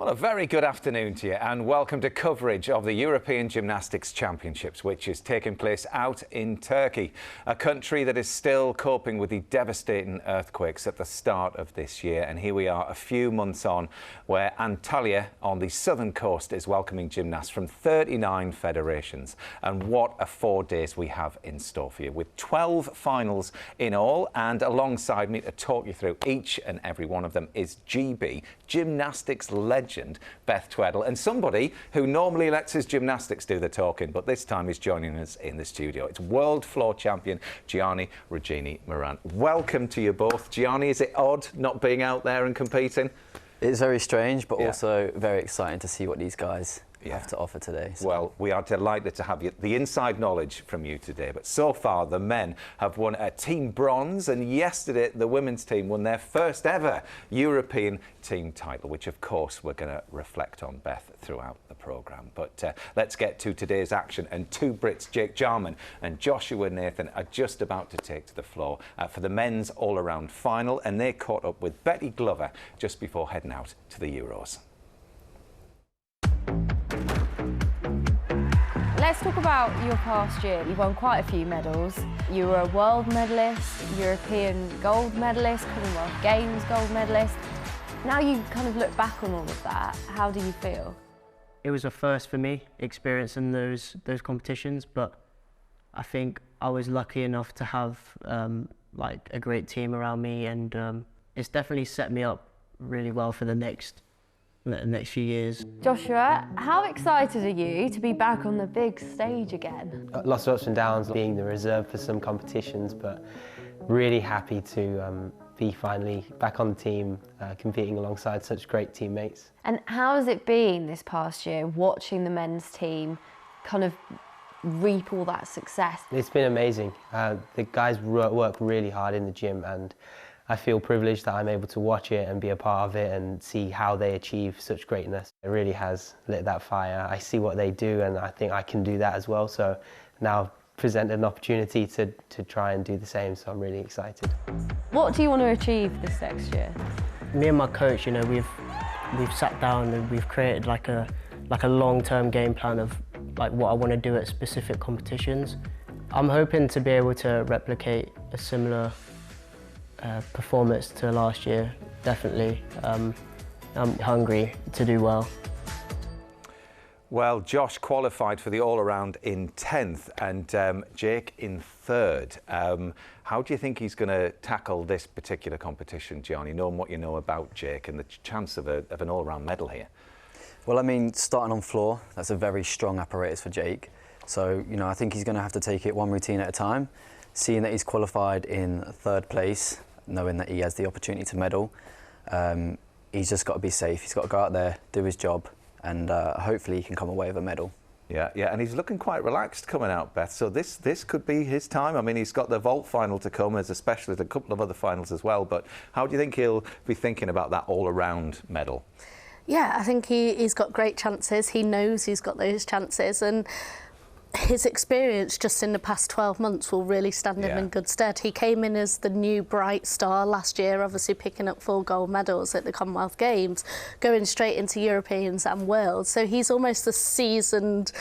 Well, a very good afternoon to you and welcome to coverage of the European Gymnastics Championships, which is taking place out in Turkey, a country that is still coping with the devastating earthquakes at the start of this year. And here we are a few months on, where Antalya on the southern coast is welcoming gymnasts from 39 federations. And what a 4 days we have in store for you, with 12 finals in all. And alongside me to talk you through each and every one of them is GB, gymnastics legend Beth Tweddle, and somebody who normally lets his gymnastics do the talking, but this time is joining us in the studio. It's world floor champion Gianni Regini-Morant. Welcome to you both. Gianni, is it odd not being out there and competing? It's very strange, but also very exciting to see what these guys have to offer today. So. Well, we are delighted to have the inside knowledge from you today. But so far, the men have won a team bronze, and yesterday the women's team won their first ever European team title, which of course we're going to reflect on, Beth, throughout the programme. But let's get to today's action, and two Brits, Jake Jarman and Joshua Nathan, are just about to take to the floor for the men's all-around final, and they caught up with Betty Glover just before heading out to the Euros. Let's talk about your past year. You won quite a few medals. You were a world medalist, European gold medalist, Commonwealth Games gold medalist. Now you kind of look back on all of that, how do you feel? It was a first for me, experiencing those competitions, but I think I was lucky enough to have like a great team around me, and it's definitely set me up really well for the next few years. Joshua, how excited are you to be back on the big stage again? Lots of ups and downs, being the reserve for some competitions, but really happy to be finally back on the team, competing alongside such great teammates. And how has it been this past year, watching the men's team kind of reap all that success? It's been amazing. The guys work really hard in the gym, and I feel privileged that I'm able to watch it and be a part of it and see how they achieve such greatness. It really has lit that fire. I see what they do, and I think I can do that as well. So now present an opportunity to try and do the same, so I'm really excited. What do you want to achieve this next year? Me and my coach, you know, we've sat down and we've created like a long-term game plan of like what I want to do at specific competitions. I'm hoping to be able to replicate a similar performance to last year, definitely. I'm hungry to do well. Well, Josh qualified for the all-around in 10th and Jake in 3rd. How do you think he's going to tackle this particular competition, Gianni, knowing what you know about Jake and the chance of an all-around medal here? Well, I mean, starting on floor, that's a very strong apparatus for Jake. So, you know, I think he's going to have to take it one routine at a time. Seeing that he's qualified in 3rd place, knowing that he has the opportunity to medal, he's just got to be safe. He's got to go out there, do his job, and hopefully he can come away with a medal. Yeah, and he's looking quite relaxed coming out, Beth, so this could be his time. I mean, he's got the vault final to come as a specialist, a couple of other finals as well, but how do you think he'll be thinking about that all-around medal? Yeah, I think he's got great chances. He knows he's got those chances, and his experience just in the past 12 months will really stand him in good stead. He came in as the new bright star last year, obviously picking up 4 gold medals at the Commonwealth Games, going straight into Europeans and Worlds. So he's almost the seasoned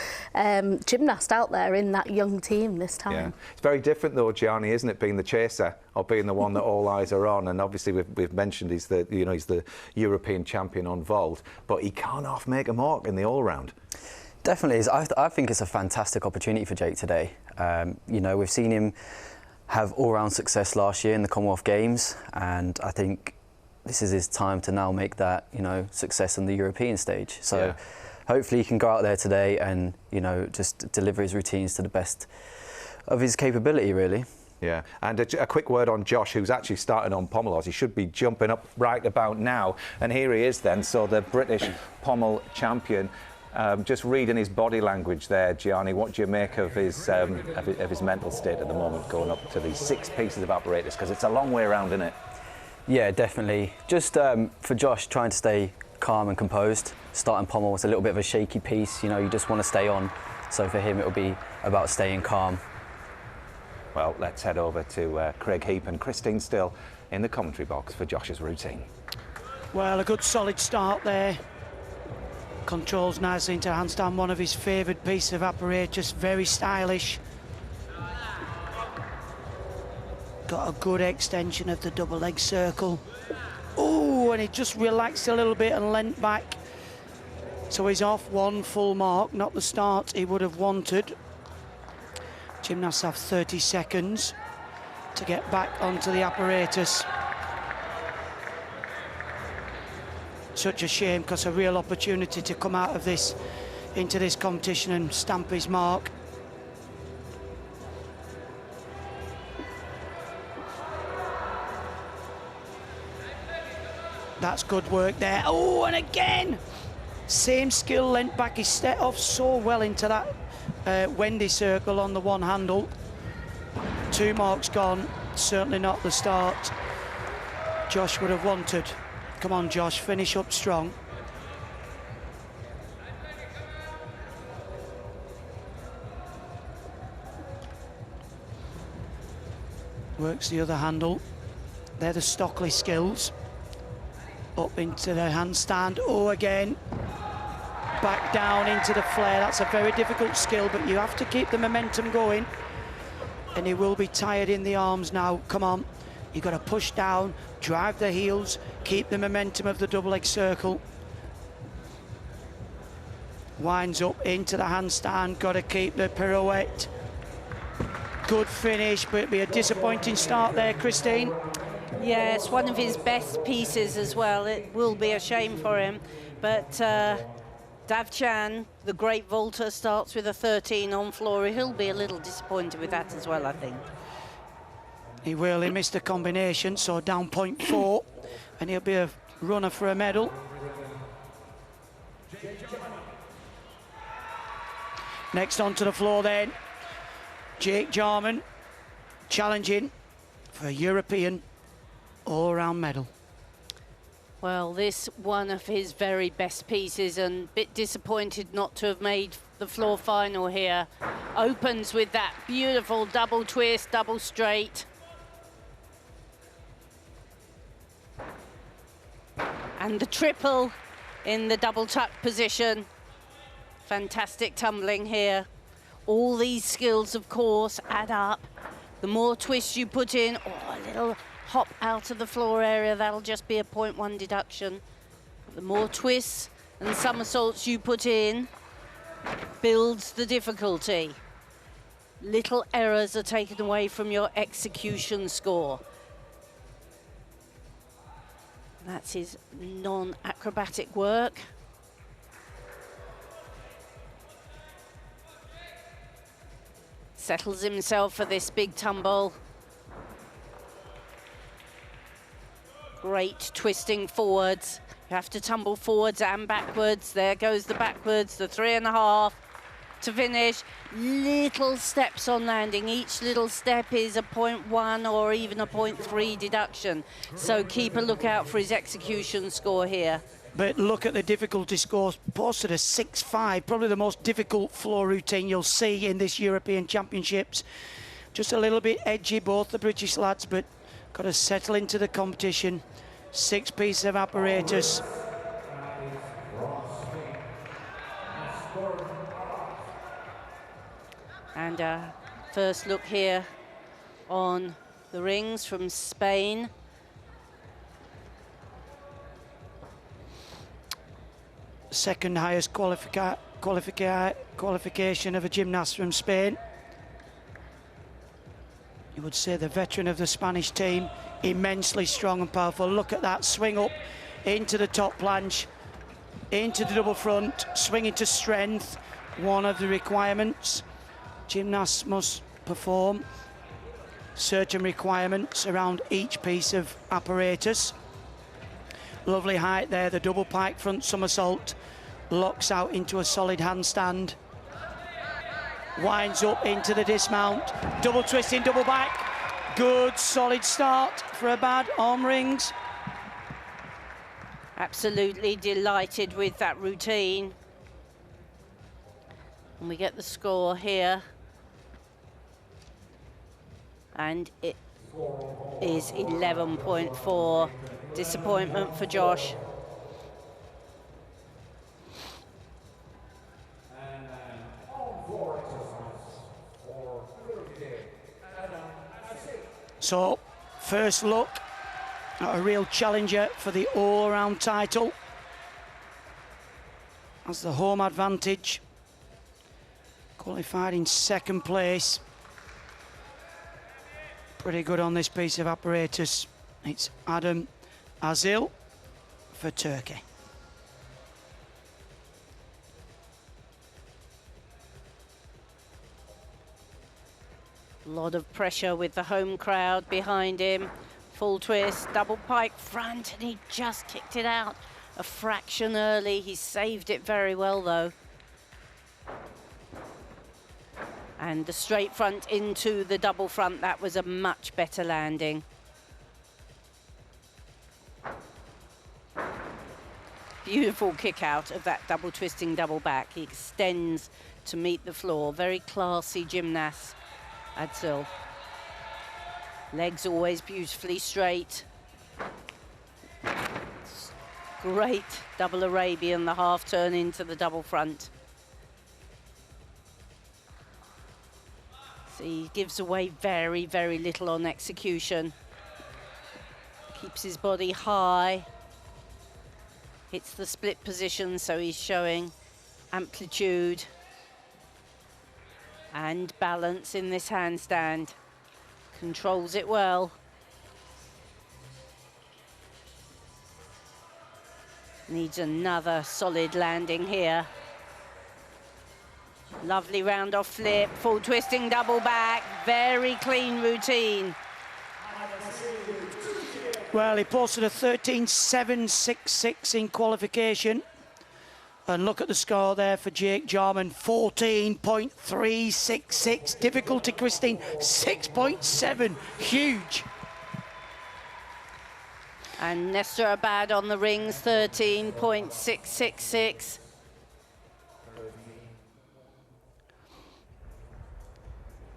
gymnast out there in that young team this time. Yeah. It's very different though, Gianni, isn't it, being the chaser or being the one that all eyes are on? And obviously we've mentioned he's the European champion on vault, but he can't half make a mark in the all-round. Definitely. I think it's a fantastic opportunity for Jake today. You know, we've seen him have all-round success last year in the Commonwealth Games, and I think this is his time to now make that, you know, success on the European stage. So hopefully he can go out there today and, you know, just deliver his routines to the best of his capability, really. Yeah, and a quick word on Josh, who's actually starting on pommel. He should be jumping up right about now, and here he is then, so the British pommel champion. Just reading his body language there, Gianni, what do you make of his mental state at the moment, going up to these 6 pieces of apparatus? Because it's a long way around, isn't it? Yeah, definitely. Just for Josh, trying to stay calm and composed. Starting pommel was a little bit of a shaky piece, you know, you just want to stay on. So for him, it'll be about staying calm. Well, let's head over to Craig Heap and Christine Still in the commentary box for Josh's routine. Well, a good solid start there. Controls nicely into handstand, one of his favoured pieces of apparatus, very stylish. Got a good extension of the double leg circle. Oh, and he just relaxed a little bit and leant back. So he's off one full mark, not the start he would have wanted. Gymnasts have 30 seconds to get back onto the apparatus. Such a shame, because a real opportunity to come out of this into this competition and stamp his mark. That's good work there. Oh, and again, same skill, leant back. He stepped off so well into that Wendy circle on the one handle. 2 marks gone, certainly not the start Josh would have wanted. Come on, Josh, finish up strong. Works the other handle. They're the Stockley skills. Up into the handstand. Oh, again. Back down into the flare. That's a very difficult skill, but you have to keep the momentum going. And he will be tired in the arms now. Come on. You've got to push down, drive the heels, keep the momentum of the double leg circle. Winds up into the handstand, got to keep the pirouette. Good finish, but it'll be a disappointing start there, Christine. Yes, one of his best pieces as well. It will be a shame for him. But Dav Chan, the great vaulter, starts with a 13 on floor. He'll be a little disappointed with that as well, I think. He will, he missed a combination, so down 0.4, and he'll be a runner for a medal. Next onto the floor then, Jake Jarman challenging for a European all-round medal. Well, this one of his very best pieces, and a bit disappointed not to have made the floor final here. Opens with that beautiful double twist, double straight. And the triple in the double tuck position. Fantastic tumbling here. All these skills, of course, add up. The more twists you put in, or a little hop out of the floor area, that'll just be a 0.1 deduction. The more twists and somersaults you put in, builds the difficulty. Little errors are taken away from your execution score. That's his non-acrobatic work. Settles himself for this big tumble. Great twisting forwards. You have to tumble forwards and backwards. There goes the backwards, the 3.5 to finish. Little steps on landing. Each little step is a 0.1 or even a 0.3 deduction. So keep a lookout for his execution score here. But look at the difficulty scores, posted a 6.5, probably the most difficult floor routine you'll see in this European Championships. Just a little bit edgy, both the British lads, but got to settle into the competition. 6 pieces of apparatus. And first look here on the rings from Spain. Second highest qualification of a gymnast from Spain. You would say the veteran of the Spanish team, immensely strong and powerful. Look at that swing up into the top planche, into the double front, swing into strength. One of the requirements gymnasts must perform. Certain requirements around each piece of apparatus. Lovely height there, the double pike front somersault. Locks out into a solid handstand. Winds up into the dismount. Double twisting, double back. Good, solid start for Abad on rings. Absolutely delighted with that routine. And we get the score here. And it is 11.4. Disappointment for Josh. So, first look at a real challenger for the all-around title. That's the home advantage. Qualified in second place. Pretty good on this piece of apparatus. It's Adam Azil for Turkey. A lot of pressure with the home crowd behind him. Full twist, double pike front, and he just kicked it out a fraction early. He saved it very well, though. And the straight front into the double front, that was a much better landing. Beautiful kick out of that double twisting double back. He extends to meet the floor. Very classy gymnast, Azil. Legs always beautifully straight. Great double Arabian, the half turn into the double front. So he gives away very, very little on execution. Keeps his body high. Hits the split position, so he's showing amplitude and balance in this handstand. Controls it well. Needs another solid landing here. Lovely round off flip, full twisting double back, very clean routine. Well, he posted a 13.766 in qualification. And look at the score there for Jake Jarman, 14.366. Difficulty, Christine, 6.7. Huge. And Nestor Abad on the rings, 13.666.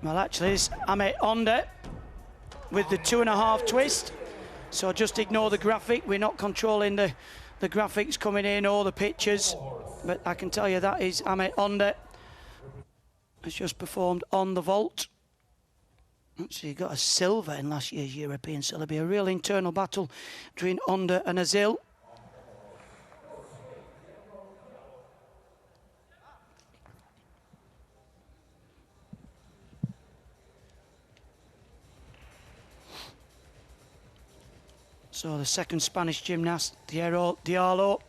Well, actually, it's Ahmet Onda with the 2.5 twist. So just ignore the graphic. We're not controlling the graphics coming in or the pictures. But I can tell you that is Ahmet Onda. Has just performed on the vault. Actually, he got a silver in last year's European, so there'll be a real internal battle between Onda and Azil. So the second Spanish gymnast, Diego Diallo.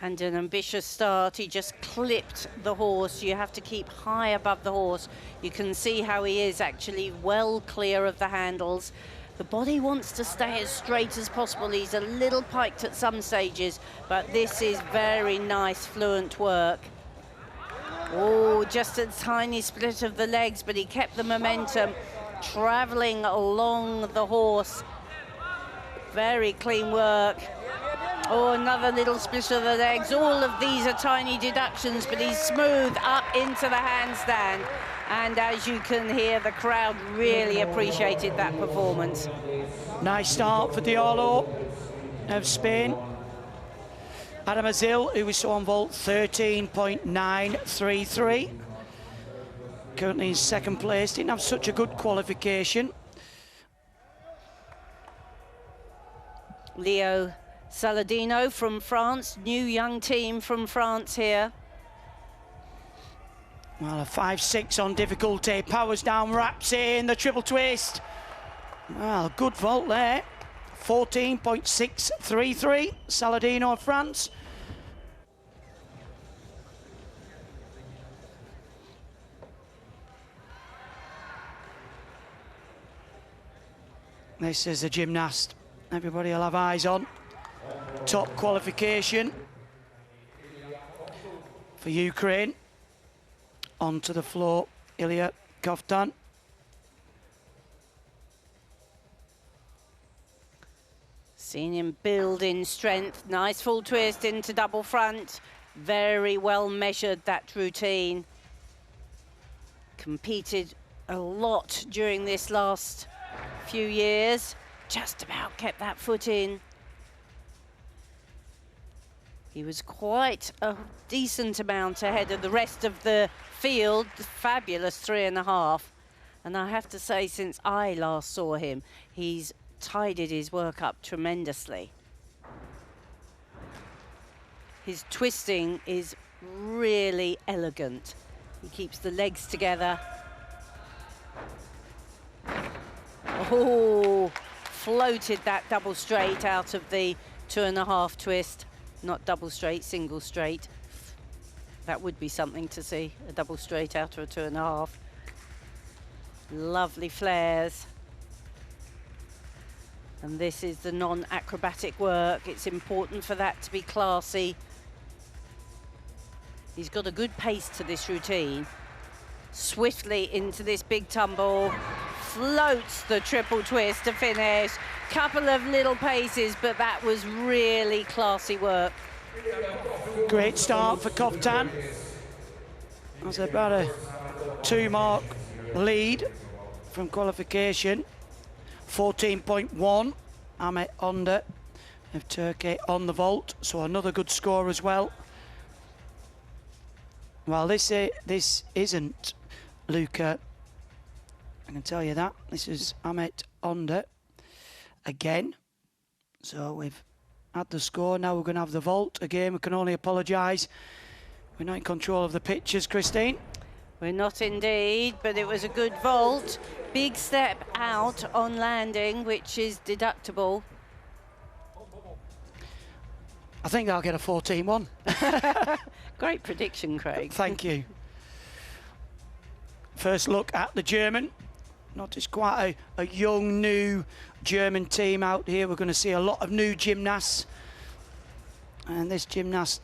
And an ambitious start. He just clipped the horse. You have to keep high above the horse. You can see how he is actually well clear of the handles. The body wants to stay as straight as possible. He's a little piked at some stages, but this is very nice, fluent work. Oh, just a tiny split of the legs, but he kept the momentum, traveling along the horse. Very clean work. Oh, another little split of the legs. All of these are tiny deductions, but he's smooth up into the handstand. And as you can hear, the crowd really appreciated that performance. Nice start for Diallo of Spain. Adam Azil, who we saw on vault, 13.933. Currently in second place. Didn't have such a good qualification. Leo Saladino from France, new young team from France here. Well, a 5.6 on difficulty, powers down, wraps in the triple twist. Well, good vault there. 14.633, Saladino of France. This is a gymnast everybody will have eyes on. Top qualification for Ukraine. Onto the floor, Ilya Kovtan. Seen him build in strength. Nice full twist into double front. Very well measured, that routine. Competed a lot during this last few years. Just about kept that foot in. He was quite a decent amount ahead of the rest of the field. Fabulous 3.5. And I have to say, since I last saw him, he's tidied his work up tremendously. His twisting is really elegant. He keeps the legs together. Oh, floated that double straight out of the 2.5 twist. Not double straight, single straight. That would be something to see, a double straight out of a 2.5. Lovely flares. And this is the non-acrobatic work. It's important for that to be classy. He's got a good pace to this routine. Swiftly into this big tumble. Floats the triple twist to finish. Couple of little paces, but that was really classy work. Great start for Koftan. That's about a 2-mark lead from qualification. 14.1, Ahmet Onda of Turkey on the vault, so another good score as well. Well, this isn't Luka, I can tell you that. This is Ahmet Onda again. So we've had the score, now we're going to have the vault. Again, we can only apologise. We're not in control of the pictures, Christine. We're not indeed, but it was a good vault. Big step out on landing, which is deductible. I think I'll get a 14-1. Great prediction, Craig. Thank you. First look at the German. Notice quite a young, new German team out here. We're going to see a lot of new gymnasts. And this gymnast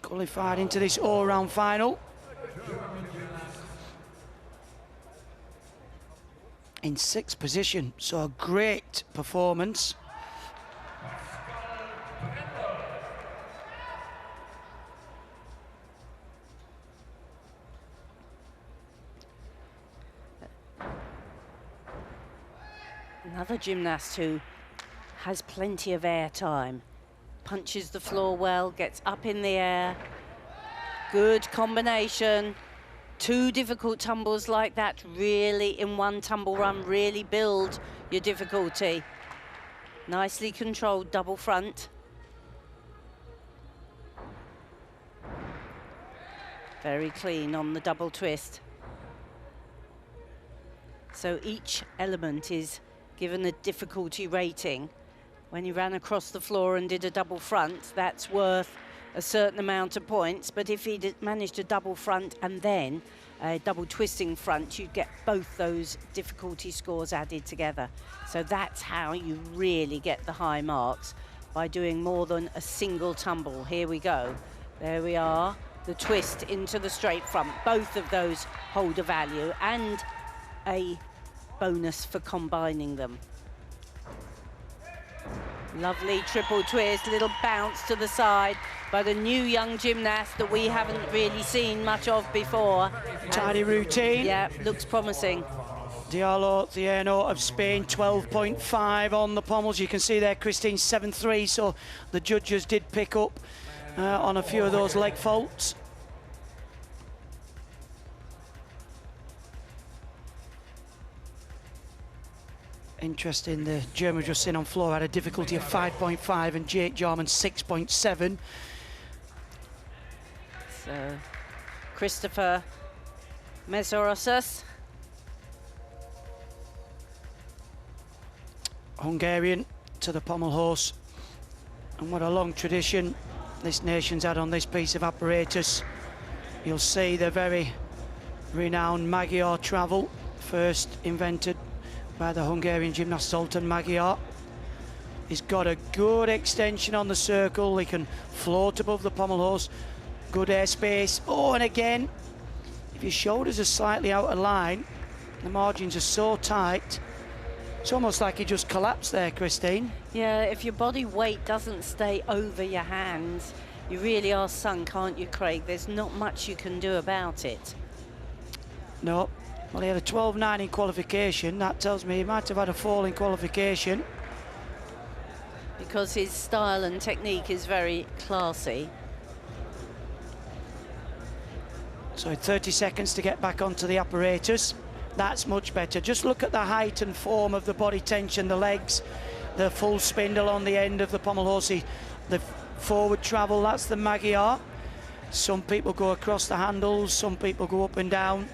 qualified into this all-round final. In 6th position, so a great performance. Another gymnast who has plenty of air time. Punches the floor well, gets up in the air. Good combination. 2 difficult tumbles like that really in one tumble run really build your difficulty. Nicely controlled double front. Very clean on the double twist. So each element is given a difficulty rating. When he ran across the floor and did a double front, that's worth a certain amount of points, but if he managed a double front and then a double twisting front, you'd get both those difficulty scores added together. So that's how you really get the high marks, by doing more than a single tumble. Here we go. There we are, the twist into the straight front. Both of those hold a value and a bonus for combining them. Lovely triple twist, little bounce to the side by the new young gymnast that we haven't really seen much of before. Tidy routine. Yeah, looks promising. Diallo Tierno of Spain, 12.5 on the pommels. You can see there Christine 7.3, so the judges did pick up on a few of those leg faults. Interesting, the German just in on floor had a difficulty of 5.5 and Jake Jarman 6.7. So, Christopher Mesorosus. Hungarian to the pommel horse. And what a long tradition this nation's had on this piece of apparatus. You'll see the very renowned Magyar travel, first invented by the Hungarian gymnast Zoltán Magyar. He's got a good extension on the circle. He can float above the pommel horse. Good airspace. Oh, and again, if your shoulders are slightly out of line, the margins are so tight, it's almost like he just collapsed there, Christine. Yeah, if your body weight doesn't stay over your hands, you really are sunk, aren't you, Craig? There's not much you can do about it. No. Well, he had a 12.9 in qualification. That tells me he might have had a fall in qualification. Because his style and technique is very classy. So 30 seconds to get back onto the apparatus. That's much better. Just look at the height and form of the body tension, the legs, the full spindle on the end of the pommel horsey, the forward travel, that's the Magyar. Some people go across the handles, some people go up and down,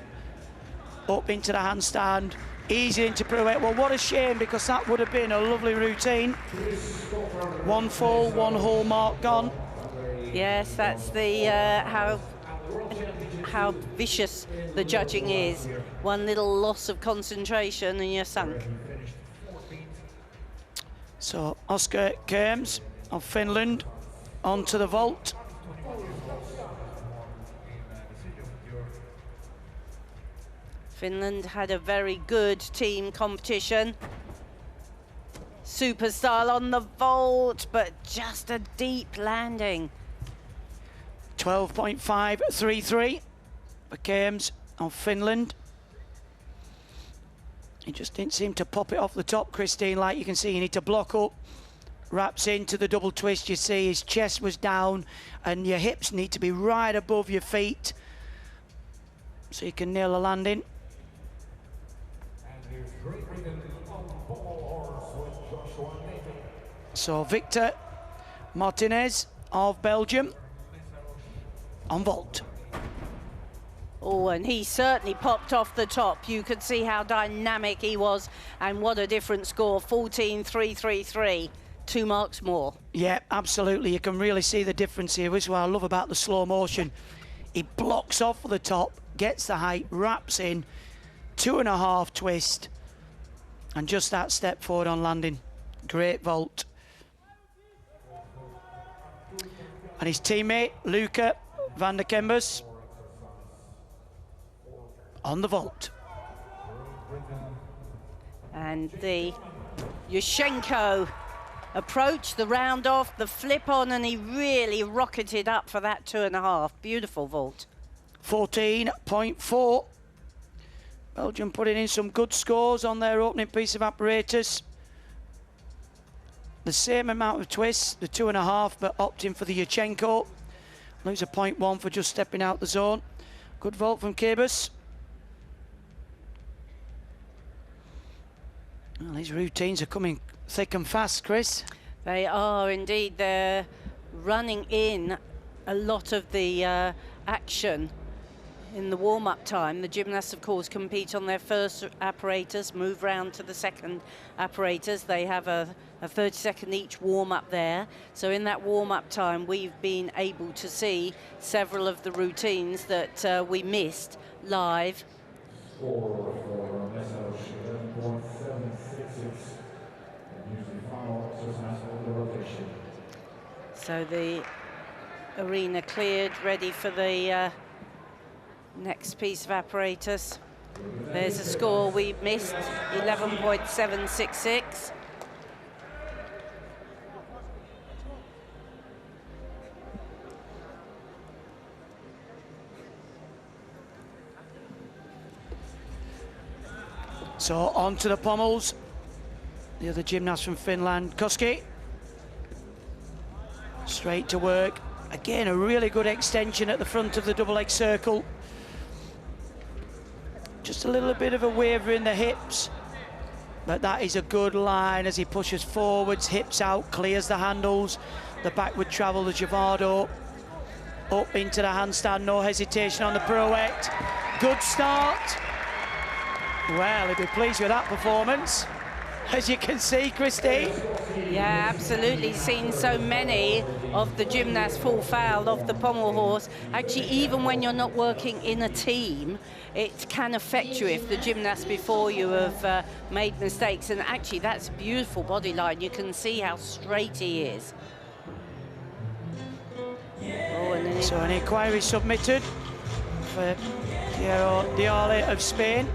up into the handstand, easy into pirouette. Well, what a shame, because that would have been a lovely routine. One fall, one hole mark gone. Yes, that's the how vicious the judging is. One little loss of concentration and you're sunk. So Oscar Kerms of Finland onto the vault. Finland had a very good team competition. Superstar on the vault, but just a deep landing. 12.533 for Kerms of Finland. He just didn't seem to pop it off the top, Christine. Like you can see, you need to block up. Wraps into the double twist. You see his chest was down and your hips need to be right above your feet so you can nail a landing. So Victor Martinez of Belgium on vault. Oh, and he certainly popped off the top. You could see how dynamic he was, and what a different score, 14.333, 2 marks more. Yeah, absolutely. You can really see the difference here. This is what I love about the slow motion. He blocks off the top, gets the height, wraps in, 2.5 twist, and just that step forward on landing. Great vault. And his teammate, Luca van der Kembers, on the vault. And the Yushchenko approach, the round off, the flip on, and he really rocketed up for that 2.5. Beautiful vault. 14.4. Belgium putting in some good scores on their opening piece of apparatus. The same amount of twists, the 2.5, but opting for the Yushchenko. Lose a 0.1 for just stepping out the zone. Good vault from Kebus. Well, these routines are coming thick and fast, Chris. They are indeed. They're running in a lot of the action in the warm-up time. The gymnasts, of course, compete on their first apparatus, move round to the second apparatus. They have a 30-second each warm-up there. So in that warm-up time, we've been able to see several of the routines that we missed live. So the arena cleared, ready for the next piece of apparatus. There's a score we missed, 11.766. So on to the pommels. The other gymnast from Finland, Koski. Straight to work. Again, a really good extension at the front of the double leg circle. Just a little bit of a waver in the hips, but that is a good line as he pushes forwards, hips out, clears the handles, the backward travel, the Javado, up into the handstand, no hesitation on the pirouette. Good start. Well, he'll be pleased with that performance, as you can see, Christine. Yeah, absolutely. Seen so many of the gymnasts fall foul of the pommel horse. Actually, even when you're not working in a team, it can affect you if the gymnasts before you have made mistakes. And actually, that's a beautiful body line. You can see how straight he is. Oh, and then So an inquiry submitted for Piero Diale of Spain.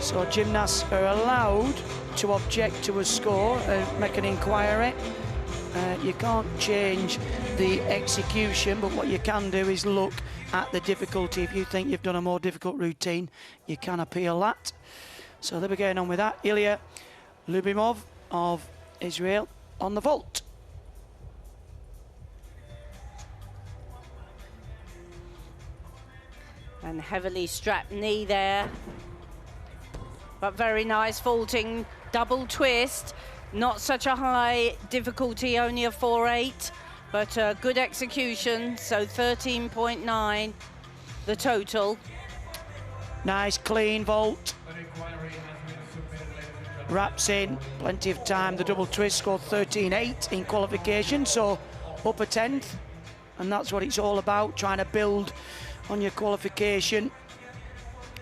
So gymnasts are allowed to object to a score and make an inquiry. You can't change the execution, but what you can do is look at the difficulty. If you think you've done a more difficult routine, you can appeal that. So they'll be going on with that. Ilya Lubimov of Israel on the vault. And heavily strapped knee there. But very nice vaulting double twist. Not such a high difficulty, only a 4.8, but good execution, so 13.9 the total. Nice clean vault. Wraps in, plenty of time. The double twist scored 13.8 in qualification, so upper 10th, and that's what it's all about, trying to build on your qualification.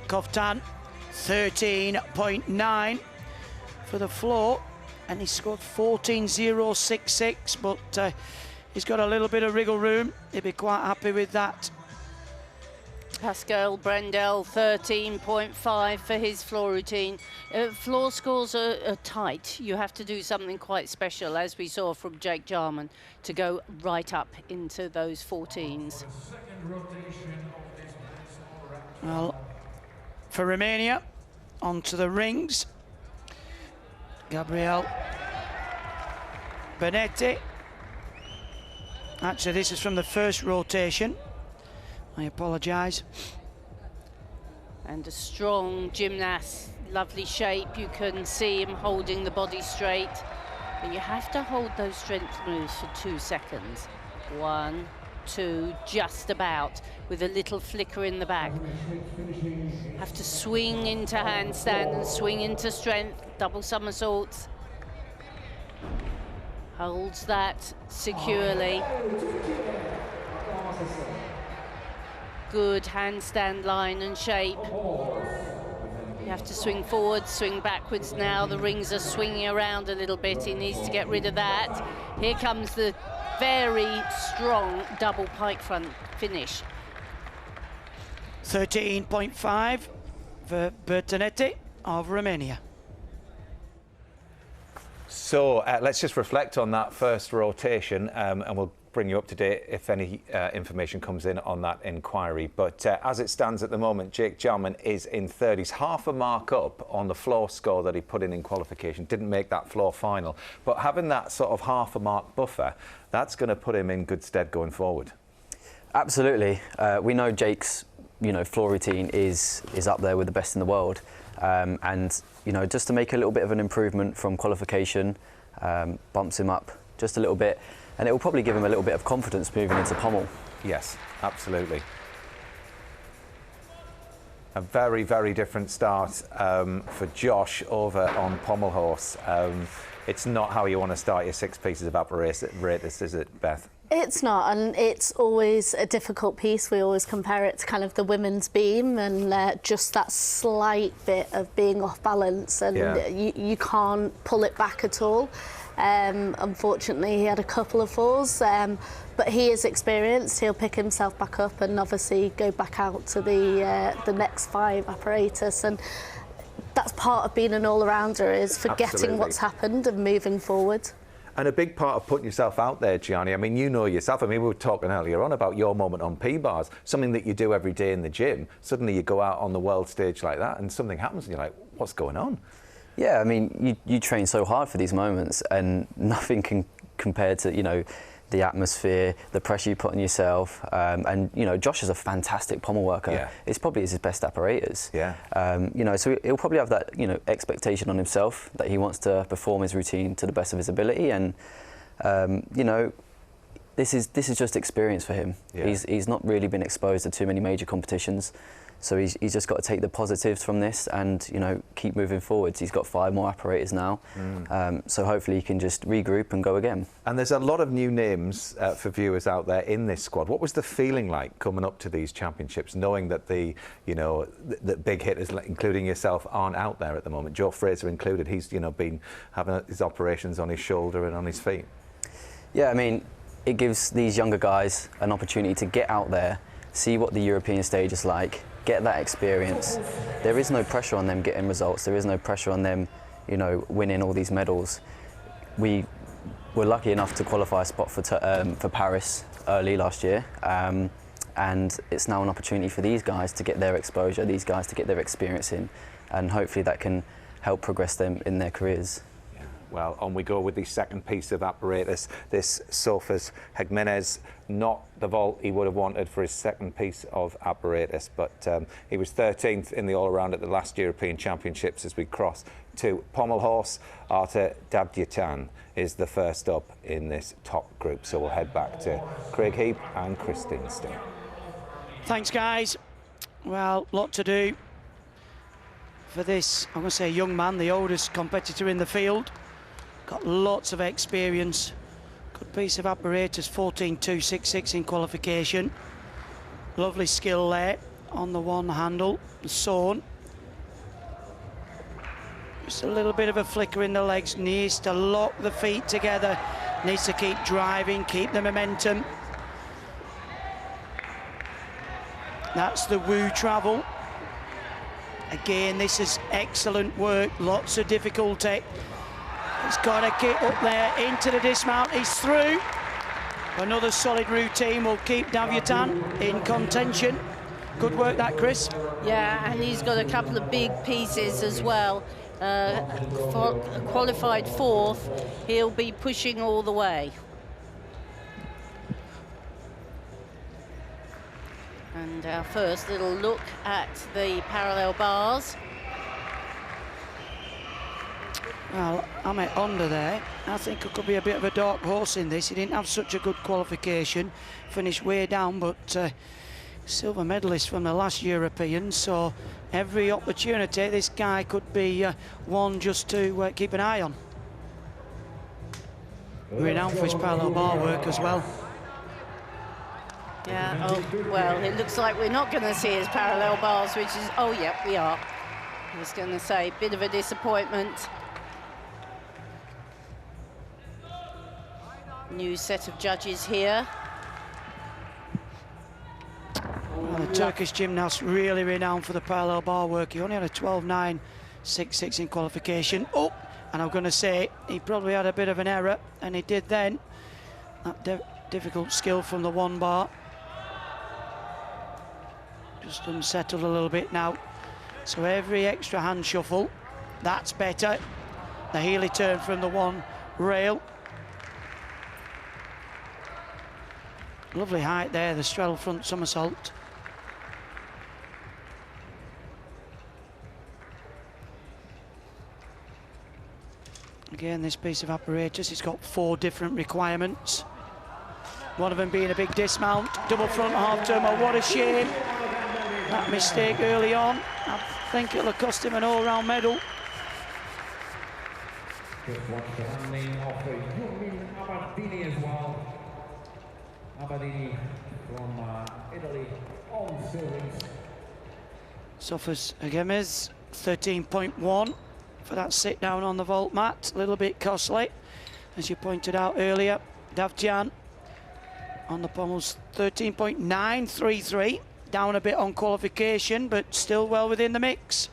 Koftan, 13.9 for the floor, and he scored 14.066, but he's got a little bit of wriggle room. He'll be quite happy with that. Pascal Brendel, 13.5 for his floor routine. Floor scores are tight. You have to do something quite special, as we saw from Jake Jarman, to go right up into those 14s. Well, for Romania, onto the rings. Gabriel Benetti. Actually, this is from the first rotation. I apologise. And a strong gymnast, lovely shape. You can see him holding the body straight. But you have to hold those strength moves for 2 seconds. 1, 2, just about, with a little flicker in the back. Have to swing into handstand and swing into strength, double somersaults. Holds that securely. Good handstand line and shape. You have to swing forward, swing backwards now. The rings are swinging around a little bit. He needs to get rid of that. Here comes the very strong double pike front finish. 13.5 for Bertanetti of Romania. So let's just reflect on that first rotation, and we'll bring you up to date if any information comes in on that inquiry. But as it stands at the moment, Jake Jarman is in third. He's half a mark up on the floor score that he put in qualification. Didn't make that floor final. But having that sort of half a mark buffer, that's going to put him in good stead going forward. Absolutely. We know Jake's floor routine is up there with the best in the world. And just to make a little bit of an improvement from qualification, bumps him up just a little bit, and it will probably give him a little bit of confidence moving into pommel. Yes, absolutely. A very, very different start for Josh over on pommel horse. It's not how you want to start your 6 pieces of apparatus, is it, Beth? It's not, and it's always a difficult piece. We always compare it to kind of the women's beam, and just that slight bit of being off balance, and you can't pull it back at all. Unfortunately, he had a couple of falls, but he is experienced. He'll pick himself back up and obviously go back out to the next 5 apparatus, and that's part of being an all-rounder, is forgetting what's happened and moving forward. And a big part of putting yourself out there, Gianni, I mean, you know yourself. I mean, we were talking earlier on about your moment on P-bars, something that you do every day in the gym. Suddenly you go out on the world stage like that and something happens and you're like, what's going on? Yeah, I mean, you train so hard for these moments, and nothing can compare to, the atmosphere, the pressure you put on yourself. And Josh is a fantastic pommel worker. Yeah. It's probably his best apparatus. Yeah. So he'll probably have that, expectation on himself that he wants to perform his routine to the best of his ability. And, this is just experience for him. Yeah. He's not really been exposed to too many major competitions. So he's just got to take the positives from this and, keep moving forwards. He's got 5 more apparatus now. So hopefully he can just regroup and go again. And there's a lot of new names for viewers out there in this squad. What was the feeling like coming up to these championships, knowing that the big hitters, including yourself, aren't out there at the moment? Joe Fraser included. He's, been having his operations on his shoulder and on his feet. Yeah, I mean, it gives these younger guys an opportunity to get out there, see what the European stage is like, get that experience. There is no pressure on them getting results. There is no pressure on them, winning all these medals. We were lucky enough to qualify a spot for Paris early last year, and it's now an opportunity for these guys to get their exposure, these guys to get their experience in, and hopefully that can help progress them in their careers. Well, on we go with the second piece of apparatus. This Sofus Jimenez, not the vault he would have wanted for his second piece of apparatus, but he was 13th in the all-around at the last European Championships. As we cross to pommel horse, Artur Davtyan is the first up in this top group. So we'll head back to Craig Heap and Chris Dinston. Thanks, guys. Well, lot to do for this, I'm going to say, young man, the oldest competitor in the field. Got lots of experience. Good piece of apparatus, 14.266 in qualification. Lovely skill there on the one handle, the sawn. Just a little bit of a flicker in the legs. Needs to lock the feet together. Needs to keep driving, keep the momentum. That's the Wu travel. Again, this is excellent work, lots of difficulty. He's got to get up there into the dismount. He's through. Another solid routine will keep Davtyan in contention. Good work that, Chris. Yeah, and he's got a couple of big pieces as well. Qualified fourth, he'll be pushing all the way. And our first little look at the parallel bars. Well, Ahmet Onda there, I think it could be a bit of a dark horse in this. He didn't have such a good qualification, finished way down, but silver medalist from the last European, so every opportunity this guy could be one just to keep an eye on. Renowned for his parallel bar work as well. Yeah, oh, well, it looks like we're not going to see his parallel bars, which is, oh, yeah, we are. I was going to say, bit of a disappointment. New set of judges here. Well, the Turkish gymnast really renowned for the parallel bar work. He only had a 12.966 in qualification. Oh, and I'm going to say he probably had a bit of an error, and he did then. That difficult skill from the one bar. Just unsettled a little bit now. So every extra hand shuffle, that's better. The Healy turn from the one rail. Lovely height there, the straddle front somersault. Again, this piece of apparatus, it's got 4 different requirements. One of them being a big dismount, double front half turbo. What a shame. That mistake early on. I think it'll have cost him an all-round medal. Just watch the handling of Yumin Abadini as well. Abadini from Italy, all silvers. Sofus Jimenez, 13.1 for that sit down on the vault mat. A little bit costly, as you pointed out earlier. Davtyan on the pommels, 13.933. Down a bit on qualification, but still well within the mix.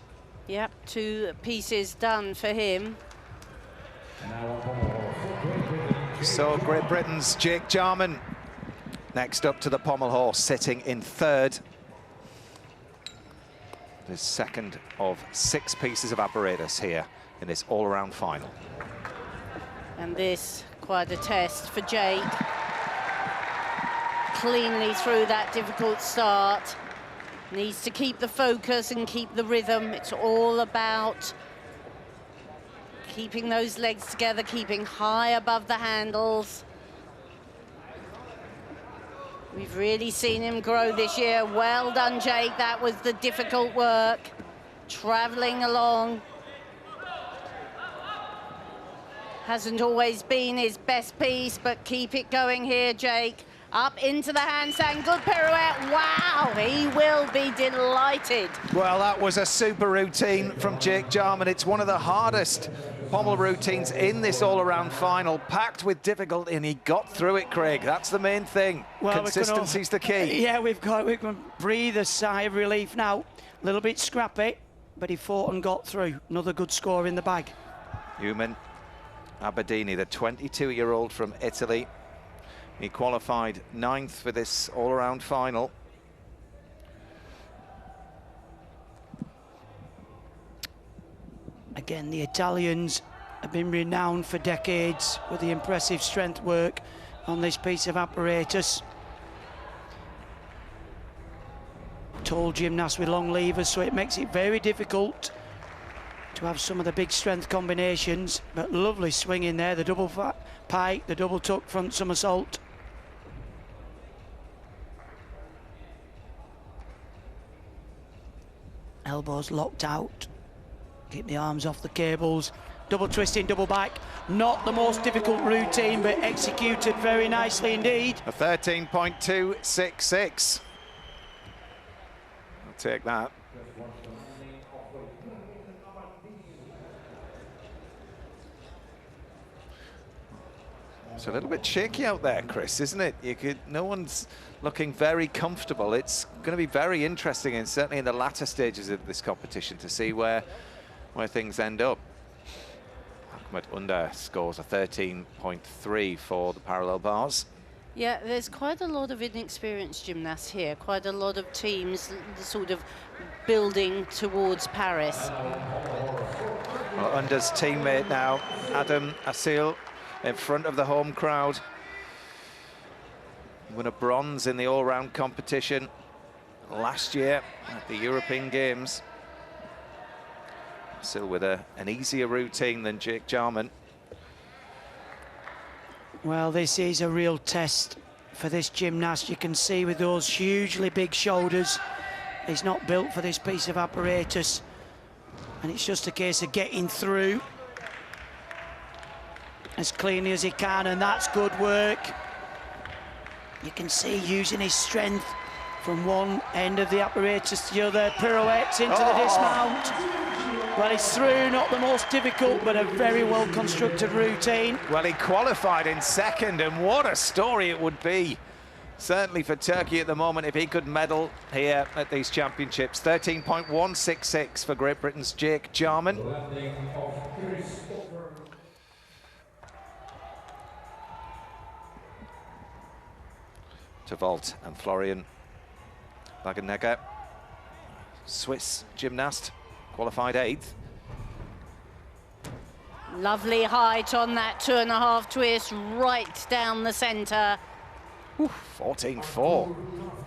Yep, 2 pieces done for him. So Great Britain's Jake Jarman next up to the pommel horse, sitting in 3rd. The second of 6 pieces of apparatus here in this all-around final. And this, quite a test for Jake. Cleanly through that difficult start. Needs to keep the focus and keep the rhythm. It's all about keeping those legs together, keeping high above the handles. We've really seen him grow this year. Well done, Jake. That was the difficult work. Traveling along. Hasn't always been his best piece, but keep it going here, Jake. Up into the handstand, good pirouette. Wow, he will be delighted. Well, that was a super routine from Jake Jarman. It's one of the hardest pommel routines in this all-around final, packed with difficulty, and he got through it, Craig. That's the main thing. Well, consistency's the key. Yeah, we can breathe a sigh of relief now. A little bit scrappy, but he fought and got through. Another good score in the bag. Yumin Abadini, the 22-year-old from Italy. He qualified 9th for this all-around final. Again, the Italians have been renowned for decades with the impressive strength work on this piece of apparatus. Tall gymnast with long levers, so it makes it very difficult to have some of the big strength combinations, but lovely swing in there, the double pike, the double tuck front somersault. Elbows locked out, keep the arms off the cables, double twisting, double back. Not the most difficult routine, but executed very nicely indeed. A 13.266. I'll take that. It's a little bit shaky out there, Chris, isn't it? No one's looking very comfortable. It's going to be very interesting, and certainly in the latter stages of this competition, to see where things end up. Ahmed Under scores a 13.3 for the parallel bars. Yeah, there's quite a lot of inexperienced gymnasts here, quite a lot of teams sort of building towards Paris. Well, Under's teammate now, Adam Asil, in front of the home crowd. Won a bronze in the all-round competition last year at the European Games. Still with an easier routine than Jake Jarman. Well, this is a real test for this gymnast. You can see with those hugely big shoulders, he's not built for this piece of apparatus. And it's just a case of getting through as cleanly as he can, and that's good work. You can see using his strength from one end of the apparatus to the other, pirouettes into the dismount. Well, he's through, not the most difficult, but a very well constructed routine. Well, he qualified in second, and what a story it would be, certainly for Turkey at the moment, if he could medal here at these championships. 13.166 for Great Britain's Jake Jarman. To vault and Florian Wagenecker, Swiss gymnast, qualified 8th. Lovely height on that 2.5 twist, right down the centre. 14.4,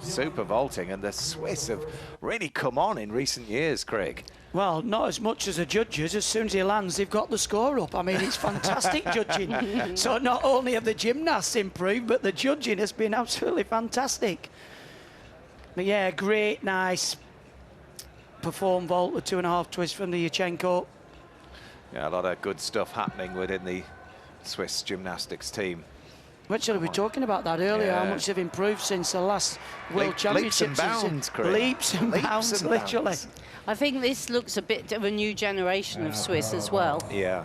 super vaulting, and the Swiss have really come on in recent years, Craig. Well, not as much as the judges. As soon as he lands, they've got the score up. I mean, it's fantastic judging. So not only have the gymnasts improved, but the judging has been absolutely fantastic. But yeah, great, nice perform vault, the 2.5 twist from the Yurchenko. Yeah, a lot of good stuff happening within the Swiss gymnastics team. Actually, we were talking about that earlier, how much they've improved since the last World Championships. Leaps and bounds, Craig. Leaps and bounds, literally. I think this looks a bit of a new generation of Swiss as well. Yeah.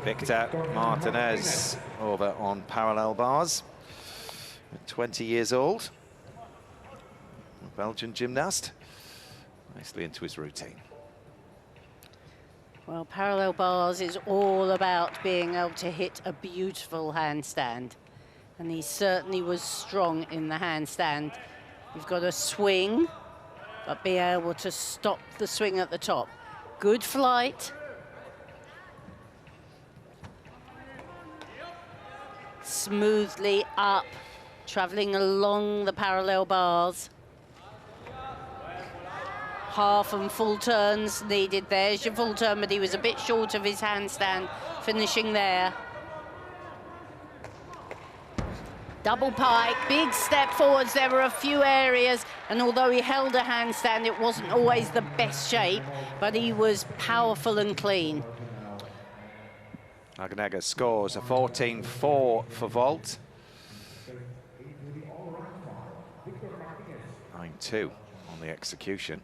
Victor Martinez over on parallel bars, 20 years old. Belgian gymnast, nicely into his routine. Well, parallel bars is all about being able to hit a beautiful handstand. And he certainly was strong in the handstand. You've got to swing, but be able to stop the swing at the top. Good flight. Smoothly up, traveling along the parallel bars. Half and full turns needed. There's your full turn, but he was a bit short of his handstand, finishing there. Double pike, big step forwards. There were a few areas, and although he held a handstand, it wasn't always the best shape, but he was powerful and clean. Wagenecker scores a 14.4 for vault. 9.2 on the execution.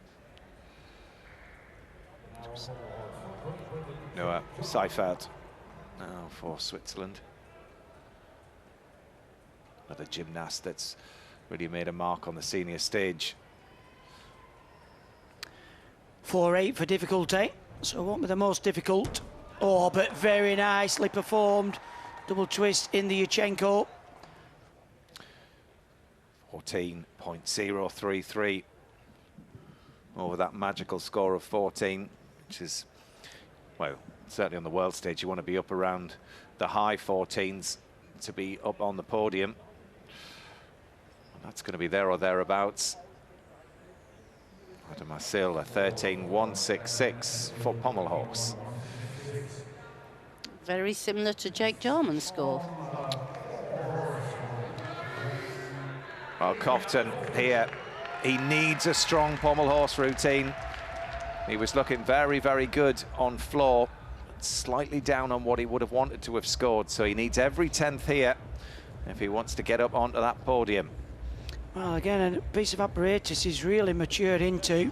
Noah Seifert now for Switzerland. Another gymnast that's really made a mark on the senior stage. 4.8 for difficulty, so it won't be the most difficult. Oh, but very nicely performed. Double twist in the Yurchenko. 14.033 over that magical score of 14, which is well, certainly on the world stage, you want to be up around the high 14s to be up on the podium. That's going to be there or thereabouts. Adam Marcil, a 13.166 for Pommel Horse. Very similar to Jake Jarman's score. Well, Cofton here, he needs a strong Pommel Horse routine. He was looking very, very good on floor, slightly down on what he would have wanted to have scored, so he needs every 10th here if he wants to get up onto that podium. Well, again, a piece of apparatus he's really matured into.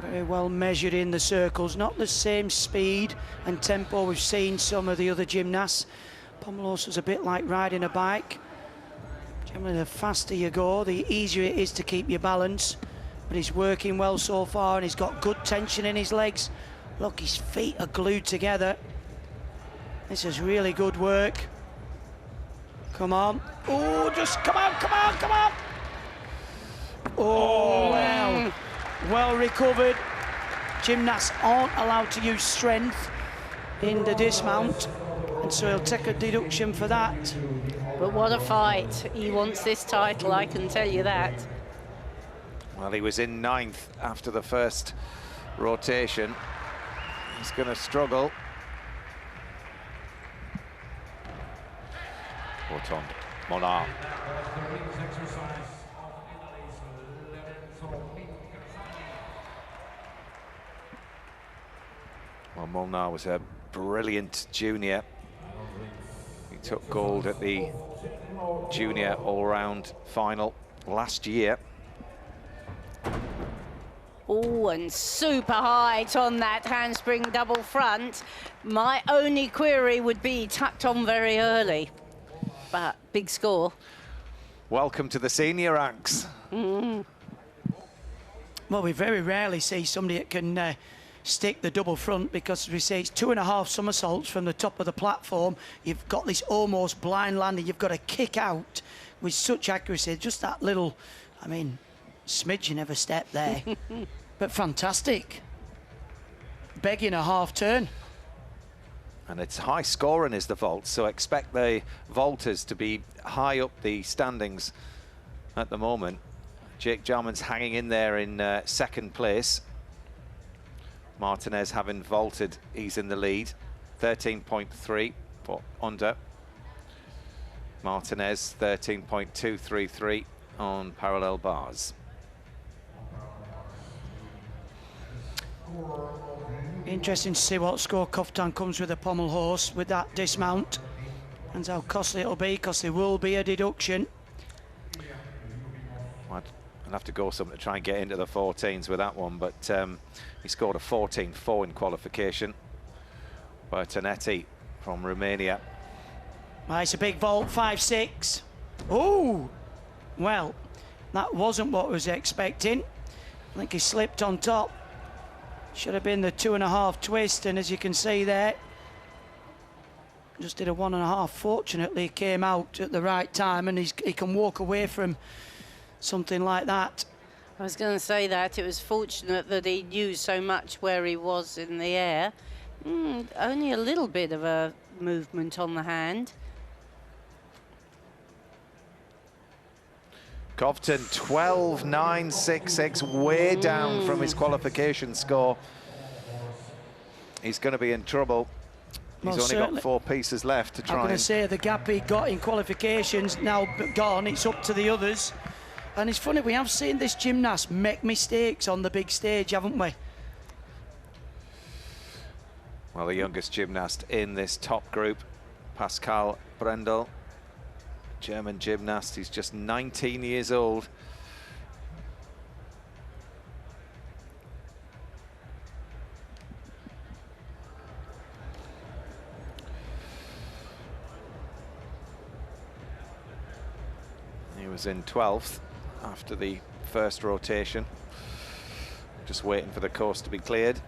Very well measured in the circles, not the same speed and tempo we've seen some of the other gymnasts. Pommel Horse was a bit like riding a bike. Generally, the faster you go, the easier it is to keep your balance. But he's working well so far, and he's got good tension in his legs. Look, his feet are glued together. This is really good work. Come on. Oh, just come on, come on, come on. Oh, well. Well recovered. Gymnasts aren't allowed to use strength in the dismount, and so he'll take a deduction for that. But what a fight. He wants this title, I can tell you that. Well, he was in 9th after the first rotation. He's going to struggle. Auton Molnar. Well, Molnar was a brilliant junior. He took gold at the junior all-round final last year. Oh, and super height on that handspring double front. My only query would be tucked on very early, but big score. Welcome to the senior ranks. Well, we very rarely see somebody that can stick the double front, because as we say, it's 2.5 somersaults from the top of the platform. You've got this almost blind landing. You've got to kick out with such accuracy. Just that little, I mean, smidgen of a step there. But fantastic. Begging a half turn. And it's high scoring is the vault, so expect the vaulters to be high up the standings at the moment. Jake Jarman's hanging in there in 2nd place. Martinez having vaulted, he's in the lead. 13.3 for under. Martinez 13.233 on parallel bars. Interesting to see what score Cofton comes with a Pommel Horse with that dismount, and how costly it'll be, because there will be a deduction. I'll have to go something to try and get into the 14s with that one, but he scored a 14.4 in qualification. Bertonetti from Romania. Well, it's a big vault, 5.6. Oh, well, that wasn't what I was expecting. I think he slipped on top. Should have been the 2.5 twist, and as you can see there, just did a 1.5. Fortunately, he came out at the right time, and he can walk away from something like that. I was going to say that it was fortunate that he knew so much where he was in the air. Only a little bit of a movement on the hand. Cofton 12.966, way down from his qualification score. He's going to be in trouble. He's Well, only got 4 pieces left to try. I'm going to and say the gap he got in qualifications now gone. It's up to the others. And it's funny, we have seen this gymnast make mistakes on the big stage, haven't we? Well, the youngest gymnast in this top group, Pascal Brendel, German gymnast. He's just 19 years old. He was in 12th after the first rotation. Just waiting for the course to be cleared.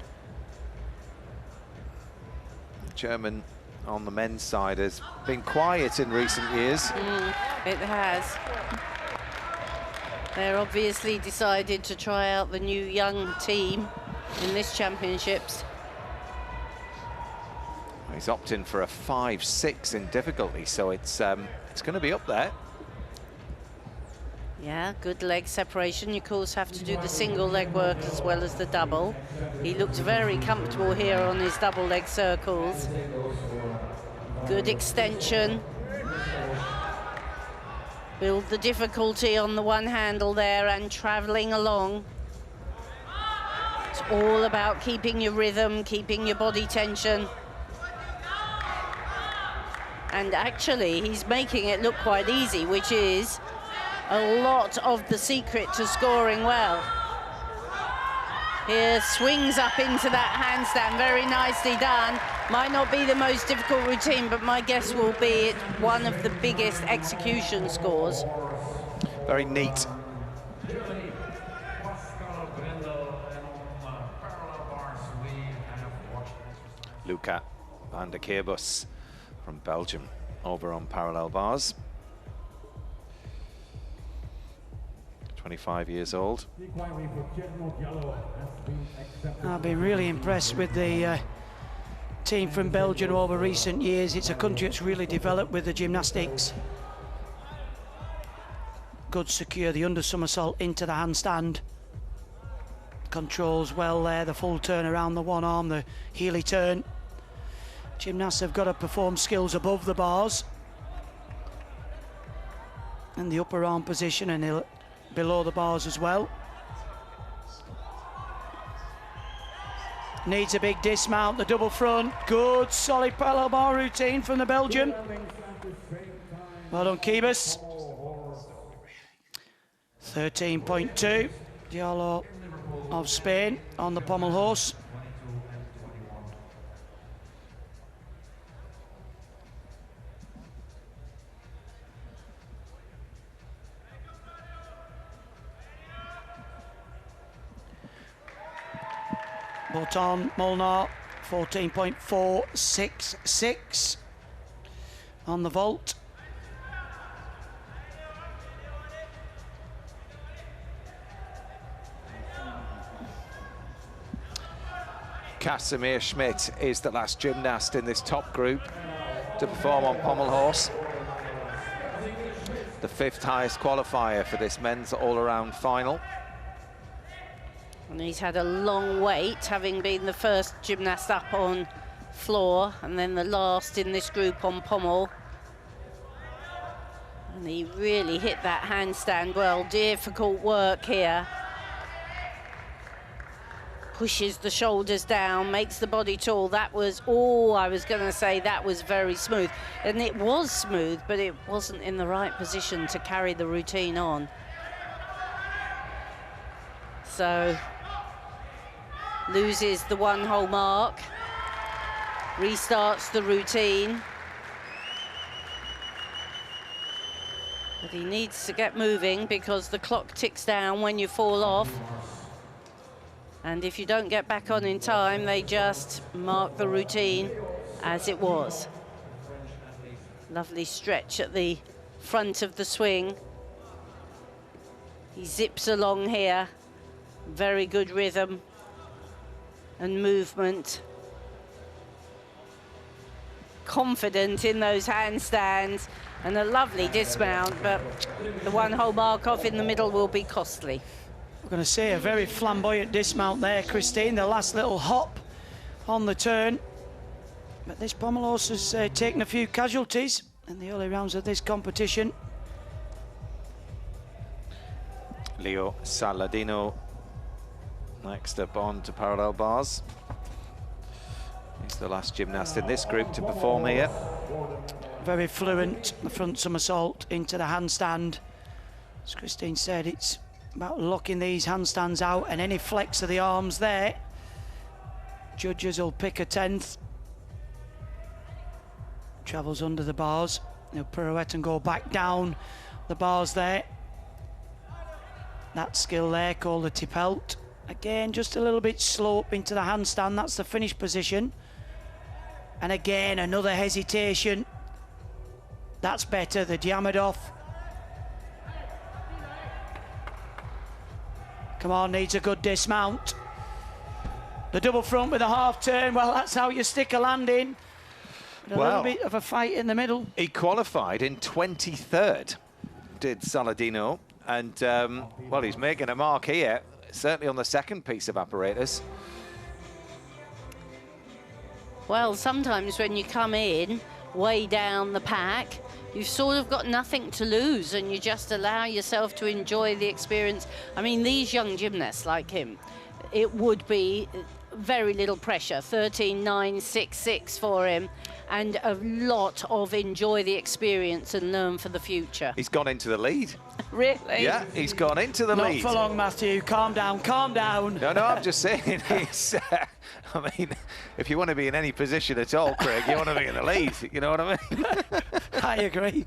German on the men's side has been quiet in recent years. It has. They're obviously decided to try out the new young team in this championships. He's opting for a 5-6 in difficulty, so it's going to be up there. Yeah, good leg separation. You of course have to do the single leg work as well as the double. He looked very comfortable here on his double leg circles. Good extension. Build the difficulty on the one handle there and traveling along. It's all about keeping your rhythm, keeping your body tension. And actually, he's making it look quite easy, which is a lot of the secret to scoring well. Here, swings up into that handstand, very nicely done. Might not be the most difficult routine, but my guess will be it's one of the biggest execution scores. Very neat. Luca van der Kerbus from Belgium over on parallel bars. 25 years old. I've been really impressed with the team from Belgium over recent years. It's a country that's really developed with the gymnastics. Good secure, the under somersault into the handstand. Controls well there, the full turn around the one arm, the Healy turn. Gymnasts have got to perform skills above the bars. And the upper arm position and below the bars as well. Needs a big dismount, the double front. Good, solid parallel bar routine from the Belgian. Well done, Kerbus. 13.2. Diallo of Spain on the pommel horse. Botan Molnar, 14.466 on the vault. Casimir Schmidt is the last gymnast in this top group to perform on pommel horse. The 5th highest qualifier for this men's all-around final. And he's had a long wait, having been the first gymnast up on floor and then the last in this group on pommel. And he really hit that handstand well. Difficult work here. Pushes the shoulders down, makes the body tall. That was, I was going to say that was very smooth. And it was smooth, but it wasn't in the right position to carry the routine on. So, loses the 1 hole mark, restarts the routine. But he needs to get moving because the clock ticks down when you fall off. And if you don't get back on in time, they just mark the routine as it was. Lovely stretch at the front of the swing. He zips along here. Very good rhythm and movement. Confident in those handstands and a lovely dismount, but the 1 hole mark off in the middle will be costly. I'm going to say a very flamboyant dismount there, Christine. The last little hop on the turn. But this pommel horse has taken a few casualties in the early rounds of this competition. Leo Saladino next up on to parallel bars. He's the last gymnast in this group to perform here. Very fluent, the front somersault into the handstand. As Christine said, it's about locking these handstands out, and any flex of the arms there, judges will pick a 10th. Travels under the bars. He'll pirouette and go back down the bars there. That skill there called the Tipelt. Again, just a little bit slope into the handstand. That's the finish position. And again, another hesitation. That's better, the Diamidov. Come on, needs a good dismount. The double front with a half turn, well, that's how you stick a landing. A little bit of a fight in the middle. He qualified in 23rd, did Saladino, and well, he's making a mark here, certainly on the second piece of apparatus. Well, sometimes when you come in way down the pack, you've sort of got nothing to lose and you just allow yourself to enjoy the experience. I mean, these young gymnasts like him, it would be very little pressure, 13.966 for him, and a lot of enjoy the experience and learn for the future. He's gone into the lead. Really? Yeah, he's gone into the lead. Not for long, Matthew. Calm down, calm down. No, I'm just saying, he's, I mean, if you want to be in any position at all, Craig, you want to be in the lead, you know what I mean? I agree.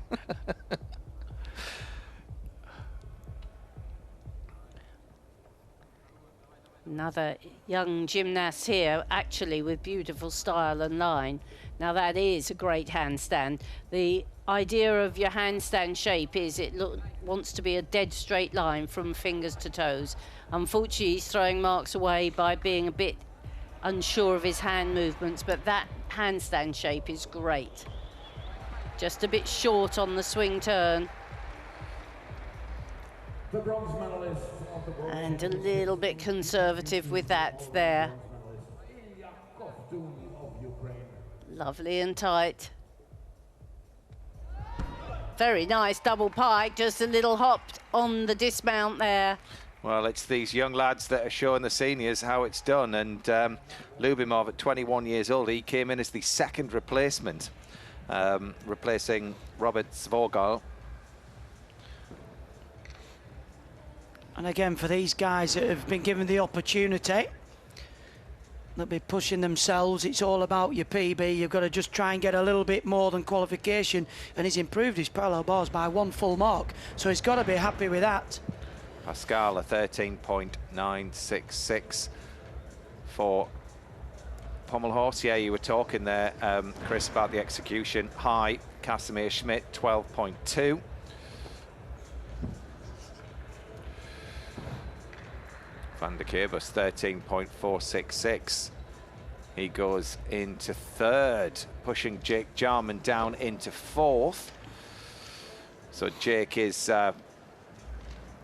Another young gymnast here, actually with beautiful style and line. Now that is a great handstand. The idea of your handstand shape is it wants to be a dead straight line from fingers to toes. Unfortunately, he's throwing marks away by being a bit unsure of his hand movements, but that handstand shape is great. Just a bit short on the swing turn. The bronze medalist of the world And a little bit conservative with that there. Lovely and tight. Very nice double pike, just a little hop on the dismount there. Well, it's these young lads that are showing the seniors how it's done, and Lubimov at 21 years old, he came in as the second replacement, replacing Robert Svogal. And again, for these guys that have been given the opportunity, they'll be pushing themselves. It's all about your PB. You've got to just try and get a little bit more than qualification. And he's improved his parallel bars by 1 full mark. So he's got to be happy with that. Pascal, a 13.966 for Pommelhorst. Yeah, you were talking there, Chris, about the execution. High, Casimir Schmidt, 12.2. Van der Kerbus, 13.466. He goes into third, pushing Jake Jarman down into fourth. So Jake is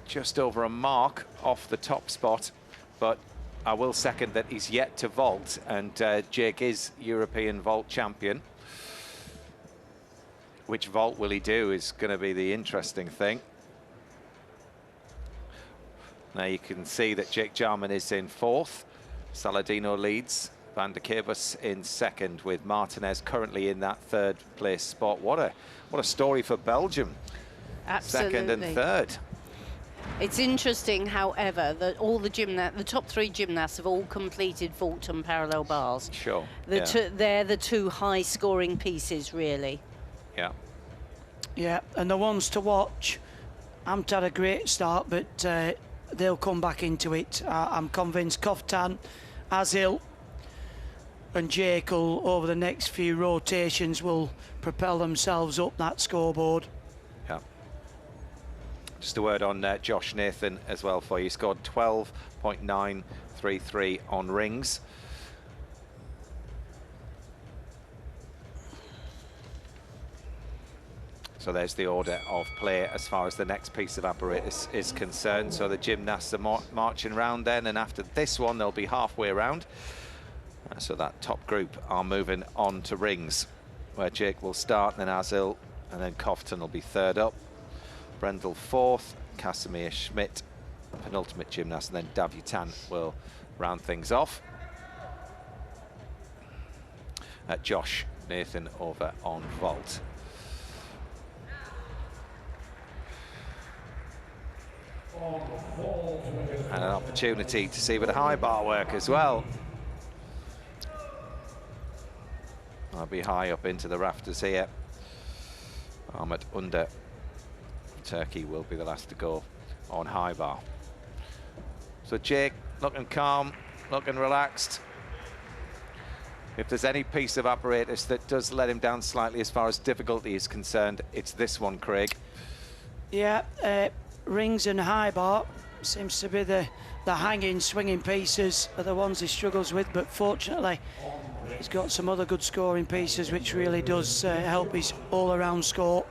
just over a mark off the top spot, but I will second that he's yet to vault, and Jake is European vault champion. Which vault will he do is going to be the interesting thing. Now you can see that Jake Jarman is in fourth, Saladino leads, Van der Kerbus in second, with Martinez currently in that third place spot. What a story for Belgium. Absolutely. Second and third. It's interesting, however, that all the top 3 gymnasts have all completed vault and parallel bars. Sure. They're the 2 high-scoring pieces, really. Yeah. Yeah, and the ones to watch, haven't had a great start, but they'll come back into it. I'm convinced Koftan, Azil and Jake will, over the next few rotations, will propel themselves up that scoreboard. Yeah. Just a word on Josh Nathan as well for you. He scored 12.933 on rings. So there's the order of play as far as the next piece of apparatus is concerned. So the gymnasts are marching round then, and after this one they'll be halfway around. So that top group are moving on to rings, where Jake will start, then Azil, and then Koftan will be third up. Brendel fourth, Casimir Schmidt, penultimate gymnast, and then Davutan will round things off. Josh Nathan over on vault. And an opportunity to see a bit of high bar work as well. I'll be high up into the rafters here. Ahmet Under, Turkey, will be the last to go on high bar. So Jake looking calm, looking relaxed. If there's any piece of apparatus that does let him down slightly as far as difficulty is concerned, it's this one, Craig. Yeah, rings and high bar. seems to be the hanging, swinging pieces are the ones he struggles with, but fortunately he's got some other good scoring pieces, which really does help his all-around score.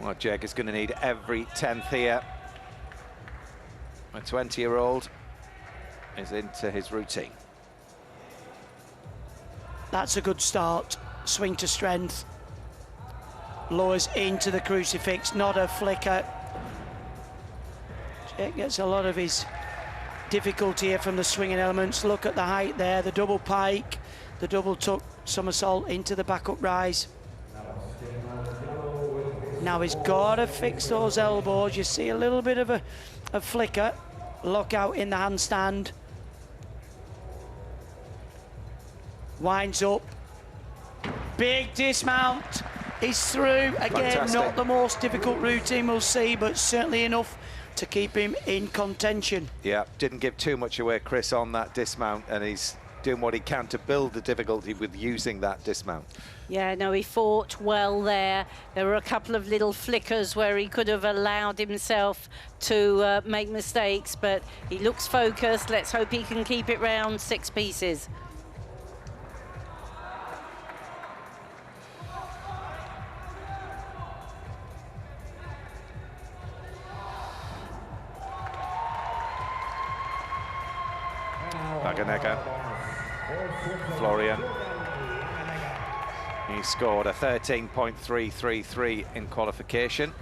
Well, Jake is going to need every 10th here. A 20-year-old is into his routine. That's a good start. Swing to strength. Lowers into the crucifix, not a flicker. Jake gets a lot of his difficulty here from the swinging elements. Look at the height there, the double pike, the double tuck somersault into the back up rise. Now he's got to fix those elbows. You see a little bit of a flicker. Lock out in the handstand. Winds up. Big dismount. He's through. Again, Fantastic. not the most difficult routine we'll see, but certainly enough to keep him in contention. Yeah, didn't give too much away, Chris, on that dismount, and he's doing what he can to build the difficulty with using that dismount. Yeah, no, he fought well there. There were a couple of little flickers where he could have allowed himself to make mistakes, but he looks focused. Let's hope he can keep it round 6 pieces. Wagenecker, Florian. He scored a 13.333 in qualification.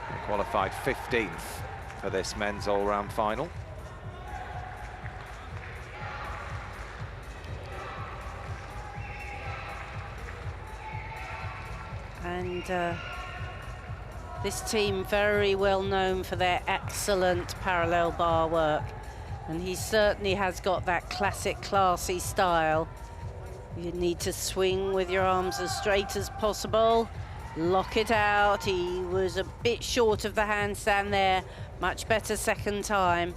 He qualified 15th for this men's all-round final. And this team very well known for their excellent parallel bar work. And he certainly has got that classic classy style. You need to swing with your arms as straight as possible. Lock it out. He was a bit short of the handstand there. Much better second time.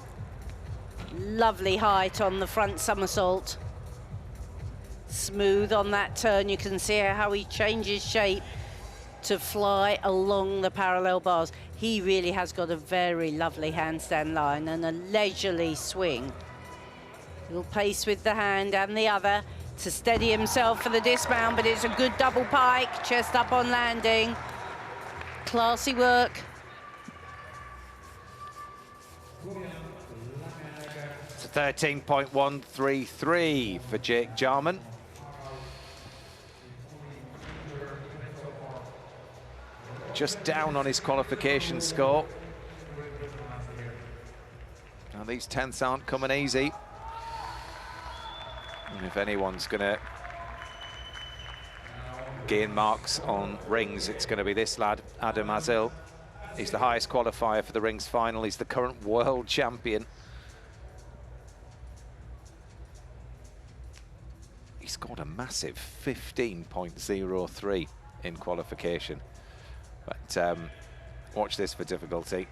Lovely height on the front somersault. Smooth on that turn. You can see how he changes shape to fly along the parallel bars. He really has got a very lovely handstand line and a leisurely swing. Little pace with the hand and the other to steady himself for the dismount, but it's a good double pike, chest up on landing. Classy work. It's a 13.133 for Jake Jarman. Just down on his qualification score. Now these 10ths aren't coming easy. And if anyone's going to gain marks on rings, it's going to be this lad, Adam Azil. He's the highest qualifier for the rings final. He's the current world champion. He scored a massive 15.03 in qualification. But watch this for difficulty.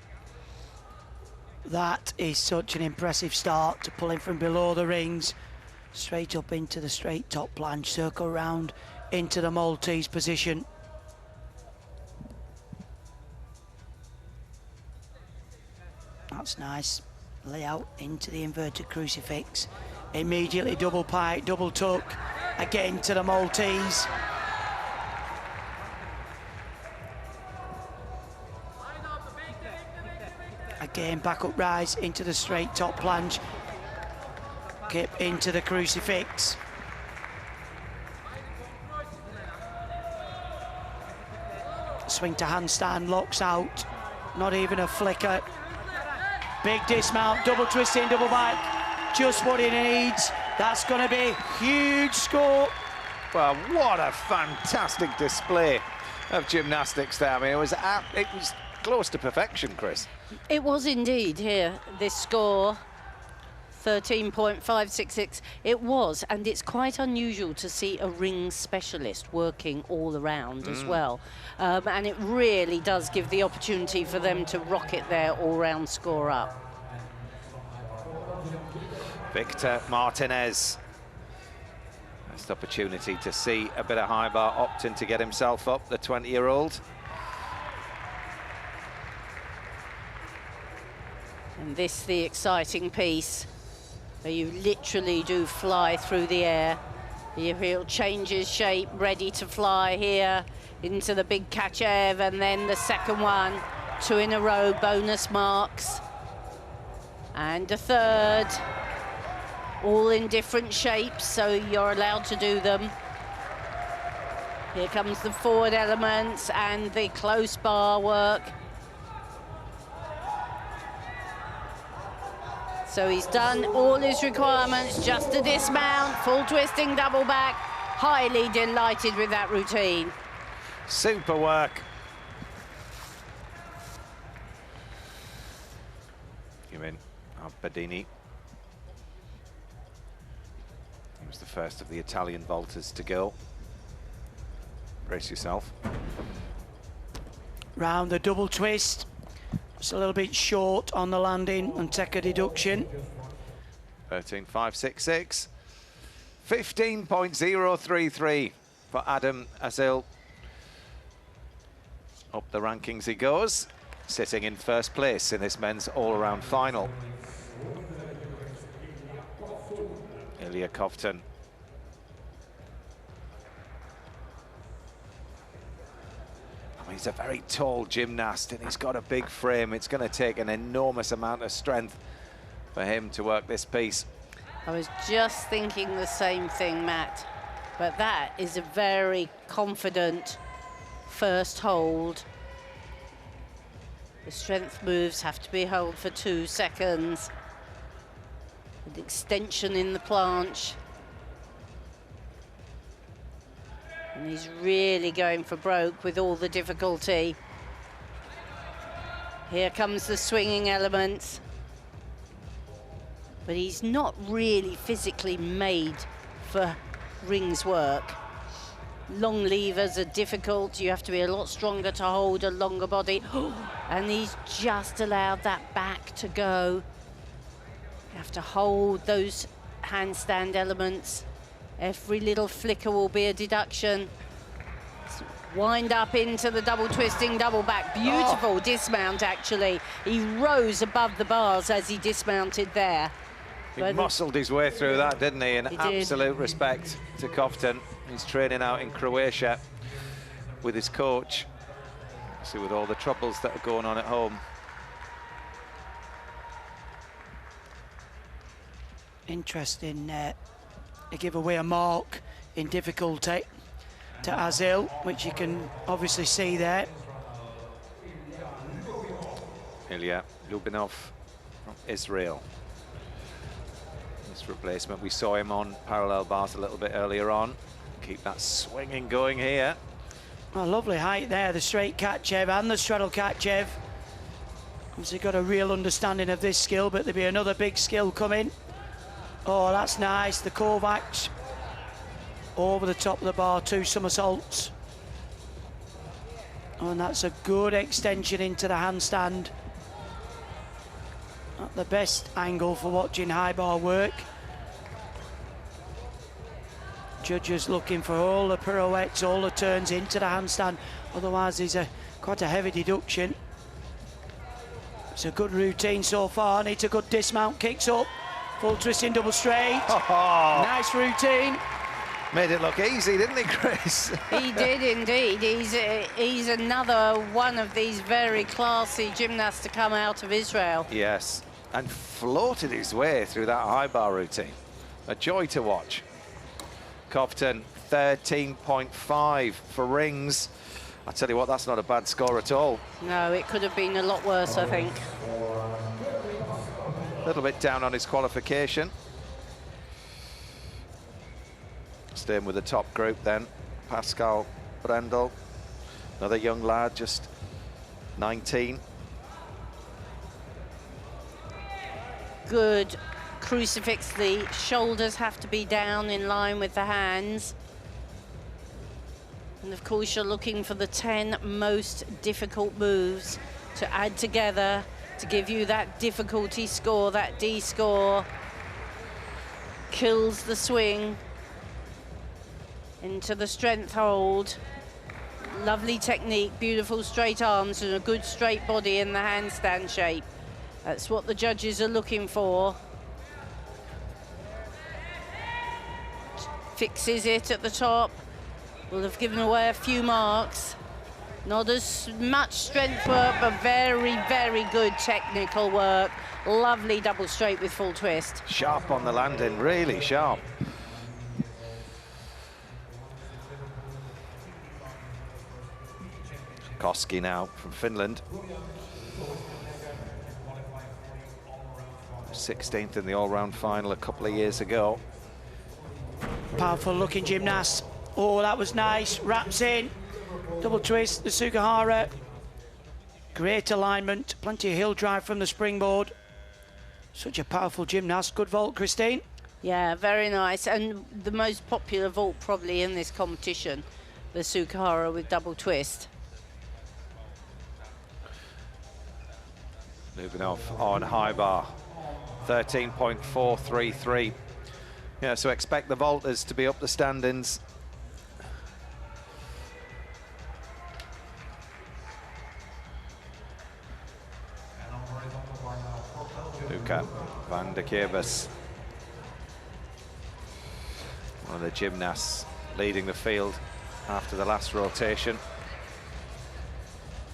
That is such an impressive start to pull him from below the rings, straight up into the straight top planche, circle round into the Maltese position. That's nice. Layout into the inverted crucifix. Immediately double pike, double tuck, again to the Maltese. Again, back up rise into the straight top planche. Kip into the crucifix. Swing to handstand, locks out. Not even a flicker. Big dismount, double twisting, double bike. Just what he needs. That's going to be a huge score. Well, what a fantastic display of gymnastics there. I mean, it was close to perfection, Chris. It was indeed here, this score, 13.566. It was, and it's quite unusual to see a ring specialist working all around as well. And it really does give the opportunity for them to rocket their all-round score up. Victor Martinez. First opportunity to see a bit of high bar, opting to get himself up, the 20-year-old. And this the exciting piece, where you literally do fly through the air. He'll change his shape, ready to fly here into the big Kachev, and then the second one, 2 in a row, bonus marks. And a third, all in different shapes, so you're allowed to do them. Here comes the forward elements and the close bar work. So he's done all his requirements, just a dismount, full twisting double back. Highly delighted with that routine. Super work. You in Abadini. He was the first of the Italian vaulters to go. Brace yourself. Round the double twist. Just a little bit short on the landing and take a deduction. 13.566. 15.033 for Adam Azil. Up the rankings he goes, sitting in first place in this men's all-around final. Ilya Kovtun. He's a very tall gymnast and he's got a big frame. It's going to take an enormous amount of strength for him to work this piece. I was just thinking the same thing, Matt, but that is a very confident first hold. The strength moves have to be held for 2 seconds. With extension in the planche. And he's really going for broke with all the difficulty. Here comes the swinging elements. But he's not really physically made for rings work. Long levers are difficult. You have to be a lot stronger to hold a longer body. And he's just allowed that back to go. You have to hold those handstand elements. Every little flicker will be a deduction. Wind up into the double twisting, double back. Beautiful dismount, actually. He rose above the bars as he dismounted there. He muscled his way through that, didn't he? And absolute respect to Kovtun. He's training out in Croatia with his coach. See, with all the troubles that are going on at home. Interesting. They give away a mark in difficulty to Azil, which you can obviously see there. Ilya Lubinov from Israel. This replacement, we saw him on parallel bars a little bit earlier on. Keep that swinging going here. Oh, lovely height there, the straight Kachev and the straddle Kachev. Obviously got a real understanding of this skill, but there'll be another big skill coming. Oh, that's nice. The Kovacs over the top of the bar, 2 somersaults. Oh, and that's a good extension into the handstand. Not the best angle for watching high bar work. Judges looking for all the pirouettes, all the turns into the handstand. Otherwise, there's quite a heavy deduction. It's a good routine so far. Needs a good dismount, kicks up. Full twisting double straight. Oh. Nice routine. Made it look easy, didn't he, Chris? He did indeed. He's another one of these very classy gymnasts to come out of Israel. Yes, and floated his way through that high bar routine. A joy to watch. Kovtun, 13.5 for rings. I tell you what, that's not a bad score at all. No, it could have been a lot worse, I think. A little bit down on his qualification. Staying with the top group then, Pascal Brendel, another young lad, just 19. Good crucifix. The shoulders have to be down in line with the hands. And of course you're looking for the 10 most difficult moves to add together to give you that difficulty score, that D score. Kills the swing into the strength hold. Lovely technique, beautiful straight arms and a good straight body in the handstand shape. That's what the judges are looking for. Fixes it at the top. Will have given away a few marks. Not as much strength work, but very, very good technical work. Lovely double straight with full twist. Sharp on the landing, really sharp. Koski now from Finland. 16th in the all-round final a couple of years ago. Powerful looking gymnast. Oh, that was nice. Wraps in. Double twist, the Sugihara. Great alignment. Plenty of hill drive from the springboard. Such a powerful gymnast. Good vault, Christine. Yeah, very nice. And the most popular vault probably in this competition, the Sugihara with double twist. Lubinov on high bar. 13.433. Yeah, so expect the vaulters to be up the standings. Luca van der Kierbus, one of the gymnasts leading the field after the last rotation.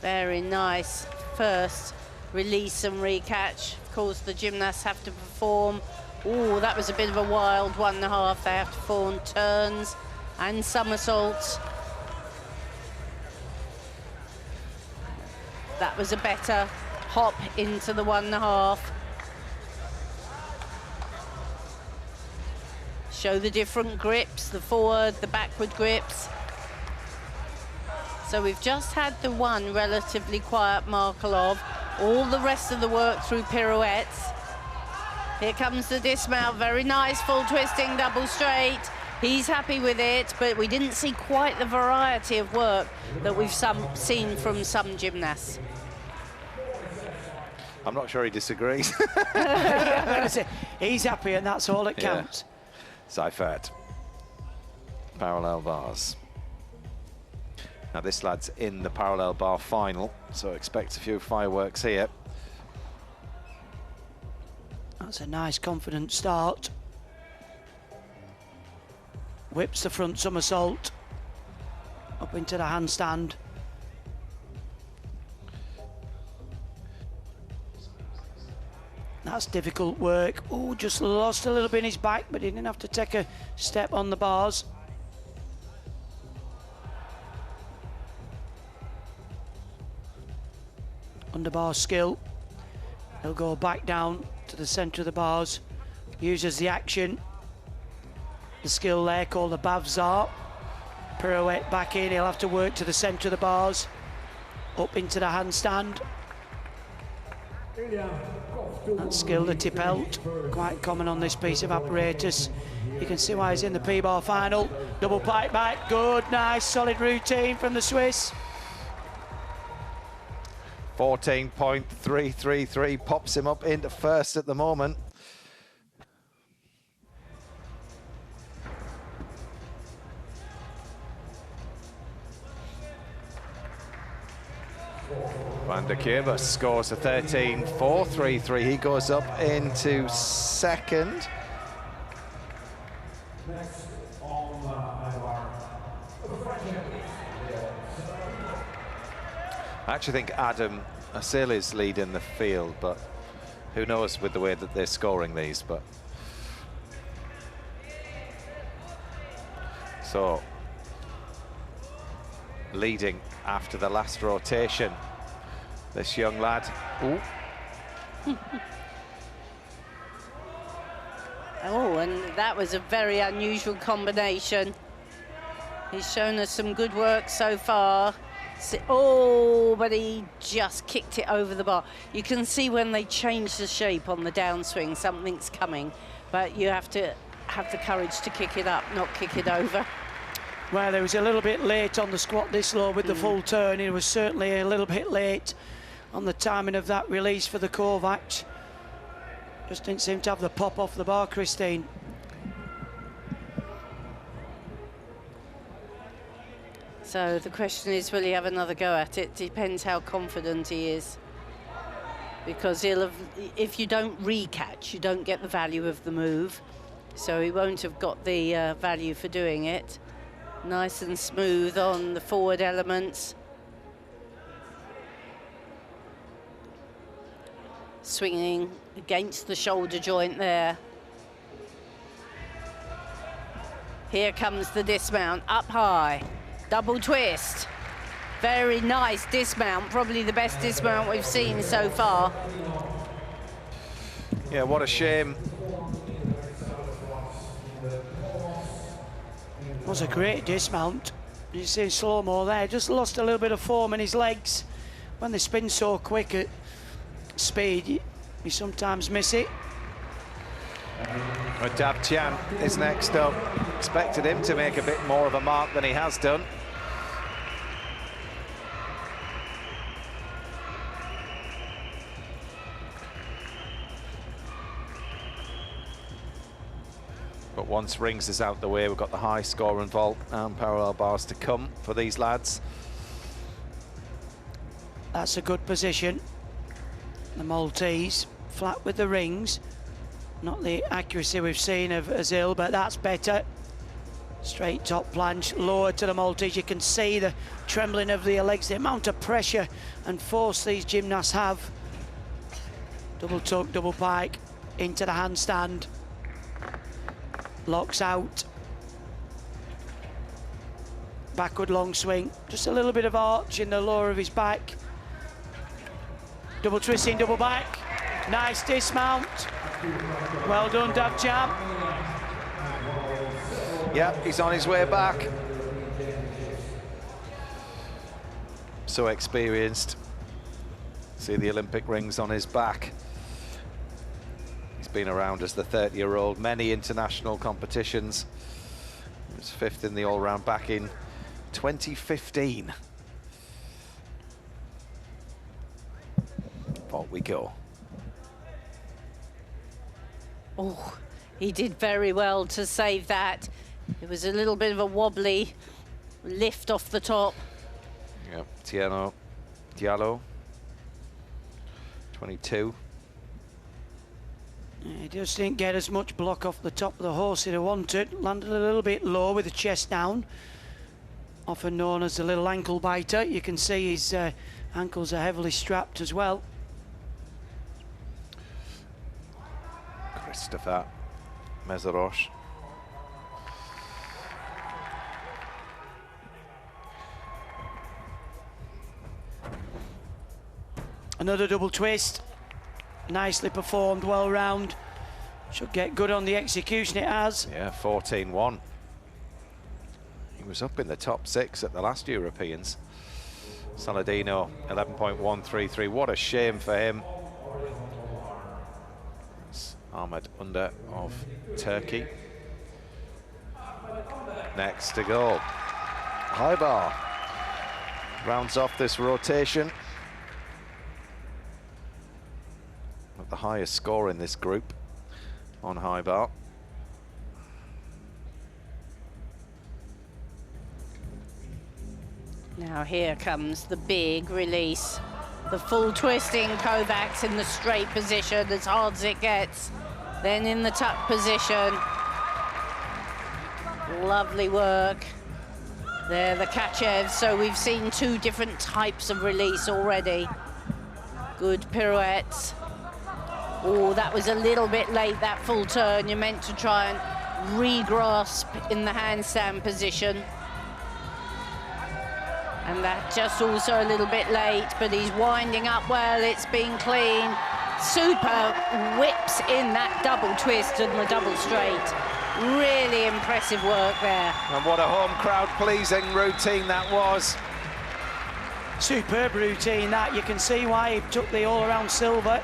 Very nice first release and recatch. Of course, the gymnasts have to perform. Oh, that was a bit of a wild 1.5. They have to perform turns and somersaults. That was a better hop into the 1.5. Show the different grips, the forward, the backward grips. So we've just had the one relatively quiet Markelov. All the rest of the work through pirouettes. Here comes the dismount, very nice full twisting double straight. He's happy with it, but we didn't see quite the variety of work that we've seen from some gymnasts. I'm not sure he disagrees. He's happy and that's all that counts. Yeah. Seifert, parallel bars. Now this lad's in the parallel bar final, so expect a few fireworks here. That's a nice, confident start. Whips the front somersault up into the handstand. That's difficult work. Oh, just lost a little bit in his back, but he didn't have to take a step on the bars. Underbar skill. He'll go back down to the centre of the bars. Uses the action. The skill there called the Bavzar. Pirouette back in. He'll have to work to the centre of the bars. Up into the handstand. That skill, the Tippelt, quite common on this piece of apparatus. You can see why he's in the P-bar final. Double pipe back, good, nice, solid routine from the Swiss. 14.333 pops him up into first at the moment. Van der Kierbus scores a 13.433. He goes up into second. I actually think Adam Asil is leading the field, but who knows with the way that they're scoring these. But so leading after the last rotation, this young lad. Ooh. Oh, and that was a very unusual combination. He's shown us some good work so far. Oh, but he just kicked it over the bar. You can see when they change the shape on the downswing, something's coming, but you have to have the courage to kick it up, not kick it over. Well, he was a little bit late on the squat this low with the full turn. He was certainly a little bit late on the timing of that release for the Kovacs. Just didn't seem to have the pop off the bar, Christine. So the question is, will he have another go at it? Depends how confident he is. because he'll have, if you don't recatch, you don't get the value of the move. So he won't have got the value for doing it. Nice and smooth on the forward elements. Swinging against the shoulder joint there. Here comes the dismount, up high, double twist. Very nice dismount, probably the best dismount we've seen so far. Yeah, what a shame. It was a great dismount. You see slow-mo there, just lost a little bit of form in his legs. When they spin so quick at speed, you sometimes miss it. Dav Tian is next up. Expected him to make a bit more of a mark than he has done. But once rings is out the way, we've got the high score and vault and parallel bars to come for these lads. That's a good position. The Maltese, flat with the rings. Not the accuracy we've seen of Azil, but that's better. Straight top planche, lower to the Maltese. You can see the trembling of the legs, the amount of pressure and force these gymnasts have. Double tuck, double pike, into the handstand. Locks out. Backward long swing. Just a little bit of arch in the lower of his back. Double twisting, double back. Nice dismount. Well done, Dav Tian. Yeah, he's on his way back. So experienced. See the Olympic rings on his back. He's been around as the 30-year-old, many international competitions. He was 5th in the all-round back in 2015. Vault we go. Oh, he did very well to save that. It was a little bit of a wobbly lift off the top. Yeah, Tiano Diallo, 22. He just didn't get as much block off the top of the horse he wanted. Landed a little bit low with the chest down. Often known as the little ankle biter. You can see his ankles are heavily strapped as well. Christopher Meszaros. Another double twist. Nicely performed, well round. Should get good on the execution, it has. Yeah, 14-1. He was up in the top 6 at the last Europeans. Saladino, 11.133. What a shame for him. It's Ahmed Under of Turkey. Next to go. High bar rounds off this rotation. With the highest score in this group on high bar. Now here comes the big release. The full twisting Kovacs in the straight position, as hard as it gets. Then in the tuck position. Lovely work. There, the Kachev. So we've seen 2 different types of release already. Good pirouettes. Oh, that was a little bit late, that full turn. You're meant to try and re-grasp in the handstand position. And that just also a little bit late, but he's winding up well, it's been clean. Super whips in that double twist and the double straight. Really impressive work there. And what a home crowd pleasing routine that was. Superb routine that. You can see why he took the all-around silver.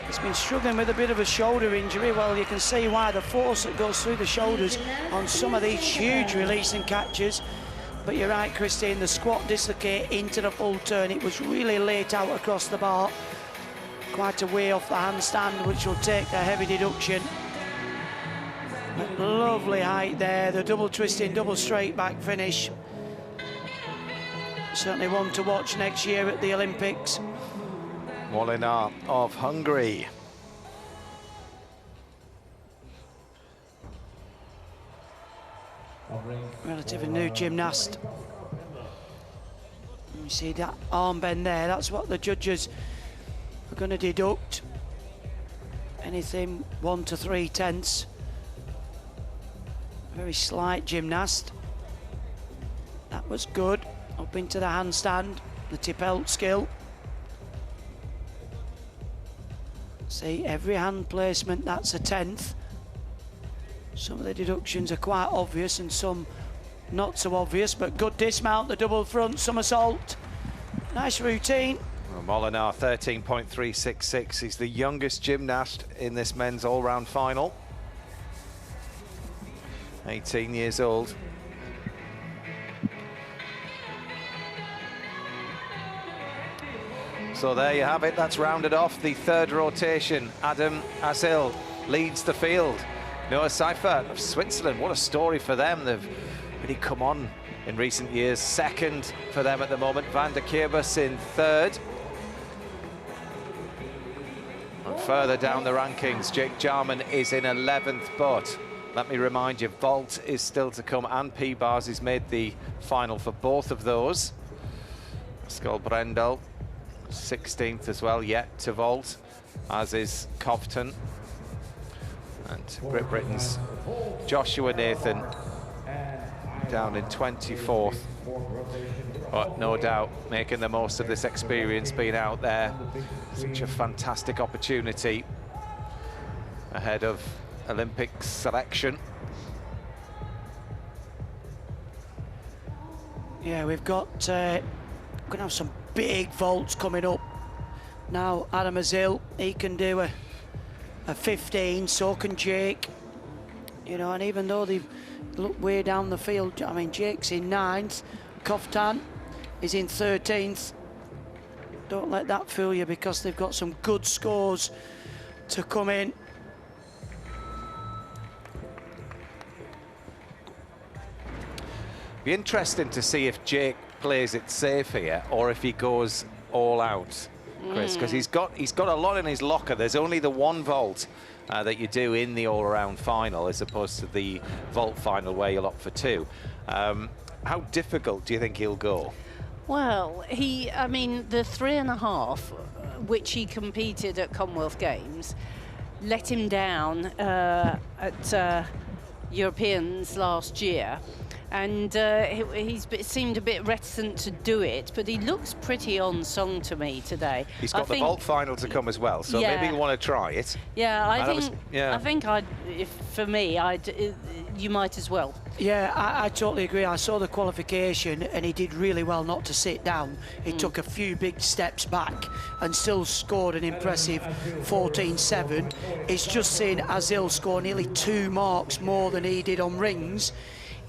He's been struggling with a bit of a shoulder injury. Well, you can see why the force that goes through the shoulders on some of these huge releasing catches. But you're right, Christine, the squat dislocate into the full turn. It was really late out across the bar. Quite a way off the handstand, which will take a heavy deduction. But lovely height there, the double twisting, double straight back finish. Certainly one to watch next year at the Olympics. Molinar of Hungary. Relatively new gymnast. You see that arm bend there, that's what the judges are going to deduct. Anything 1 to 3 tenths. Very slight gymnast. That was good. Up into the handstand, the Tipelt skill. See, every hand placement, that's a tenth. Some of the deductions are quite obvious and some not so obvious, but good dismount, the double front somersault. Nice routine. Well, Molinar, 13.366. He's the youngest gymnast in this men's all-round final. 18 years old. So there you have it. That's rounded off the third rotation. Adam Azil leads the field. Noah Seifert of Switzerland, what a story for them. They've really come on in recent years. Second for them at the moment. Van der Kerbus in third. And further down the rankings, Jake Jarman is in 11th, but let me remind you, vault is still to come, and P-Bars has made the final for both of those. Pascal Brendel, 16th as well, yet to vault, as is Covton. And Great Britain's Joshua Nathan down in 24th. But no doubt making the most of this experience, being out there. Such a fantastic opportunity ahead of Olympic selection. Yeah, we've got going to have some big vaults coming up. Now Adam Azil, he can do a 15, so can Jake. You know, and even though they've looked way down the field, I mean, Jake's in 9th, Coftan is in 13th. Don't let that fool you, because they've got some good scores to come in. Be interesting to see if Jake plays it safe here or if he goes all out, Chris, because he's got a lot in his locker. There's only the one vault that you do in the all-around final, as opposed to the vault final where you'll opt for 2. How difficult do you think he'll go? Well, I mean, the 3.5, which he competed at Commonwealth Games, let him down at Europeans last year. And he's seemed a bit reticent to do it, but he looks pretty on song to me today. He's got the vault final to come as well, so maybe you want to try it. Yeah, I think for me, you might as well. Yeah, I totally agree. I saw the qualification and he did really well not to sit down. He took a few big steps back and still scored an impressive 14.7. It's just seen Azil score nearly 2 marks more than he did on rings.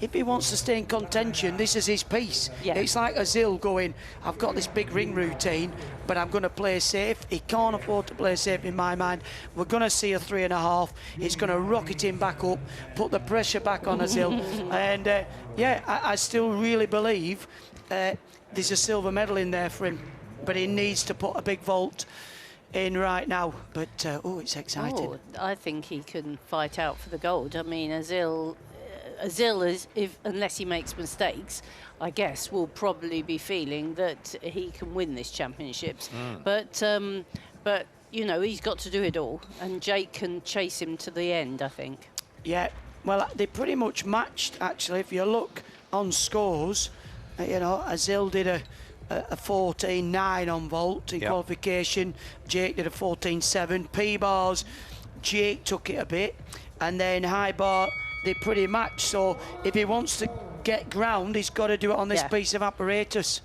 If he wants to stay in contention, this is his piece. Yeah. It's like Azil going, I've got this big ring routine, but I'm going to play safe. He can't afford to play safe in my mind. We're going to see a 3.5. It's going to rocket him back up, put the pressure back on Azil. And yeah, I still really believe there's a silver medal in there for him, but he needs to put a big vault in right now. But, oh, it's exciting. Oh, I think he can fight out for the gold. I mean, Azil is, unless he makes mistakes, I guess, will probably be feeling that he can win this championships. But you know, he's got to do it all, and Jake can chase him to the end, I think. Yeah, well, they pretty much matched, actually. If you look on scores, you know, Azil did a 14.9 on vault in qualification. Jake did a 14.7. P-bars, Jake took it a bit, and then high bar, they pretty much. So if he wants to get ground, he's got to do it on this piece of apparatus.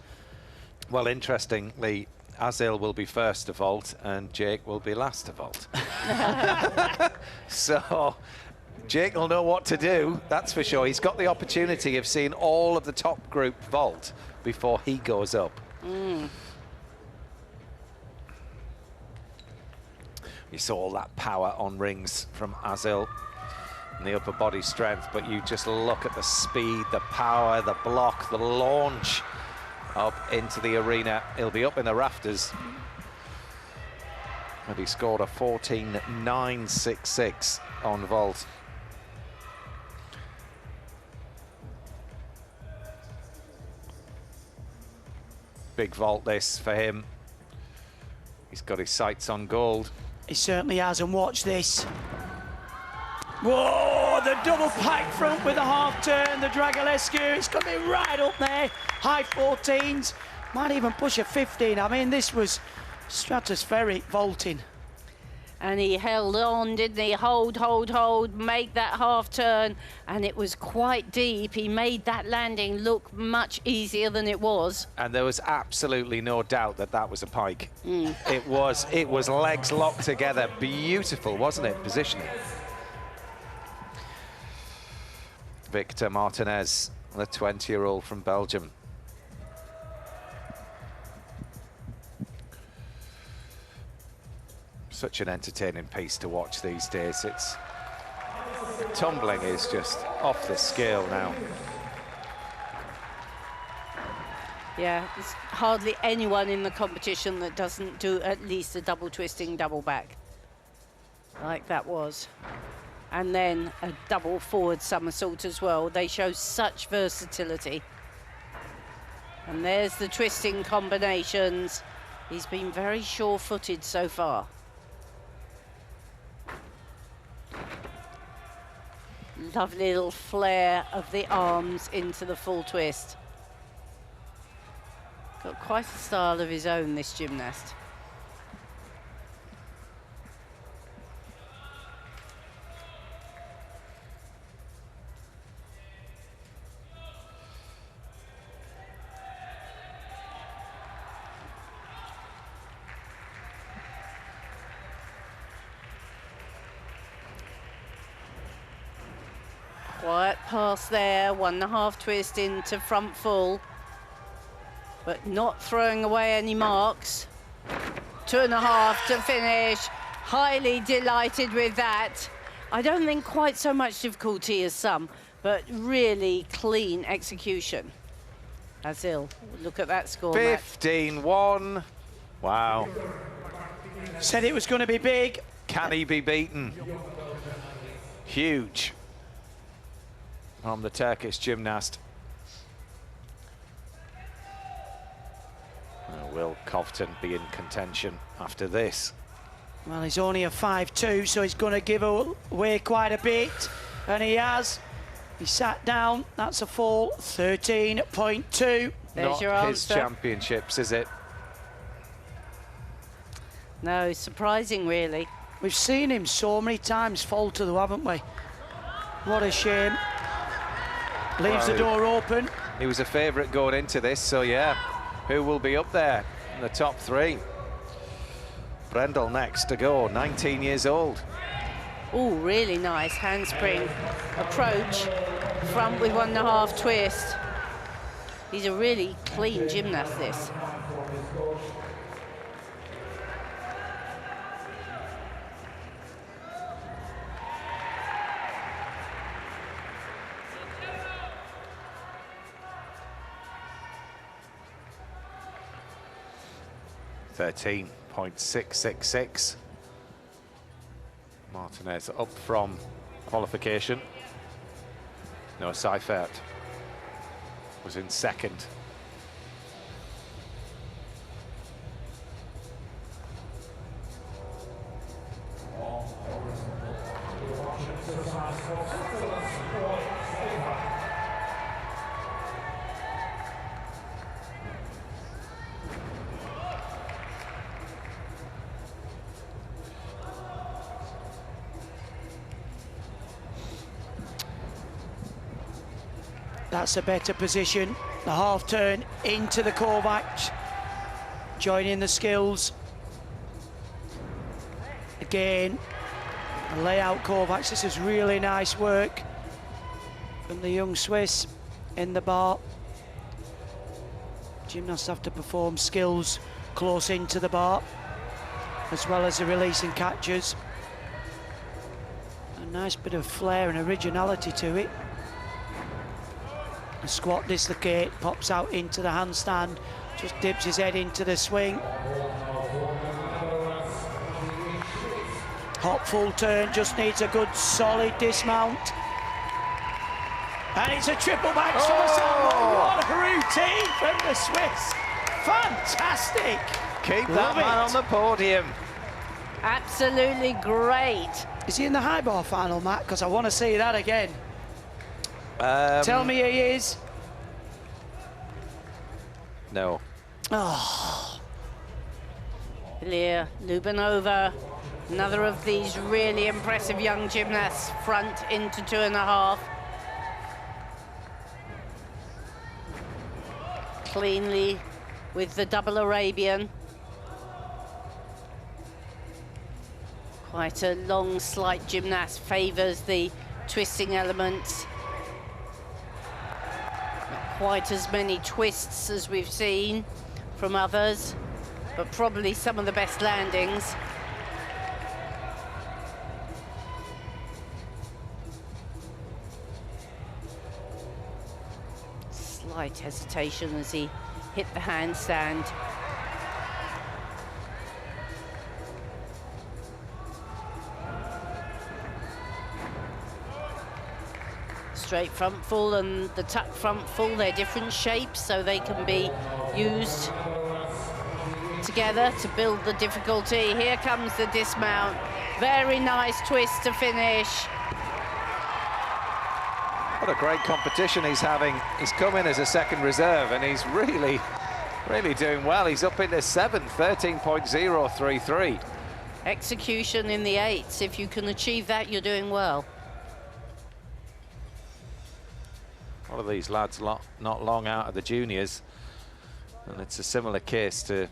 Well, interestingly, Azil will be first to vault and Jake will be last to vault. So Jake will know what to do, that's for sure. He's got the opportunity of seeing all of the top group vault before he goes up. You saw all that power on rings from Azil and the upper body strength, but you just look at the speed, the power, the block, the launch up into the arena. He'll be up in the rafters And he scored a 14.966 on vault. Big vault this for him. He's got his sights on gold. He certainly has, and watch this. Whoa, the double pack front with the half turn, the Dragulescu. It's going to be right up there. High 14s, might even push a 15. I mean, this was stratospheric vaulting. And he held on, didn't he? Hold, make that half turn. And it was quite deep. He made that landing look much easier than it was. And there was absolutely no doubt that that was a pike. It was legs locked together. Beautiful, wasn't it? Positioning. Victor Martinez, the 20-year-old from Belgium. Such an entertaining piece to watch these days. It's tumbling is just off the scale now. Yeah, there's hardly anyone in the competition that doesn't do at least a double twisting double back like that was. And then a double forward somersault as well. They show such versatility. And there's the twisting combinations. He's been very sure-footed so far. Lovely little flare of the arms into the full twist. Got quite a style of his own, this gymnast. Quiet pass there, 1.5 twist into front full, but not throwing away any marks. 2.5 to finish. Highly delighted with that. I don't think quite so much difficulty as some, but really clean execution. Azil, look at that score. 15-1. Wow. Said it was going to be big. Can he be beaten? Huge. From the Turkish gymnast. Will Covington be in contention after this? Well, he's only a 5'2", so he's going to give away quite a bit. And he has. He sat down. That's a fall. 13.2. Not his championships, is it? No, surprising, really. We've seen him so many times falter, though, haven't we? What a shame. Leaves the door open. He was a favourite going into this, so yeah. Who will be up there in the top three? Brendel next to go, 19 years old. Oh, really nice handspring approach. Front with 1.5 twist. He's a really clean gymnast, this. .666. Martinez up from qualification. Noah Seifert was in second. That's a better position. The half turn into the Kovacs, joining the skills. Again, a layout Kovacs. This is really nice work from the young Swiss in the bar. Gymnasts have to perform skills close into the bar, as well as the releasing catches. A nice bit of flair and originality to it. A squat dislocate, pops out into the handstand, just dips his head into the swing. Hop full turn, just needs a good solid dismount. And it's a triple back somersault. What a routine from the Swiss. Fantastic. Keep that man on the podium. Absolutely great. Is he in the high bar final, Matt? Because I want to see that again. Tell me he is. No. Oh. Ilya Lyubanova, another of these really impressive young gymnasts, front into 2.5. Cleanly with the double Arabian. Quite a long, slight gymnast, favours the twisting elements. Not quite as many twists as we've seen from others, but probably some of the best landings. Slight hesitation as he hit the handstand. Straight front full and the tuck front full, they're different shapes, so they can be used together to build the difficulty. Here comes the dismount. Very nice twist to finish. What a great competition he's having. He's come in as a second reserve and he's really doing well. He's up into 7th, 13.033. Execution in the 8s. If you can achieve that, you're doing well. One of these lads not long out of the juniors, and it's a similar case to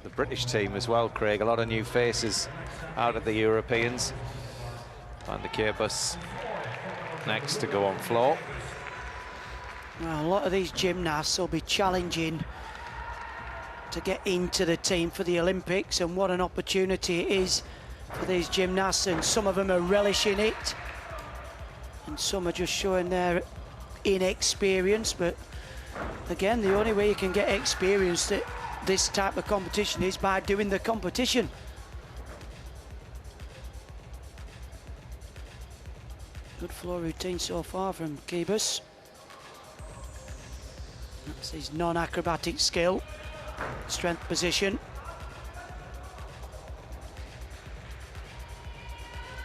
the British team as well, Craig. A lot of new faces out of the Europeans. Van der Kerbus next to go on floor. Well, a lot of these gymnasts will be challenging to get into the team for the Olympics, and what an opportunity it is for these gymnasts, and some of them are relishing it and some are just showing their inexperience. But again, the only way you can get experience at this type of competition is by doing the competition. Good floor routine so far from Kerbus. That's his non-acrobatic skill, strength position.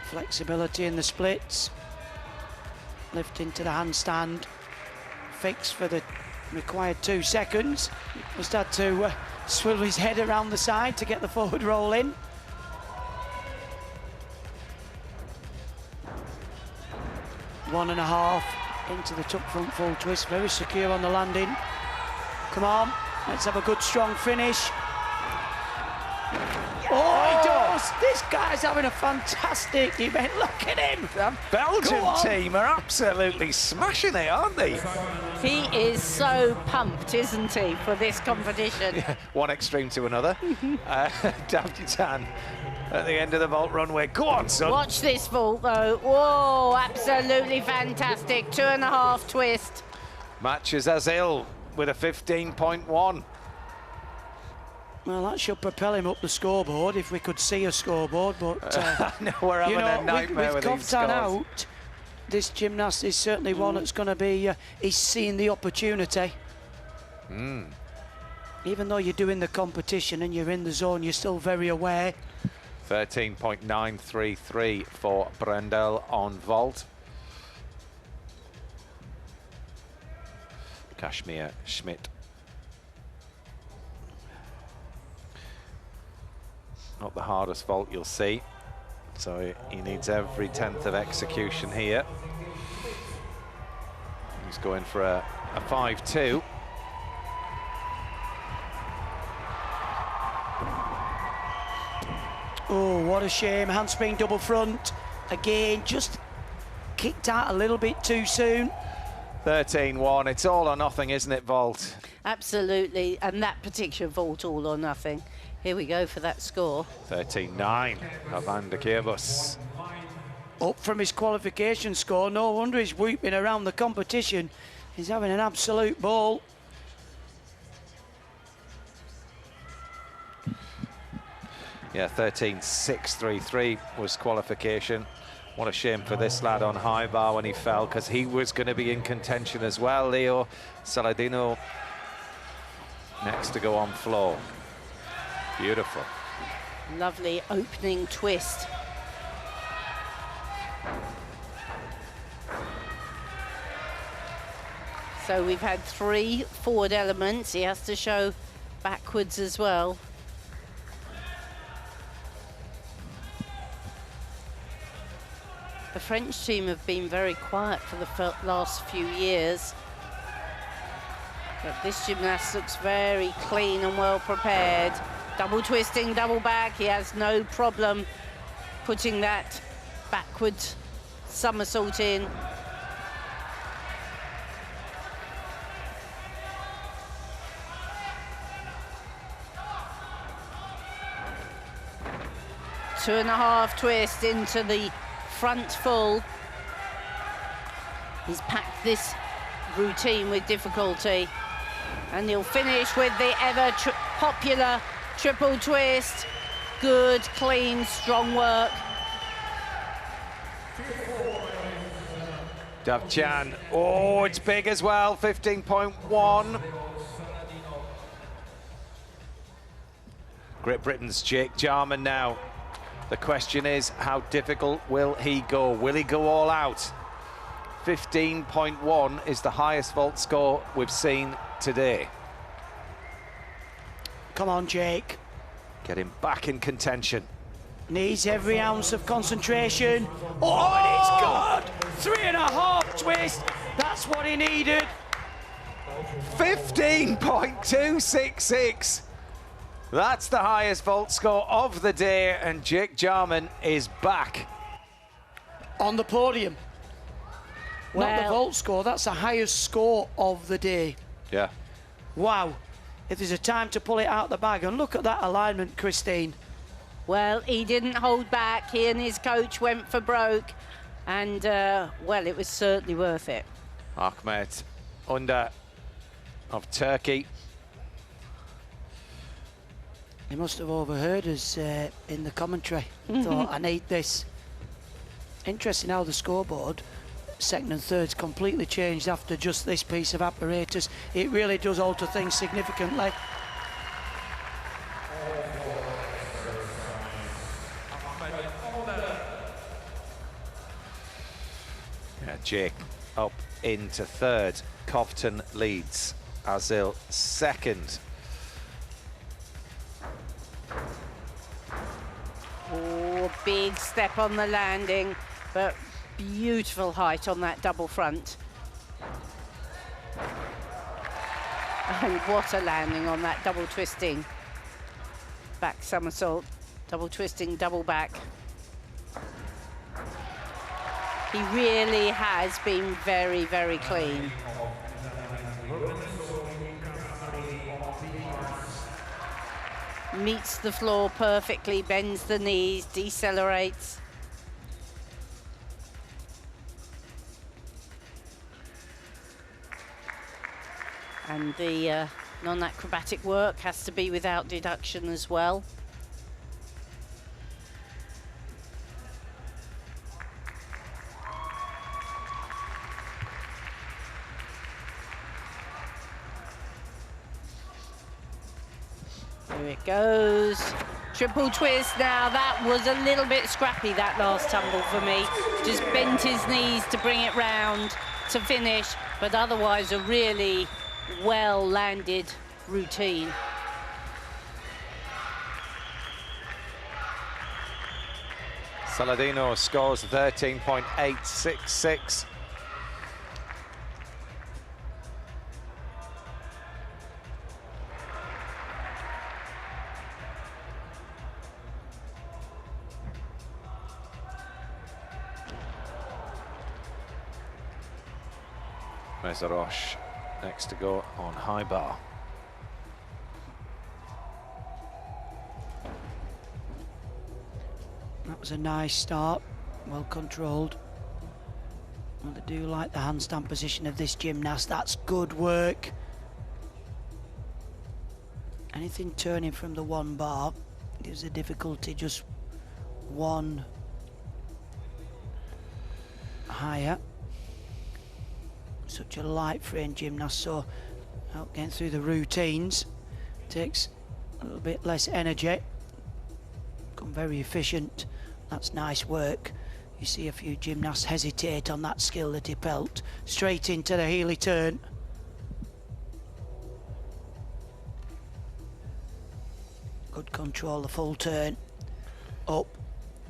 Flexibility in the splits. Lift into the handstand. Fix for the required 2 seconds. Just had to swivel his head around the side to get the forward roll in. One and a half into the tuck front full twist, very secure on the landing. Come on, let's have a good strong finish. Oh, he does! This guy's having a fantastic event. Look at him! The Belgian team are absolutely smashing it, aren't they? He is so pumped, isn't he, for this competition? Yeah, one extreme to another. Dabditan at the end of the vault runway. Go on, son. Watch this vault, though. Whoa, absolutely fantastic. 2.5 twist. Matches Azil with a 15.1. Well, that should propel him up the scoreboard if we could see a scoreboard, but no, we're having a nightmare with these Kovtan scores. Out, this gymnast is certainly one that's going to be, he's seeing the opportunity. Even though you're doing the competition and you're in the zone, you're still very aware. 13.933 for Brendel on vault. Kashmir Schmidt. Not the hardest vault you'll see, so he needs every 10th of execution here. He's going for a 5-2. Oh, what a shame. Handspring double front. Again, just kicked out a little bit too soon. 13-1. It's all or nothing, isn't it, vault? Absolutely, and that particular vault, all or nothing. Here we go for that score. 13-9 of Van der Kerbus. Up from his qualification score. No wonder he's whooping around the competition. He's having an absolute ball. Yeah, 13.633 was qualification. What a shame for this lad on high bar when he fell, because he was going to be in contention as well. Leo Saladino next to go on floor. Beautiful. Lovely opening twist. So we've had 3 forward elements. He has to show backwards as well. The French team have been very quiet for the last few years. But this gymnast looks very clean and well prepared. Double twisting, double back. He has no problem putting that backward somersault in. Two and a half twist into the front full. He's packed this routine with difficulty, and he'll finish with the ever popular triple twist. Good, clean, strong work. Davtjan, oh, it's big as well, 15.1. Great Britain's Jake Jarman now. The question is, how difficult will he go? Will he go all out? 15.1 is the highest vault score we've seen today. Come on, Jake. Get him back in contention. Needs every ounce of concentration. Oh, and it's good! 3.5 twist. That's what he needed. 15.266. That's the highest vault score of the day, and Jake Jarman is back. On the podium. Well, not the vault score, that's the highest score of the day. Yeah. Wow. If there's a time to pull it out the bag, and look at that alignment, Christine. well, he didn't hold back. He and his coach went for broke, and well, it was certainly worth it. Ahmet Under of Turkey. He must have overheard us in the commentary. Thought, I need this. Interesting how the scoreboard, second and third's completely changed after just this piece of apparatus. It really does alter things significantly. Yeah, Jake up into third. Cofton leads. Azil second. Oh, big step on the landing, but beautiful height on that double front. And what a landing on that double twisting. Back somersault, double twisting, double back. He really has been very, very clean. Meets the floor perfectly, bends the knees, decelerates. And the non-acrobatic work has to be without deduction as well. Here it goes. Triple twist now. That was a little bit scrappy, that last tumble for me. Just bent his knees to bring it round to finish, but otherwise a really well-landed routine. Saladino scores 13.866. Mezarosh next to go on high bar. That was a nice start, well controlled. Well, I do like the handstand position of this gymnast. That's good work. Anything turning from the one bar, gives the difficulty just one higher. Such a light frame gymnast, so out getting through the routines takes a little bit less energy. Become very efficient. That's nice work. You see a few gymnasts hesitate on that skill that he pelt. Straight into the Healy turn. Good control, the full turn. Up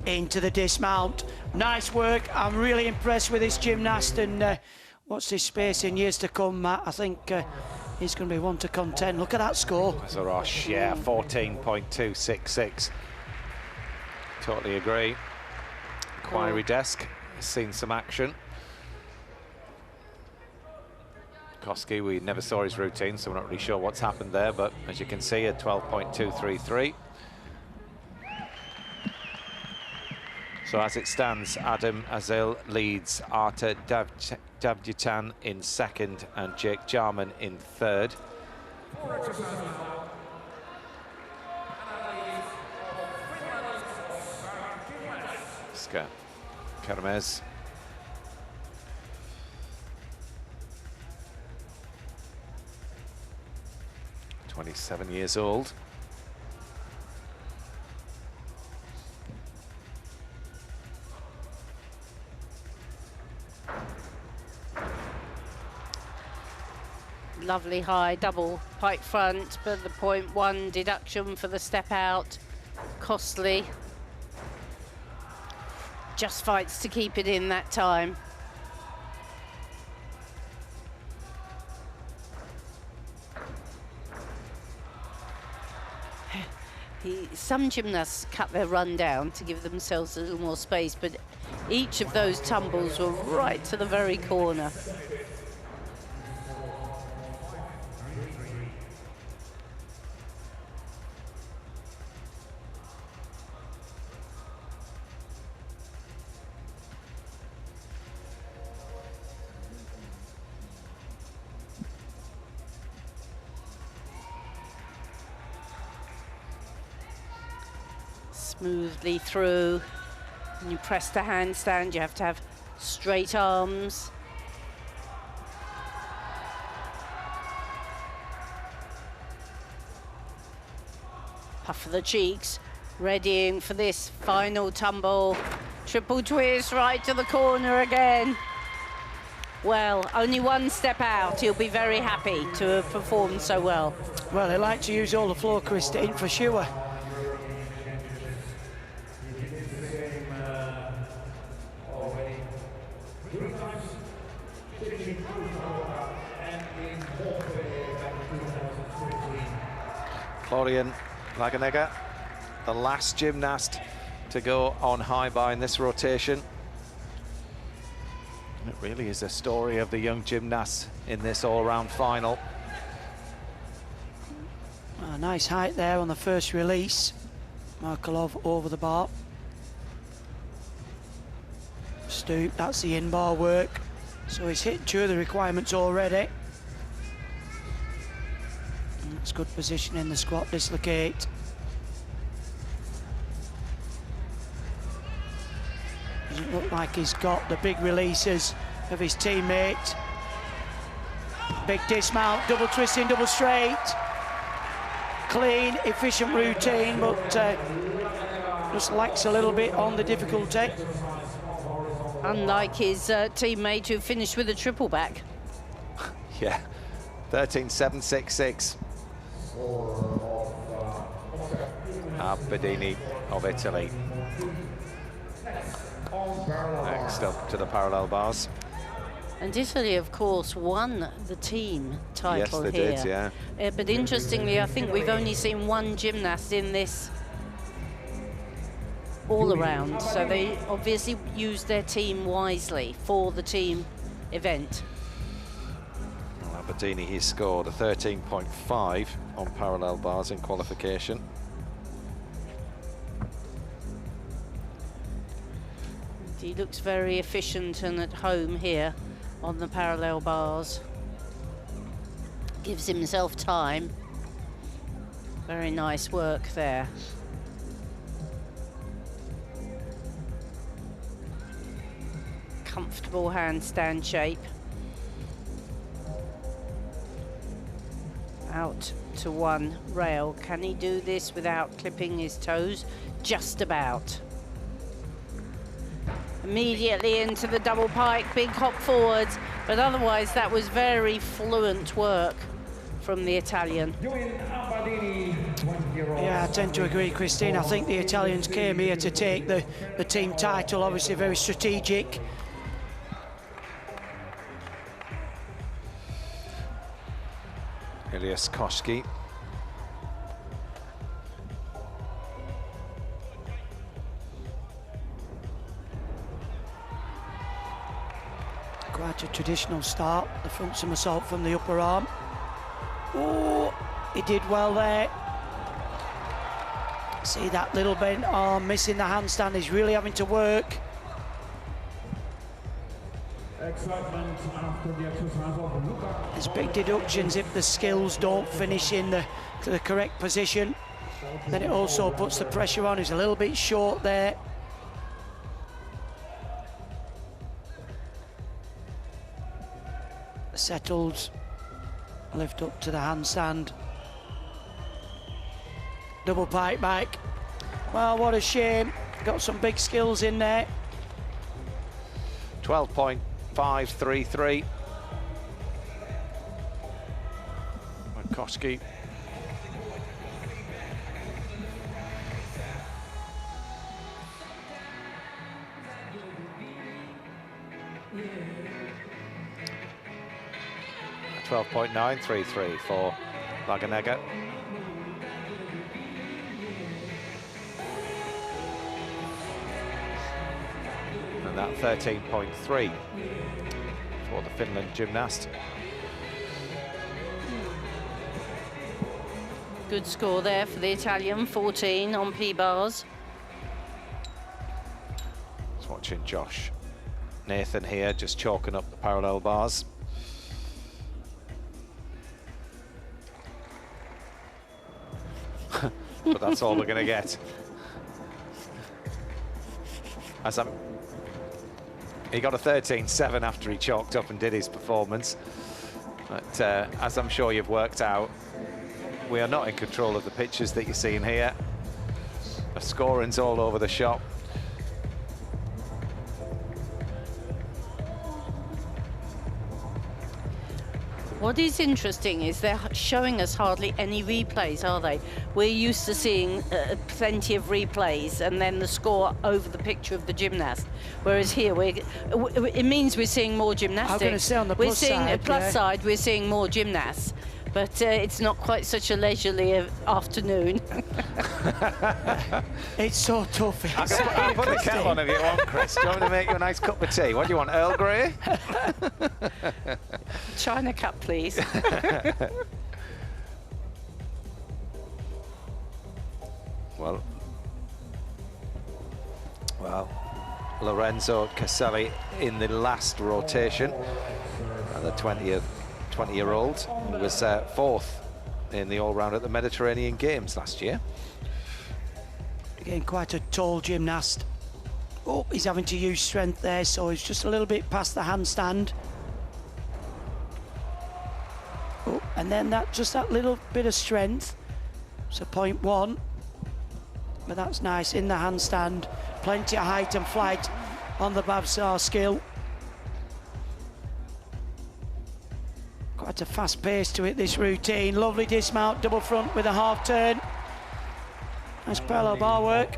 into the dismount. Nice work. I'm really impressed with this gymnast, and what's his space in years to come, Matt? I think he's going to be one to contend. Look at that score. Zarosh, yeah, 14.266. Totally agree. Inquiry desk has seen some action. Koski, we never saw his routine, so we're not really sure what's happened there, but as you can see, a 12.233. So as it stands, Adam Azil leads, Arta Davjitan in second and Jake Jarman in third. Ska Kermez. (27 years old). Lovely high double pike front, but the 0.1 deduction for the step out. Costly. Just fights to keep it in that time. Some gymnasts cut their run down to give themselves a little more space, but each of those tumbles were right to the very corner. Smoothly through. When you press the handstand, you have to have straight arms. Puff of the cheeks, readying for this final tumble. Triple twist right to the corner again. Well, only one step out. He'll be very happy to have performed so well. Well, they like to use all the floor, Christine, for sure. Florian Laganega, the last gymnast to go on high bar in this rotation. It really is a story of the young gymnasts in this all-round final. A nice height there on the first release. Markelov over the bar. Stoop, that's the in-bar work. So he's hit two of the requirements already. It's good position in the squat dislocate. Doesn't look like he's got the big releases of his teammate. Big dismount, double twisting, double straight. Clean, efficient routine, but just lacks a little bit on the difficulty. Unlike his teammate who finished with a triple back. Yeah, 13.766. Abadini of Italy. Next up to the parallel bars. And Italy, of course, won the team title yes, they here. did, yeah. But interestingly, I think we've only seen one gymnast in this all around. So they obviously used their team wisely for the team event. Well, Abadini, he scored a 13.5 on parallel bars in qualification. He looks very efficient and at home here on the parallel bars. Gives himself time. Very nice work there. comfortable handstand shape. Out to one rail. Can he do this without clipping his toes? Just about. Immediately into the double pike, big hop forwards, but otherwise that was very fluent work from the Italian. Yeah, I tend to agree, Christine. I think the Italians came here to take the team title, obviously very strategic. Ilias Koski. Quite a traditional start, the front somersault from the upper arm. Oh, he did well there. See that little bent arm, missing the handstand, he's really having to work. There's big deductions if the skills don't finish in the correct position. Then it also puts the pressure on, he's a little bit short there. Settled, lift up to the handstand. Double pike back. Well, what a shame. Got some big skills in there. 12.533. Koski. .933 for Laganega. And that 13.3 for the Finland gymnast. Good score there for the Italian, 14 on P-bars. Just watching Josh Nathan here, just chalking up the parallel bars. But that's all we're going to get. He got a 13.7 after he chalked up and did his performance. But as I'm sure you've worked out, we are not in control of the pitches that you're seeing here. The scoring's all over the shop. What is interesting is they're showing us hardly any replays, are they? We're used to seeing plenty of replays and then the score over the picture of the gymnast. Whereas here, it means we're seeing more gymnastics. I'm going to say on the plus side. We're seeing plus side, we're seeing more gymnasts. But it's not quite such a leisurely afternoon. It's so tough. I'll put the kettle on if you want, Chris. Do you want me to make you a nice cup of tea? What do you want, Earl Grey? China cup, please. Well, Lorenzo Caselli in the last rotation, the 20-year-old, who was fourth in the all-round at the Mediterranean Games last year. Again, quite a tall gymnast. Oh, he's having to use strength there, so he's just a little bit past the handstand. Oh, and then just that little bit of strength. So 0.1. But that's nice in the handstand. Plenty of height and flight on the Babsar skill. Quite a fast pace to it, this routine. Lovely dismount, double front with a half turn. Nice parallel bar work.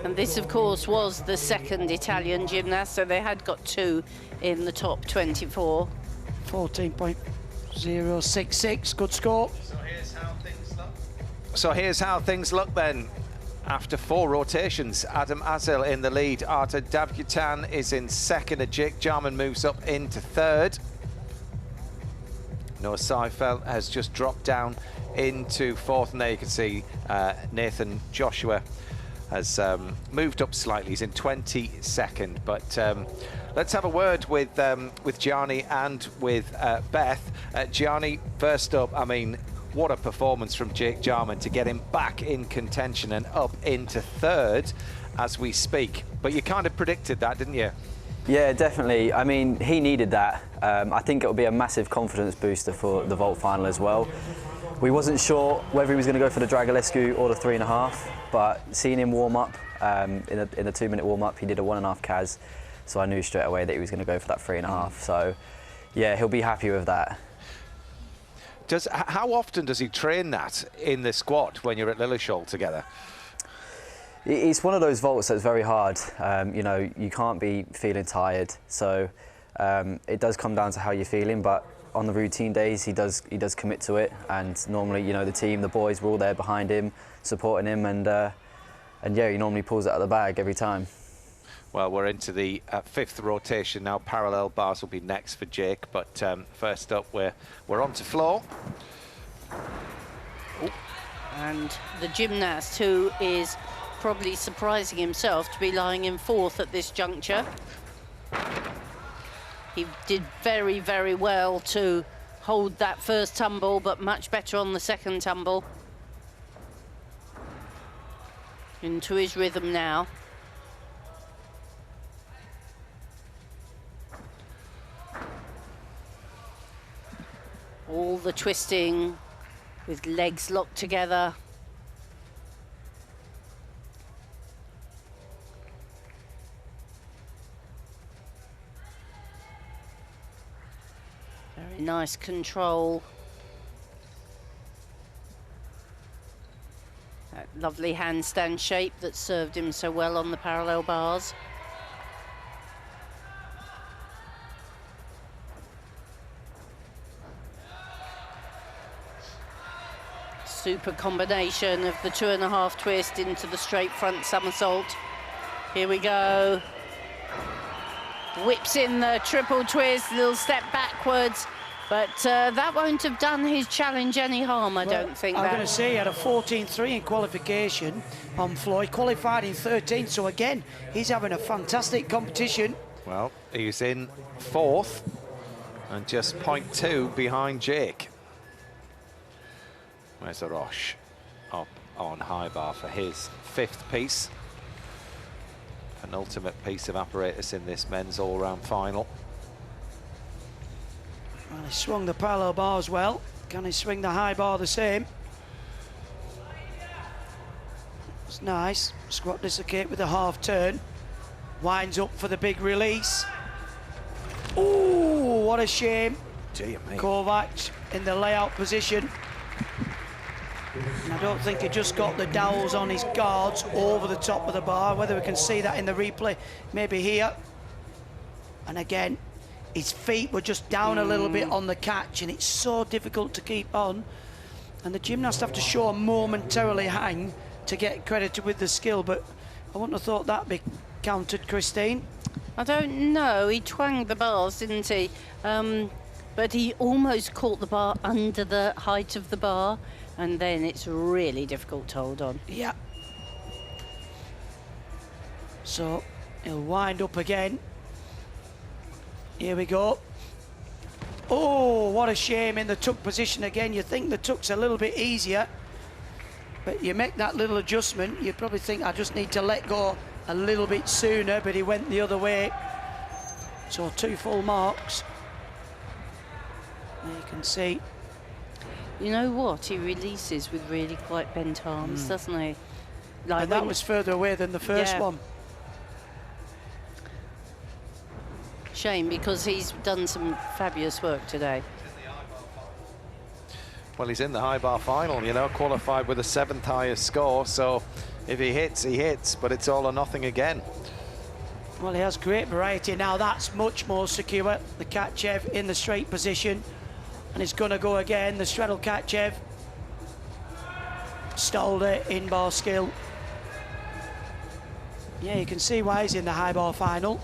And this, of course, was the second Italian gymnast, so they had got two in the top 24. 14.066, good score. So here's how things look then. After 4 rotations, Adam Azil in the lead. Artur Davgutan is in second. Jake Jarman moves up into third. Noah Seifeld has just dropped down into fourth, and there you can see Nathan Joshua has moved up slightly. He's in 22nd, but let's have a word with Gianni and with Beth. Gianni, first up, I mean, what a performance from Jake Jarman to get him back in contention and up into third as we speak. But you kind of predicted that, didn't you? Yeah, definitely. I mean, he needed that. I think it will be a massive confidence booster for the vault final as well. We wasn't sure whether he was going to go for the Dragulescu or the 3.5, but seeing him warm up in the 2-minute warm up, he did a 1.5 Kaz, so I knew straight away that he was going to go for that 3.5. So, yeah, he'll be happy with that. How often does he train that in the squad when you're at Lilleshall together? It's one of those vaults that's very hard. You know, you can't be feeling tired, so it does come down to how you're feeling. But on the routine days, he does commit to it. And normally, you know, the team, the boys, were all there behind him, supporting him, and yeah, he normally pulls it out of the bag every time. Well, we're into the 5th rotation now. Parallel bars will be next for Jake, but first up, we're on to floor. Ooh. And the gymnast, who is probably surprising himself to be lying in 4th at this juncture. He did very, very well to hold that first tumble, but much better on the second tumble. Into his rhythm now. All the twisting with legs locked together. Very nice control. That lovely handstand shape that served him so well on the parallel bars. Super combination of the 2.5 twist into the straight front somersault. Here we go. Whips in the triple twist, little step backwards, but that won't have done his challenge any harm, I don't think. I'm going to say he had a 14.3 in qualification on floor. He qualified in 13th, so again, he's having a fantastic competition. Well, he's in 4th and just 0.2 behind Jake. Where's Arosh up on high bar for his 5th piece. Penultimate piece of apparatus in this men's all-round final. Well, he swung the parallel bar as well. Can he swing the high bar the same? It's nice. Squat dislocate with a half turn. Winds up for the big release. Ooh, what a shame. Gee, Kovac in the layout position. And I don't think he just got the dowels on his guards over the top of the bar. Whether we can see that in the replay, maybe here. And again, his feet were just down a little bit on the catch, and it's so difficult to keep on. And the gymnast have to show a momentarily hang to get credited with the skill, but I wouldn't have thought that'd be counted, Christine. I don't know, he twanged the bars, didn't he? But he almost caught the bar under the height of the bar, and then it's really difficult to hold on. Yeah. So he'll wind up again. Here we go. Oh, what a shame in the tuck position again. You think the tuck's a little bit easier, but you make that little adjustment, you probably think, I just need to let go a little bit sooner, but he went the other way. So 2 full marks. There you can see. You know what? He releases with really quite bent arms, doesn't he? Like And that was further away than the first one. Shame, because he's done some fabulous work today. Well, he's in the high bar final, you know, qualified with the 7th highest score, so if he hits, he hits, but it's all or nothing again. Well, he has great variety. Now that's much more secure. The Kachev in the straight position, and it's going to go again. The straddle Kachev. Stolder in bar skill. Yeah, you can see why he's in the high bar final.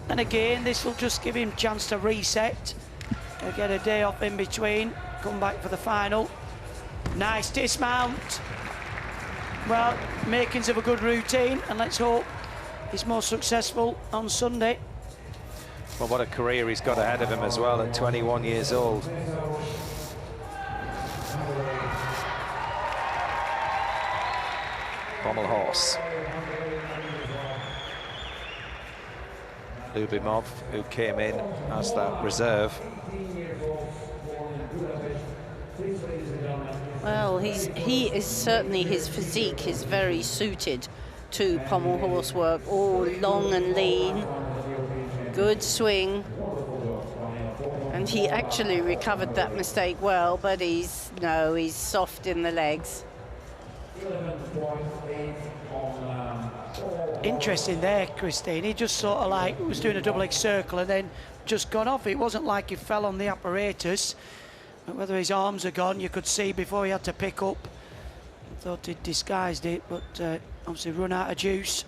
And again, this will just give him a chance to reset. He'll get a day off in between, come back for the final. Nice dismount. Well, makings of a good routine, and let's hope he's more successful on Sunday. Well, what a career he's got ahead of him as well at 21 years old. Pommel horse. Lubimov, who came in as that reserve. Well, he is certainly, his physique is very suited to pommel horse work. All long and lean, good swing. And he actually recovered that mistake well, but he's soft in the legs. Interesting there, Christine. He just sort of like was doing a double-leg circle and then just gone off. It wasn't like he fell on the apparatus. But whether his arms are gone, you could see before he had to pick up. I thought he'd disguised it, but obviously run out of juice.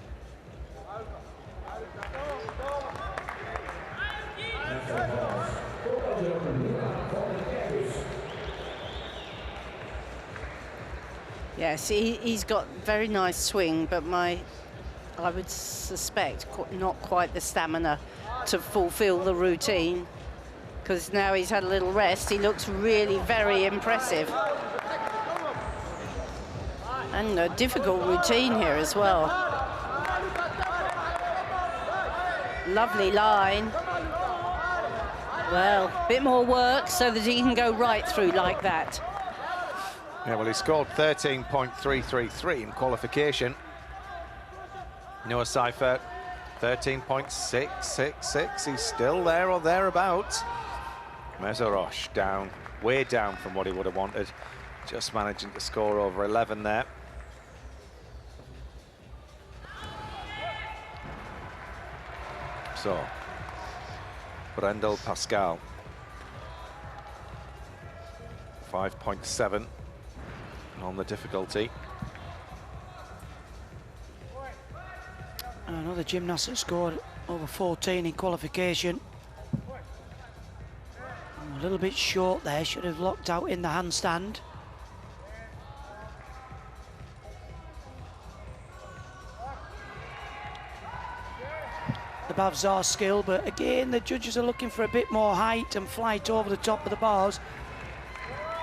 Yes, he's got very nice swing, but I would suspect not quite the stamina to fulfill the routine, because now he's had a little rest. He looks really very impressive. And a difficult routine here as well. Lovely line. Well, a bit more work so that he can go right through like that. Yeah, well, he scored 13.333 in qualification. Noah Seifert, 13.666. He's still there or thereabouts. Meszaros down, way down from what he would have wanted. Just managing to score over 11 there. So, Brendel Pascal, 5.7 on the difficulty. Another gymnast that scored over 14 in qualification. A little bit short there, should have locked out in the handstand. The Bavs are skilled, but again, the judges are looking for a bit more height and flight over the top of the bars.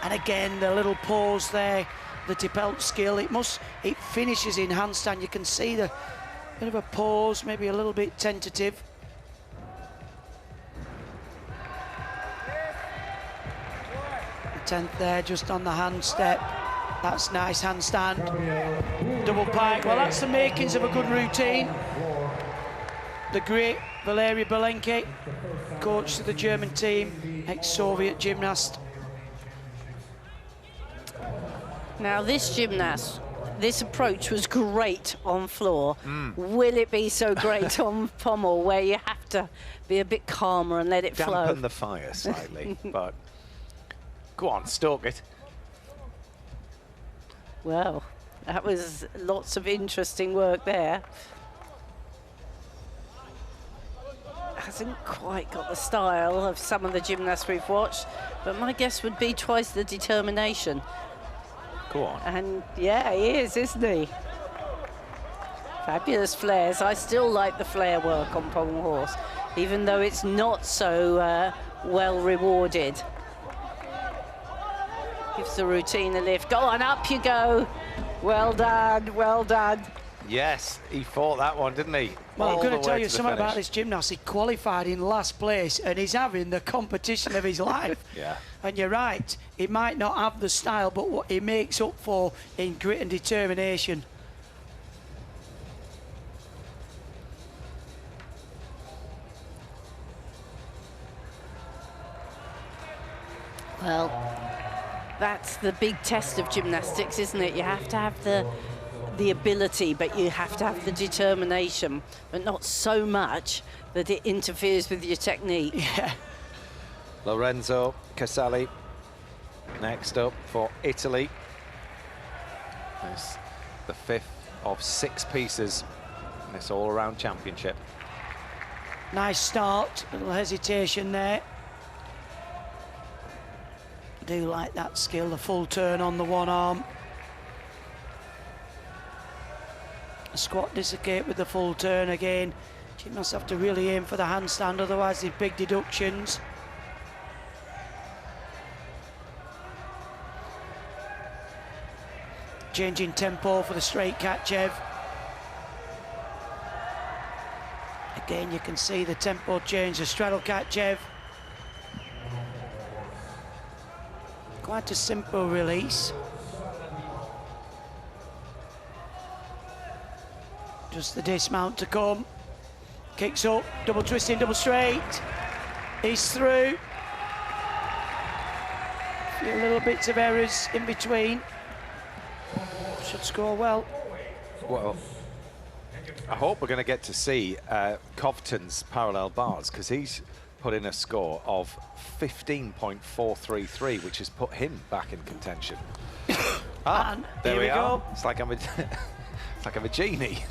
And again, the little pause there, the Tipelt skill, it finishes in handstand. You can see the bit of a pause, maybe a little bit tentative. The 10th there, just on the hand step. That's nice handstand. Double pike. Well, that's the makings of a good routine. The great Valery Belenki, coach to the German team, ex-Soviet gymnast. Now this gymnast, this approach was great on floor. Will it be so great on pommel, where you have to be a bit calmer and let it flow? Dampen the fire slightly, but go on, stoke it. Well, that was lots of interesting work there. Hasn't quite got the style of some of the gymnasts we've watched, but my guess would be twice the determination. Go on. And yeah, he is, isn't he? Fabulous flares. I still like the flare work on pommel horse, even though it's not so well rewarded. Gives the routine a lift. Go on, up you go. Well done, well done. Yes, he fought that one, didn't he? Well, All I'm going the to tell way you to the something about finish. this gymnast. He qualified in last place and he's having the competition of his life. Yeah. And you're right, he might not have the style, but what he makes up for in grit and determination. Well, that's the big test of gymnastics, isn't it? You have to have the ability, but you have to have the determination, but not so much that it interferes with your technique. Yeah. Lorenzo Casali next up for Italy. It's the 5th of 6 pieces in this all-around championship. Nice start, little hesitation there. I do like that skill, the full turn on the one arm. A squat dislocate with the full turn again. Gymnasts have to really aim for the handstand, otherwise they've big deductions. Changing tempo for the straight Katchev. Again, you can see the tempo change. The Strelokatchev. Quite a simple release. Just the dismount to come. Kicks up, double twisting, double straight. He's through. A few little bits of errors in between. Should score well. Well, I hope we're going to get to see Covton's parallel bars, because he's put in a score of 15.433, which has put him back in contention. And there we are. go. It's like I'm a, it's like I'm a genie.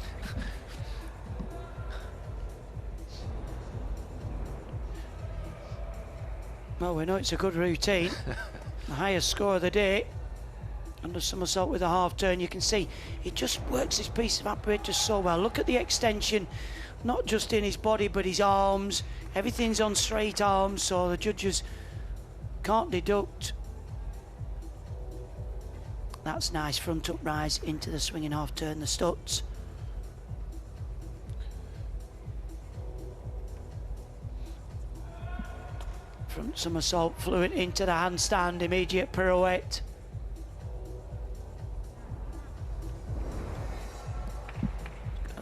Well, we know it's a good routine. The highest score of the day. Under somersault with a half turn, you can see he just works this piece of apparatus so well. Look at the extension, not just in his body, but his arms. Everything's on straight arms, so the judges can't deduct. That's nice, front up rise into the swinging half turn, the Stutz. Front somersault, fluent into the handstand, immediate pirouette.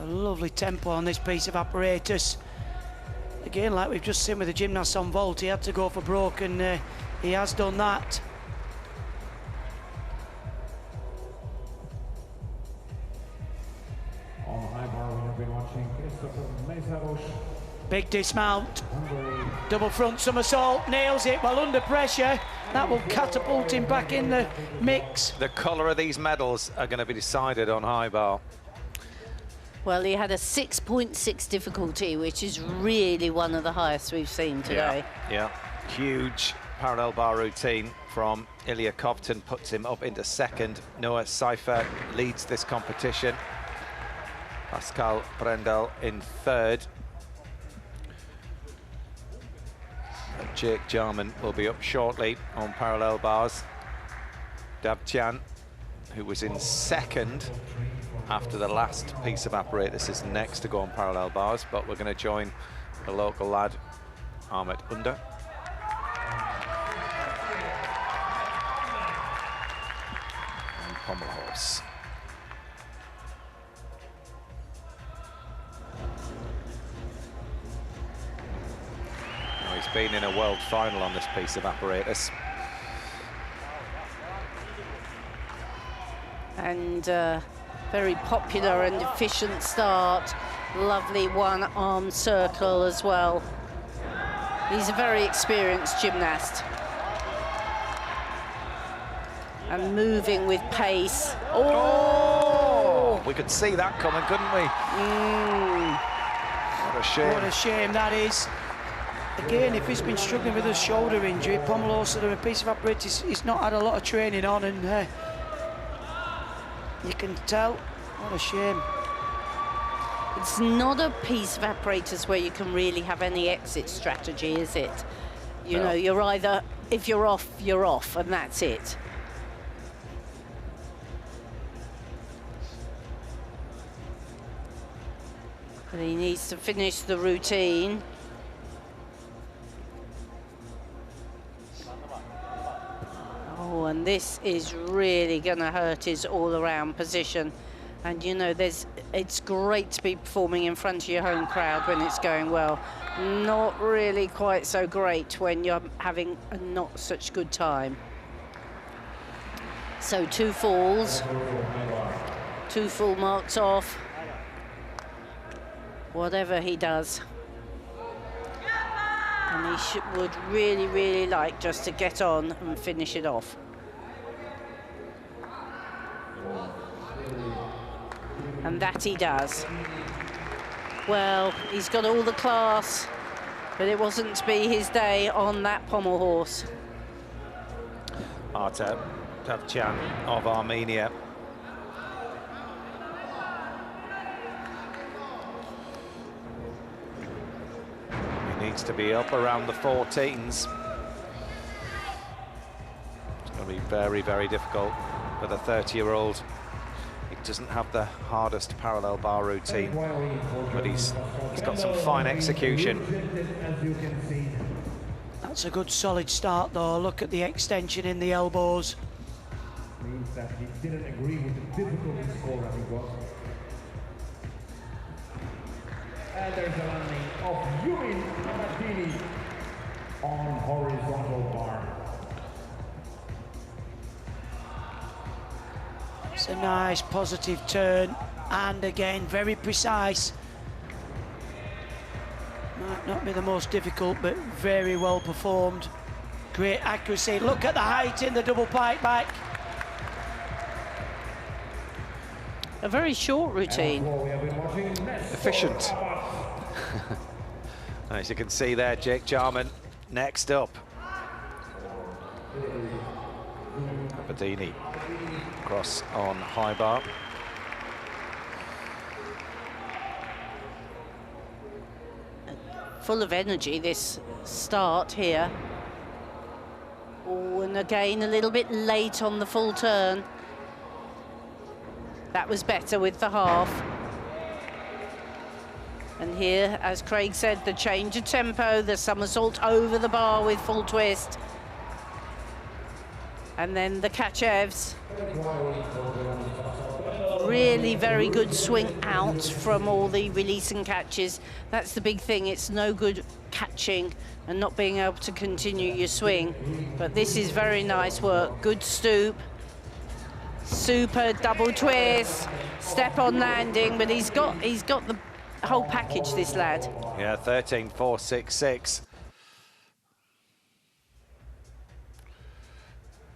A lovely tempo on this piece of apparatus. Again, like we've just seen with the gymnast on vault, he had to go for broke, and he has done that. On high bar, we have been watching Christopher Mesaros. Big dismount, double front somersault, nails it while under pressure. That will catapult him back in the mix. The colour of these medals are going to be decided on high bar. Well, he had a 6.6 difficulty, which is really one of the highest we've seen today. Yeah. Huge parallel bar routine from Ilya Covton puts him up into second. Noah Seifer leads this competition. Pascal Brendel in third. And Jake Jarman will be up shortly on parallel bars. Dav Tian, who was in second after the last piece of apparatus, is next to go on parallel bars, but we're going to join the local lad, Ahmet Under. And pommel horse. Now he's been in a world final on this piece of apparatus. And very popular and efficient start. Lovely one-arm circle as well. He's a very experienced gymnast. And moving with pace. Oh! We could see that coming, couldn't we? What a shame. What a shame that is. Again, if he's been struggling with a shoulder injury, pommel horse or a piece of apparatus he's not had a lot of training on, and you can tell. What a shame. It's not a piece of apparatus where you can really have any exit strategy, is it? You know, you're either, if you're off, and that's it. But he needs to finish the routine. Oh, and this is really going to hurt his all-around position. And you know, it's great to be performing in front of your home crowd when it's going well. Not really quite so great when you're having a not such good time. So 2 falls, 2 full marks off. Whatever he does. And he would really, really like just to get on and finish it off. And that he does. Well, he's got all the class, but it wasn't to be his day on that pommel horse. Artem Davtyan of Armenia. He needs to be up around the 14s. It's going to be very, very difficult for the 30-year-old. He doesn't have the hardest parallel bar routine, but he's got some fine execution. That's a good solid start though. Look at the extension in the elbows. Means that he didn't agree with the difficulty score that he got. And there's a landing of Yumin Abadini on horizontal bar. It's a nice positive turn, and again very precise. Might not be the most difficult, but very well performed. Great accuracy. Look at the height in the double pike back. A very short routine. Efficient. As you can see there, Jake Jarman next up. Abadini cross on high bar. Full of energy, this start here. Oh, and again a little bit late on the full turn. That was better with the half. And here, as Craig said, the change of tempo, the somersault over the bar with full twist. And then the Kachevs. Really very good swing out from all the releasing catches. That's the big thing. It's no good catching and not being able to continue your swing. But this is very nice work. Good stoop. Super double twist. Step on landing, but he's got the whole package, this lad. Yeah, 13.466.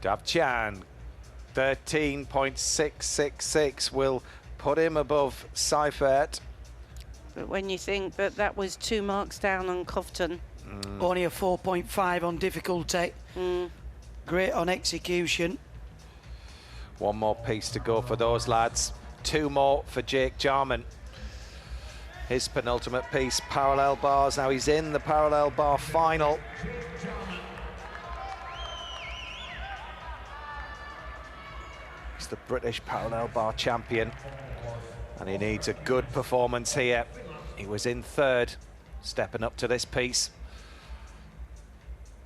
Davtyan, 13.666 will put him above Seifert. But when you think that that was 2 marks down on Cofton. Only a 4.5 on difficulty. Great on execution. One more piece to go for those lads. 2 more for Jake Jarman. His penultimate piece, parallel bars. Now he's in the parallel bar final. He's the British parallel bar champion, and he needs a good performance here. He was in 3rd, stepping up to this piece.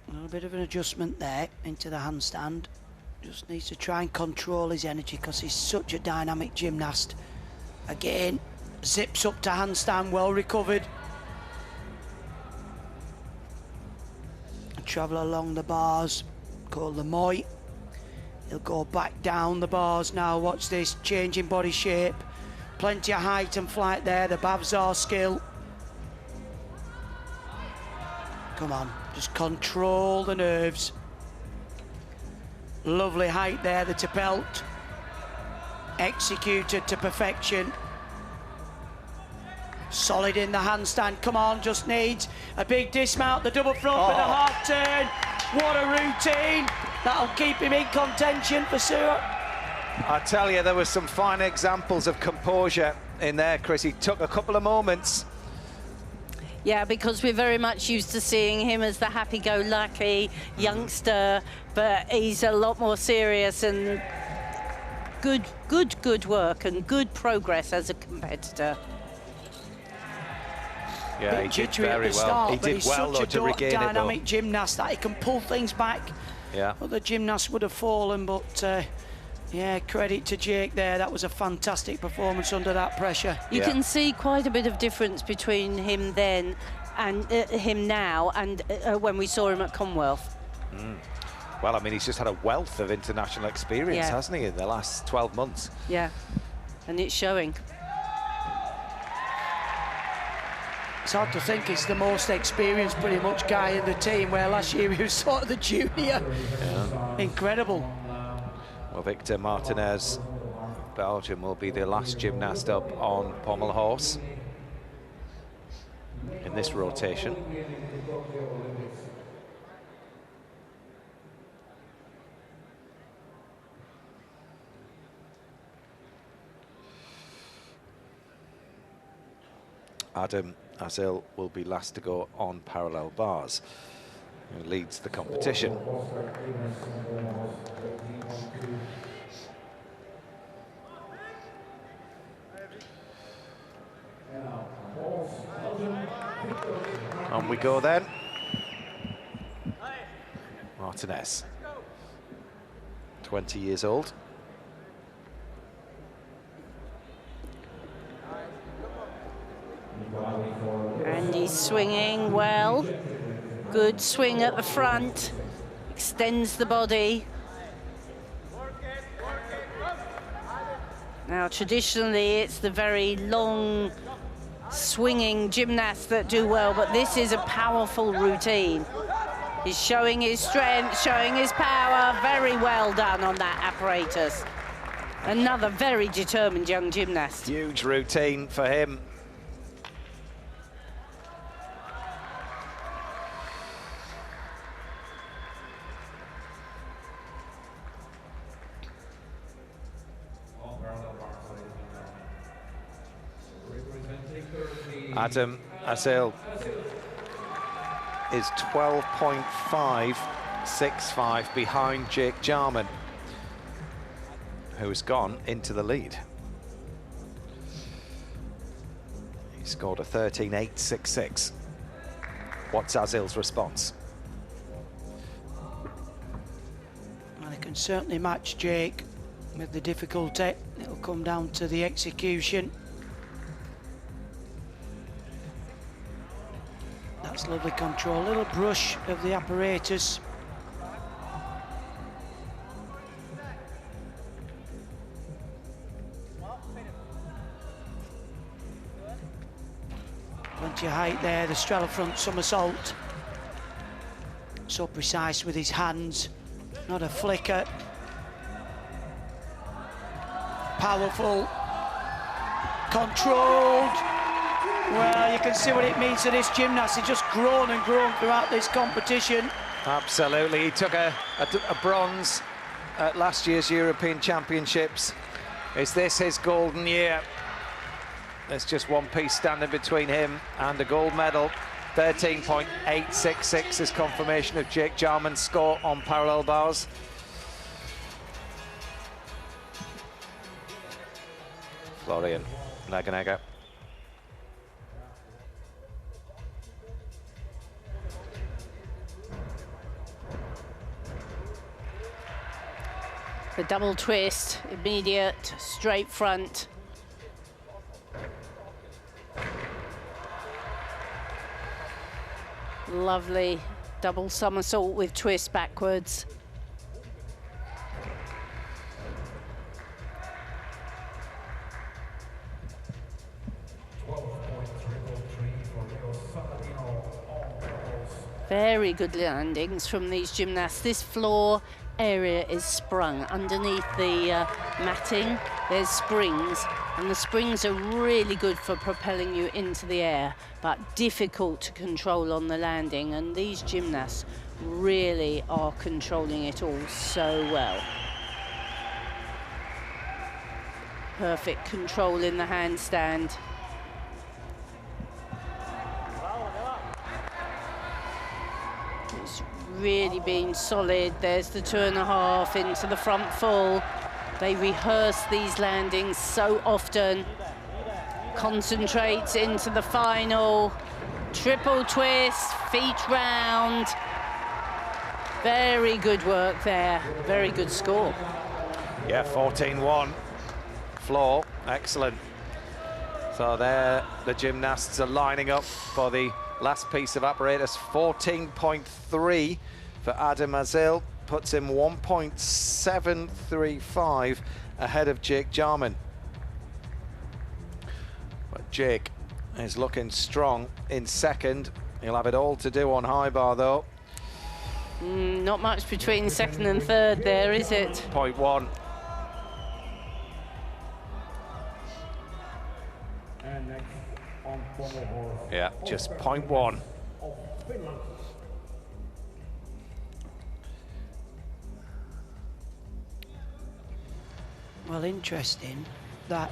A little bit of an adjustment there into the handstand. Just needs to try and control his energy because he's such a dynamic gymnast. Again, zips up to handstand, well recovered. Travel along the bars, called the Moi. He'll go back down the bars now. Watch this, changing body shape. Plenty of height and flight there, the Bavzar skill. Come on, just control the nerves. Lovely height there, the Tepelt. Executed to perfection. Solid in the handstand, come on, just needs a big dismount, the double front with a half turn. What a routine. That'll keep him in contention for sure. I tell you, there were some fine examples of composure in there, Chris. He took a couple of moments. Yeah, because we're very much used to seeing him as the happy-go-lucky youngster, but he's a lot more serious, and good work and good progress as a competitor. Yeah, he did very well. He did well to regain it, though. Dynamic gymnast that he can pull things back. Yeah. Other gymnasts would have fallen, but yeah, credit to Jake there. That was a fantastic performance under that pressure. You can see quite a bit of difference between him then and him now and when we saw him at Commonwealth. Well, I mean, he's just had a wealth of international experience, hasn't he, in the last 12 months? Yeah, and it's showing. It's hard to think he's the most experienced pretty much guy in the team, where last year he was sort of the junior. Yeah. Incredible. Well, Victor Martinez of Belgium will be the last gymnast up on pommel horse in this rotation. Adam Azil will be last to go on parallel bars, who leads the competition. we go then. Martinez, 20 years old. And he's swinging well. Good swing at the front. Extends the body. Now, traditionally, it's the very long, swinging gymnasts that do well, but this is a powerful routine. He's showing his strength, showing his power. Very well done on that apparatus. Another very determined young gymnast. Huge routine for him. Adam Azil is 12.565 behind Jake Jarman, who's gone into the lead. He scored a 13.866. What's Azil's response? Well, they can certainly match Jake with the difficulty. It'll come down to the execution. That's lovely control, little brush of the apparatus. Plenty of height there, the straddle front somersault. So precise with his hands, not a flicker. Powerful, controlled. Well, you can see what it means to this gymnast. He's just grown and grown throughout this competition. Absolutely. He took a bronze at last year's European Championships. Is this his golden year? There's just one piece standing between him and a gold medal. 13.866 is confirmation of Jake Jarman's score on parallel bars. Florian Laganega. The double twist, immediate, straight front. Lovely double somersault with twist backwards. Very good landings from these gymnasts. This floor area is sprung underneath the matting. There's springs, and the springs are really good for propelling you into the air, but difficult to control on the landing, and these gymnasts really are controlling it all so well. Perfect control in the handstand. Really being solid. There's the 2.5 into the front full. They rehearse these landings so often. Concentrates into the final. Triple twist, feet round. Very good work there. Very good score. Yeah, 14-1. Floor, excellent. So there, the gymnasts are lining up for the last piece of apparatus. 14.3 for Adam Azil, puts him 1.735 ahead of Jake Jarman. But Jake is looking strong in second. He'll have it all to do on high bar though. Not much between second and third there, is it? 0.1. Yeah, just 0.1. Well, interesting that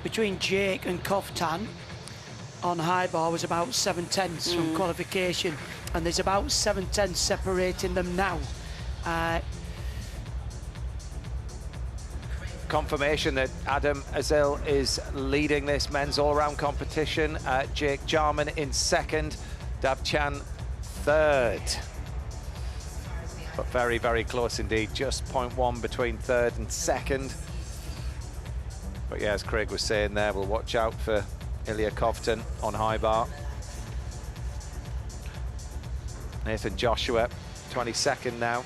between Jake and Kovtan on high bar was about 7/10 from qualification, and there's about 7/10 separating them now. Confirmation that Adam Azil is leading this men's all-round competition. Jake Jarman in second, Davtjan third. But very, very close indeed. Just 0.1 between third and second. But yeah, as Craig was saying there, we'll watch out for Ilya Kovtun on high bar. Nathan Joshua, 22nd now.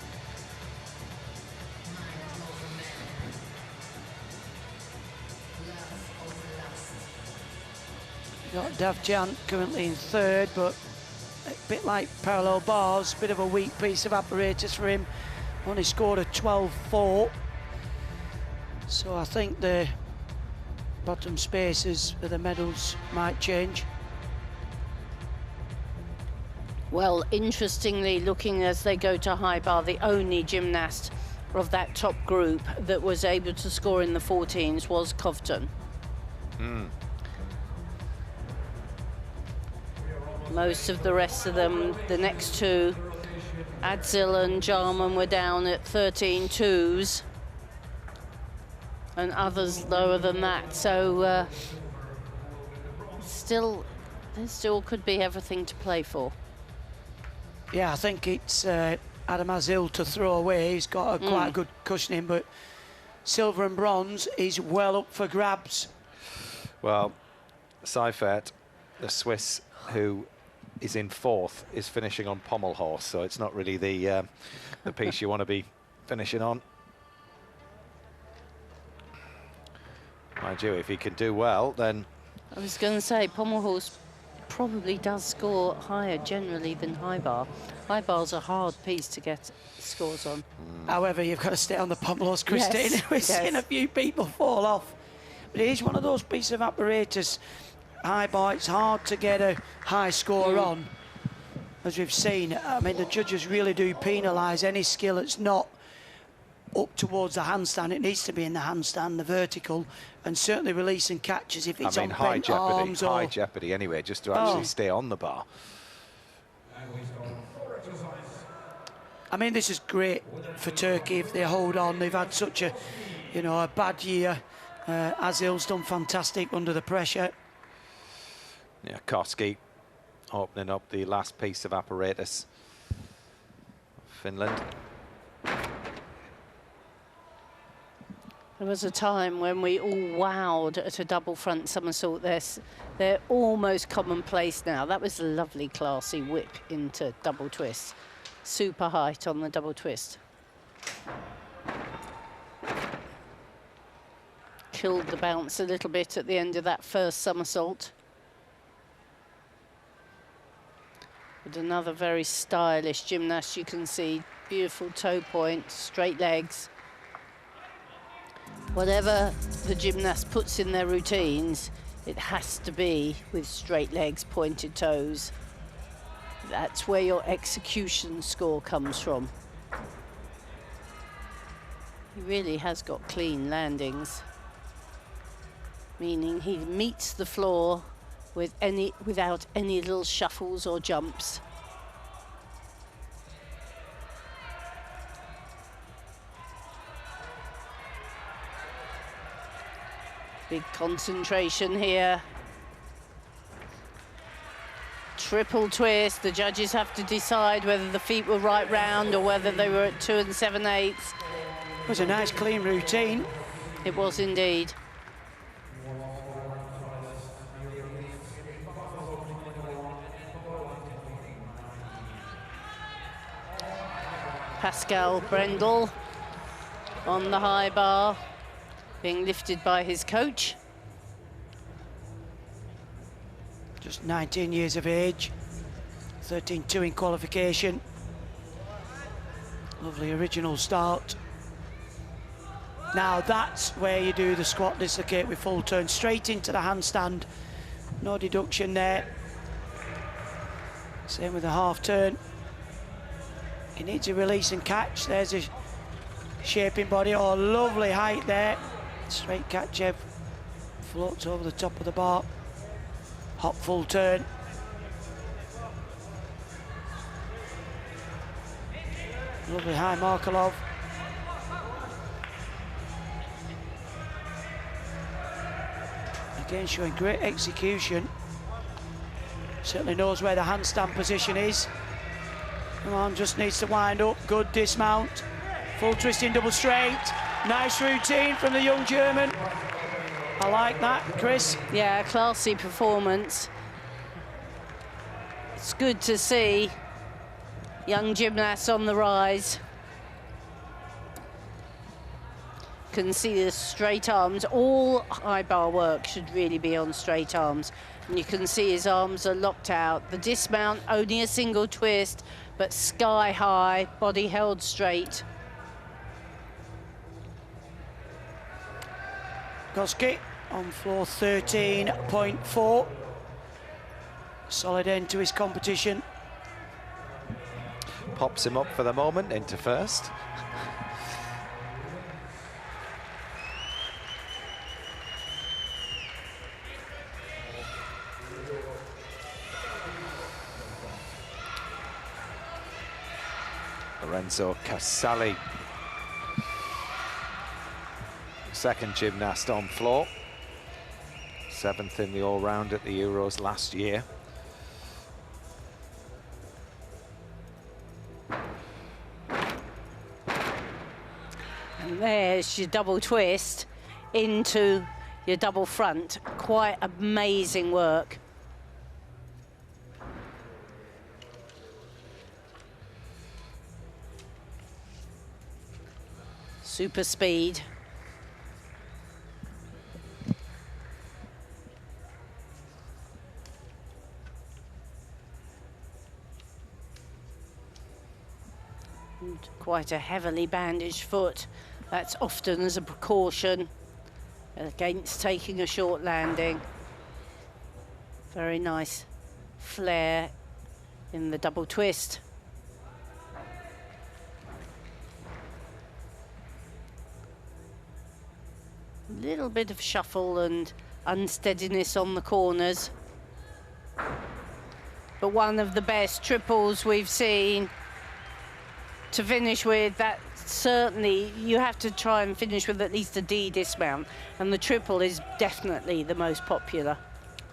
Got Davtjan currently in third, but a bit like parallel bars, bit of a weak piece of apparatus for him. Only scored a 12.4. So I think the bottom spaces for the medals might change. Well, interestingly, looking as they go to high bar, the only gymnast of that top group that was able to score in the 14s was Kovtun. Most of the rest of them, the next two, Adzil and Jarman, were down at 13.2s, and others lower than that. So there still could be everything to play for. Yeah, I think it's Adam Adzil to throw away. He's got a quite good cushioning, but silver and bronze is well up for grabs. Well, Seifert, the Swiss, who is in fourth, is finishing on pommel horse, so it's not really the piece you want to be finishing on. Mind you, if he can do well, then... I was going to say, pommel horse probably does score higher generally than high bar. High bar's a hard piece to get scores on. However, you've got to stay on the pommel horse, Christine. Yes, We've seen a few people fall off. But it is one of those pieces of apparatus. High bar, it's hard to get a high score on, as we've seen. I mean, the judges really do penalise any skill that's not up towards the handstand. It needs to be in the handstand, the vertical, and certainly release and catches if it's on bent arms or... high jeopardy anyway, just to actually stay on the bar. I mean, this is great for Turkey if they hold on. They've had such a, you know, a bad year. Adzil's done fantastic under the pressure. Yeah, Koski opening up the last piece of apparatus. Finland. There was a time when we all wowed at a double front somersault. They're almost commonplace now. That was a lovely, classy whip into double twist. Super height on the double twist. Killed the bounce a little bit at the end of that first somersault. But another very stylish gymnast, you can see. Beautiful toe point, straight legs. Whatever the gymnast puts in their routines, it has to be with straight legs, pointed toes. That's where your execution score comes from. He really has got clean landings, meaning he meets the floor without any little shuffles or jumps. Big concentration here. Triple twist. The judges have to decide whether the feet were right round or whether they were at 2 7/8. It was a nice, clean routine. It was indeed. Pascal Brendel on the high bar, being lifted by his coach. Just 19 years of age, 13.2 in qualification. Lovely original start. Now that's where you do the squat dislocate with full turn, straight into the handstand. No deduction there. Same with the half turn. He needs a release and catch. There's a shaping body. Oh, lovely height there. Straight catch, floats over the top of the bar. Hop full turn. Lovely high Markelov. Again, showing great execution. Certainly knows where the handstand position is. Come on, just needs to wind up. Good dismount. Full twisting double straight. Nice routine from the young German. I like that, Chris. Yeah, classy performance. It's good to see young gymnasts on the rise. Can see the straight arms. All high bar work should really be on straight arms. And you can see his arms are locked out. The dismount, only a single twist, but sky high, body held straight. Koski on floor 13.4. Solid end to his competition. Pops him up for the moment into first. Lorenzo Casali, second gymnast on floor, 7th in the all-round at the Euros last year. And there's your double twist into your double front. Quite amazing work. Super speed. And quite a heavily bandaged foot. That's often as a precaution against taking a short landing. Very nice flare in the double twist. Little bit of shuffle and unsteadiness on the corners. But one of the best triples we've seen to finish with. That certainly, you have to try and finish with at least a D dismount, and the triple is definitely the most popular.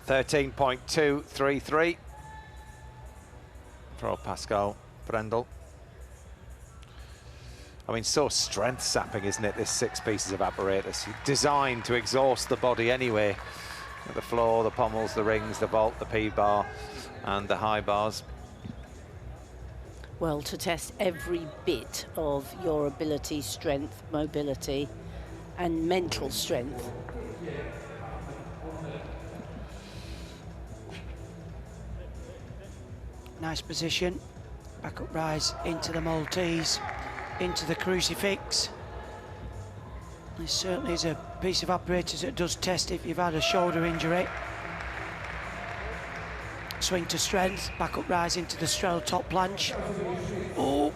13.233 for Pascal Brendel. I mean, so strength sapping, isn't it, this 6 pieces of apparatus, designed to exhaust the body anyway. The floor, the pommels, the rings, the vault, the P-bar and the high bars. Well, to test every bit of your ability, strength, mobility and mental strength. Nice position. Back up rise into the Maltese, into the crucifix. This certainly is a piece of apparatus that does test if you've had a shoulder injury. Swing to strength, back up rise into the straddle top planche. Oh,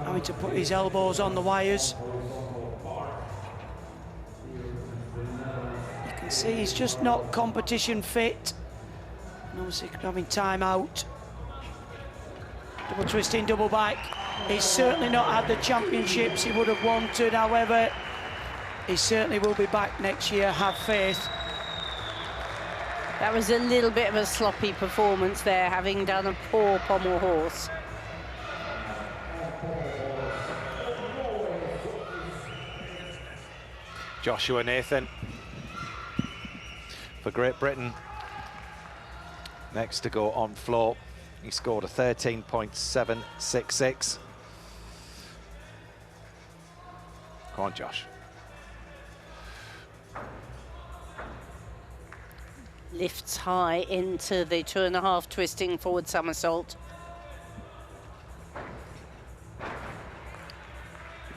having to put his elbows on the wires. You can see he's just not competition fit. And obviously having time out. Double twisting, double back. He's certainly not had the championships he would have wanted, however, he certainly will be back next year, have faith. That was a little bit of a sloppy performance there, having done a poor pommel horse. Joshua Nathan for Great Britain. Next to go on floor. He scored a 13.766. Go on, Josh. Lifts high into the 2.5 twisting forward somersault.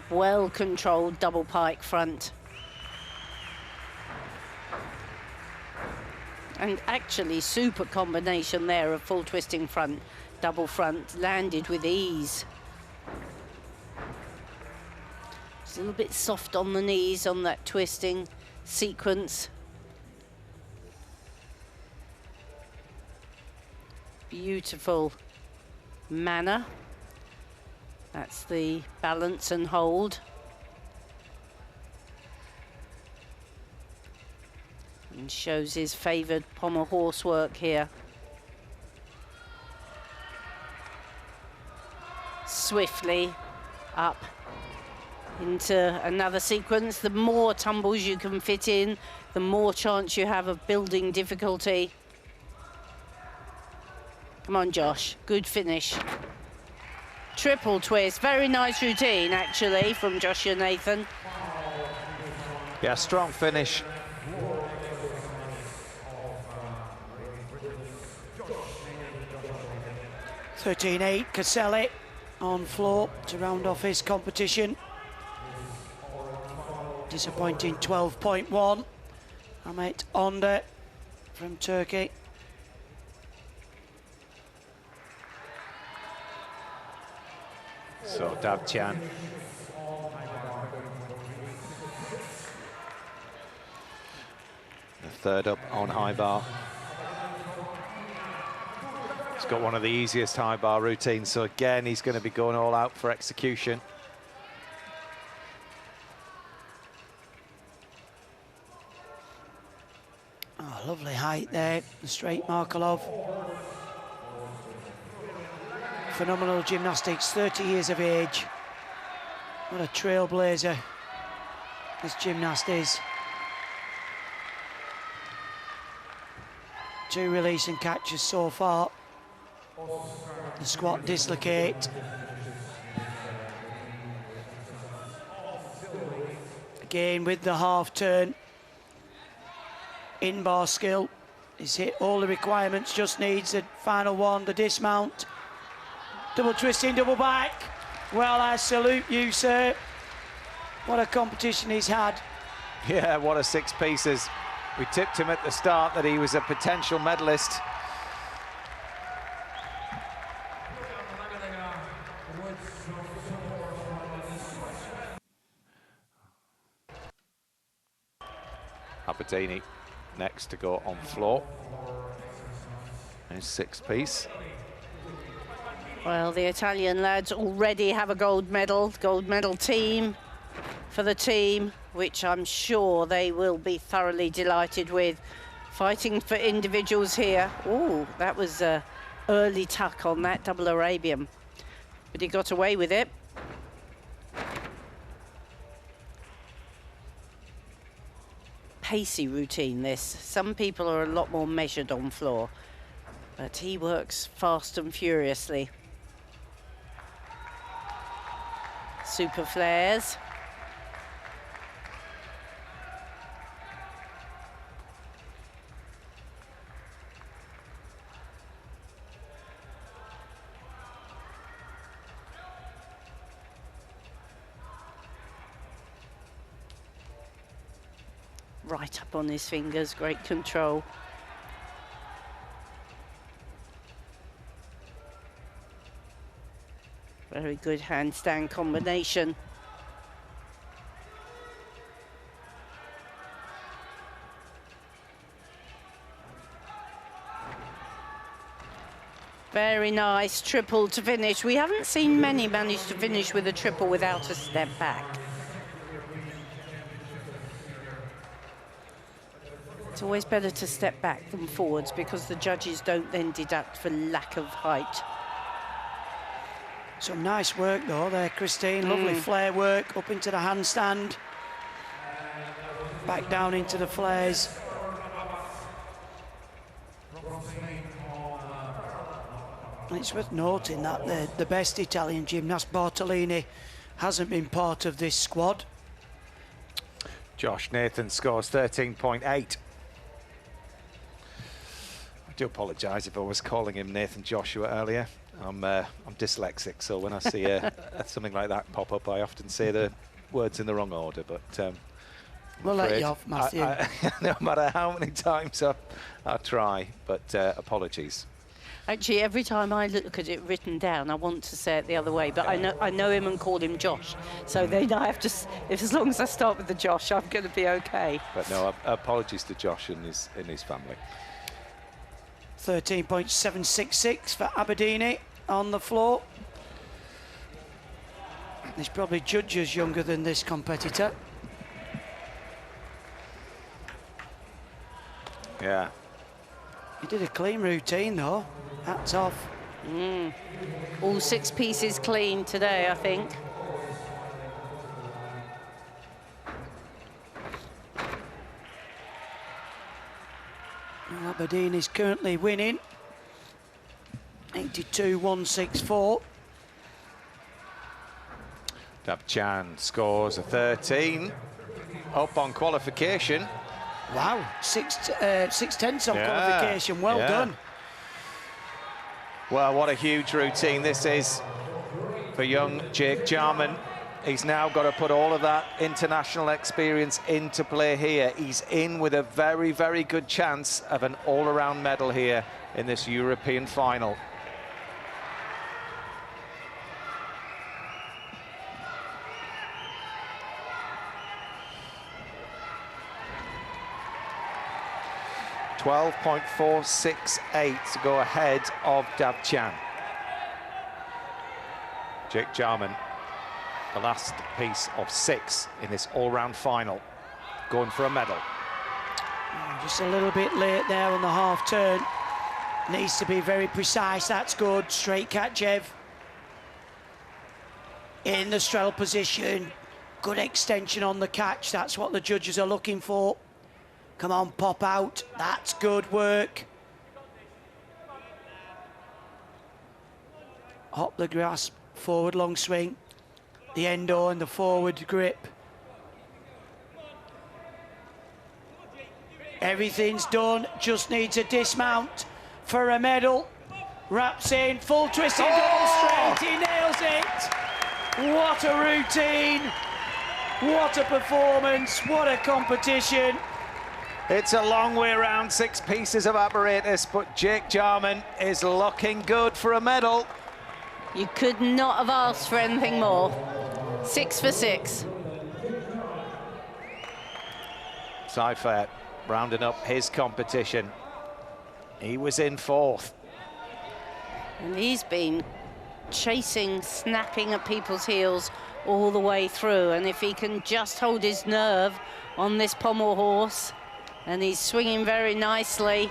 Well controlled double pike front. And actually super combination there of full twisting front, double front, landed with ease. It's a little bit soft on the knees on that twisting sequence. Beautiful manner. That's the balance and hold. And shows his favoured pommel horse work here. swiftly up into another sequence. The more tumbles you can fit in, the more chance you have of building difficulty. Come on, Josh, good finish. Triple twist, very nice routine actually from Joshua Nathan. Yeah, strong finish. (13-8) Caselli on floor to round off his competition. Disappointing 12.1. Ahmet Onda from Turkey. So Davtyan. The third up on high bar. He's got one of the easiest high bar routines, so again he's going to be going all out for execution. Oh, lovely height there, the straight Markelov. Phenomenal gymnastics, 30 years of age. What a trailblazer this gymnast is. 2 release and catches so far. The squat dislocate. Again with the half turn. In bar skill. He's hit all the requirements, just needs the final one, the dismount. Double twisting, double back. Well, I salute you, sir. What a competition he's had. Yeah, what a 6 pieces. We tipped him at the start that he was a potential medalist. Aberdini next to go on floor. His 6 piece. Well, the Italian lads already have a gold medal team for the team, which I'm sure they will be thoroughly delighted with. Fighting for individuals here. Oh, that was an early tuck on that double Arabian, but he got away with it. Pacey routine, this. Some people are a lot more measured on floor, but he works fast and furiously. Super flares. Right up on his fingers, great control. Very good handstand combination. Very nice triple to finish. We haven't seen many manage to finish with a triple without a step back. It's always better to step back than forwards because the judges don't then deduct for lack of height. Some nice work though there, Christine. Lovely flare work up into the handstand. Back down into the flares. And it's worth noting that the best Italian gymnast, Bartolini, hasn't been part of this squad. Josh Nathan scores 13.8. I do apologise if I was calling him Nathan Joshua earlier. I'm dyslexic, so when I see something like that pop up, I often say the words in the wrong order. But we'll let you off, Matthew. No matter how many times I try, but apologies. Actually, every time I look at it written down, I want to say it the other way, but I know him and call him Josh. So then I have to, as long as I start with the Josh, I'm going to be okay. But no, apologies to Josh and his family. 13.766 for Aberdini on the floor. There's probably judges younger than this competitor. Yeah. He did a clean routine though. Hats off. All 6 pieces clean today, I think. Aberdeen is currently winning 82-164. Dabchan scores a 13, up on qualification. Wow, 6/10 on qualification, well done. Well, what a huge routine this is for young Jake Jarman. He's now got to put all of that international experience into play here. He's in with a very, very good chance of an all-around medal here in this European final. .468 to go ahead of Dabchan. Jake Jarman, the last piece of 6 in this all-round final, going for a medal. Just a little bit late there on the half turn. Needs to be very precise, that's good. Straight Katchev. In the straddle position. Good extension on the catch, that's what the judges are looking for. Come on, pop out, that's good work. Hop the grasp, forward long swing. The endo and the forward grip. Everything's done, just needs a dismount for a medal. Wraps in, full twisting double straight, he nails it. What a routine, what a performance, what a competition. It's a long way around, 6 pieces of apparatus, but Jake Jarman is looking good for a medal. You could not have asked for anything more. 6 for 6. Seifert rounding up his competition. He was in 4th. And he's been chasing, snapping at people's heels all the way through. And if he can just hold his nerve on this pommel horse, and he's swinging very nicely.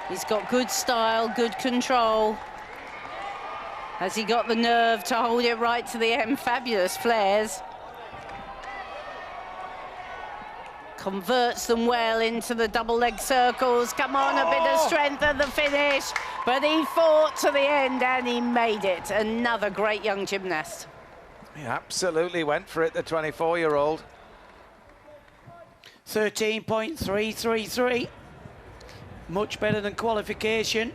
He's got good style, good control. Has he got the nerve to hold it right to the end? Fabulous flares. Converts them well into the double leg circles. Come on, a bit of strength at the finish. But he fought to the end and he made it. Another great young gymnast. He absolutely went for it, the 24-year-old. 13.333. Much better than qualification.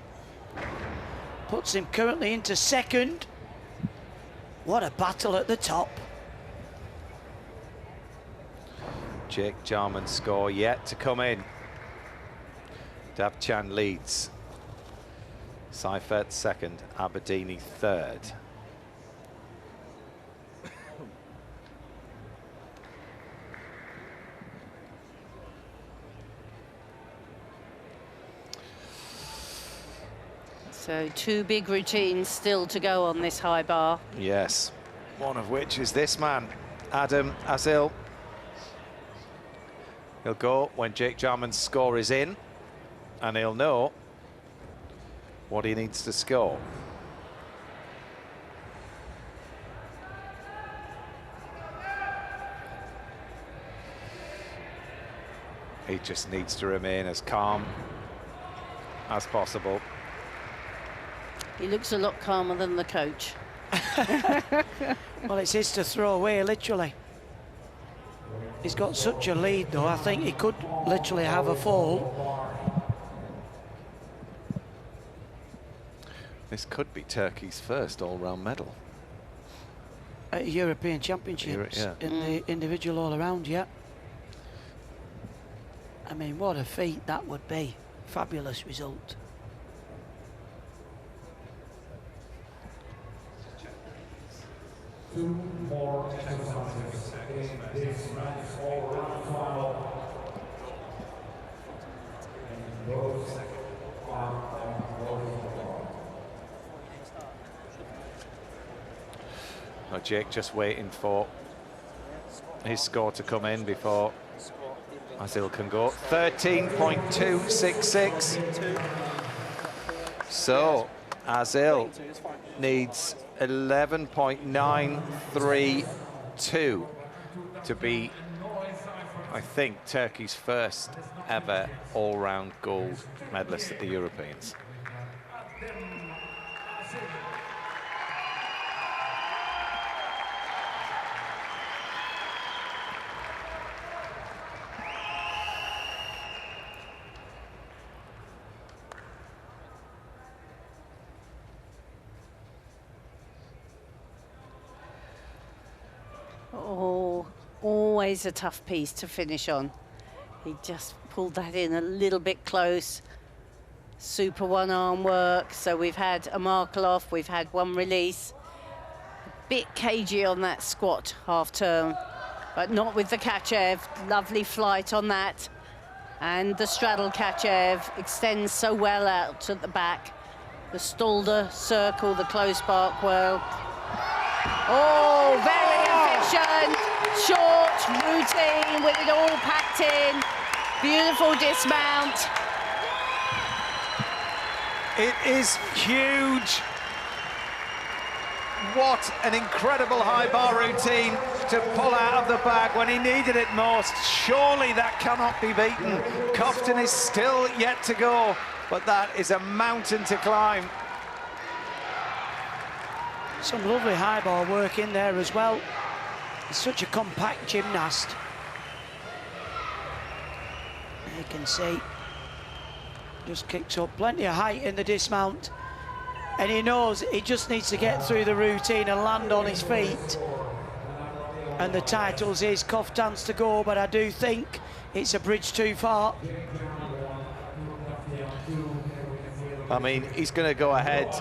Puts him currently into 2nd. What a battle at the top. Jake Jarman's score yet to come in. Dabchan leads. Seifert 2nd, Aberdeen 3rd. So 2 big routines still to go on this high bar. Yes, one of which is this man, Adam Azil. He'll go when Jake Jarman's score is in, and he'll know what he needs to score. He just needs to remain as calm as possible. He looks a lot calmer than the coach. Well, it's his to throw away, literally. He's got such a lead, though. I think he could literally have a fall. This could be Turkey's first all-round medal. At European Championships, yeah. in the individual all-around, yeah. I mean, what a feat that would be. Fabulous result. Two more exercises in this men's all-round final. And those are Oh, Jake just waiting for his score to come in before Azil can go. 13.266. So Azil needs 11.932 to be, I think, Turkey's first ever all-round gold medalist at the Europeans. Oh, always a tough piece to finish on. He just pulled that in a little bit close. Super one-arm work. So we've had a Markelov, we've had one release. A bit cagey on that squat half-turn, but not with the Kachev. Lovely flight on that. And the straddle Kachev extends so well out at the back. The Stalder circle, the close bark well. Oh, very efficient, short, routine, with it all packed in. Beautiful dismount. It is huge. What an incredible high bar routine to pull out of the bag when he needed it most. Surely that cannot be beaten. Kofton is still yet to go, but that is a mountain to climb. Some lovely high bar work in there as well. He's such a compact gymnast. You can see, just kicks up plenty of height in the dismount. And he knows he just needs to get through the routine and land on his feet. And the title's his. Koftan's to go, but I do think it's a bridge too far. I mean, he's going to go ahead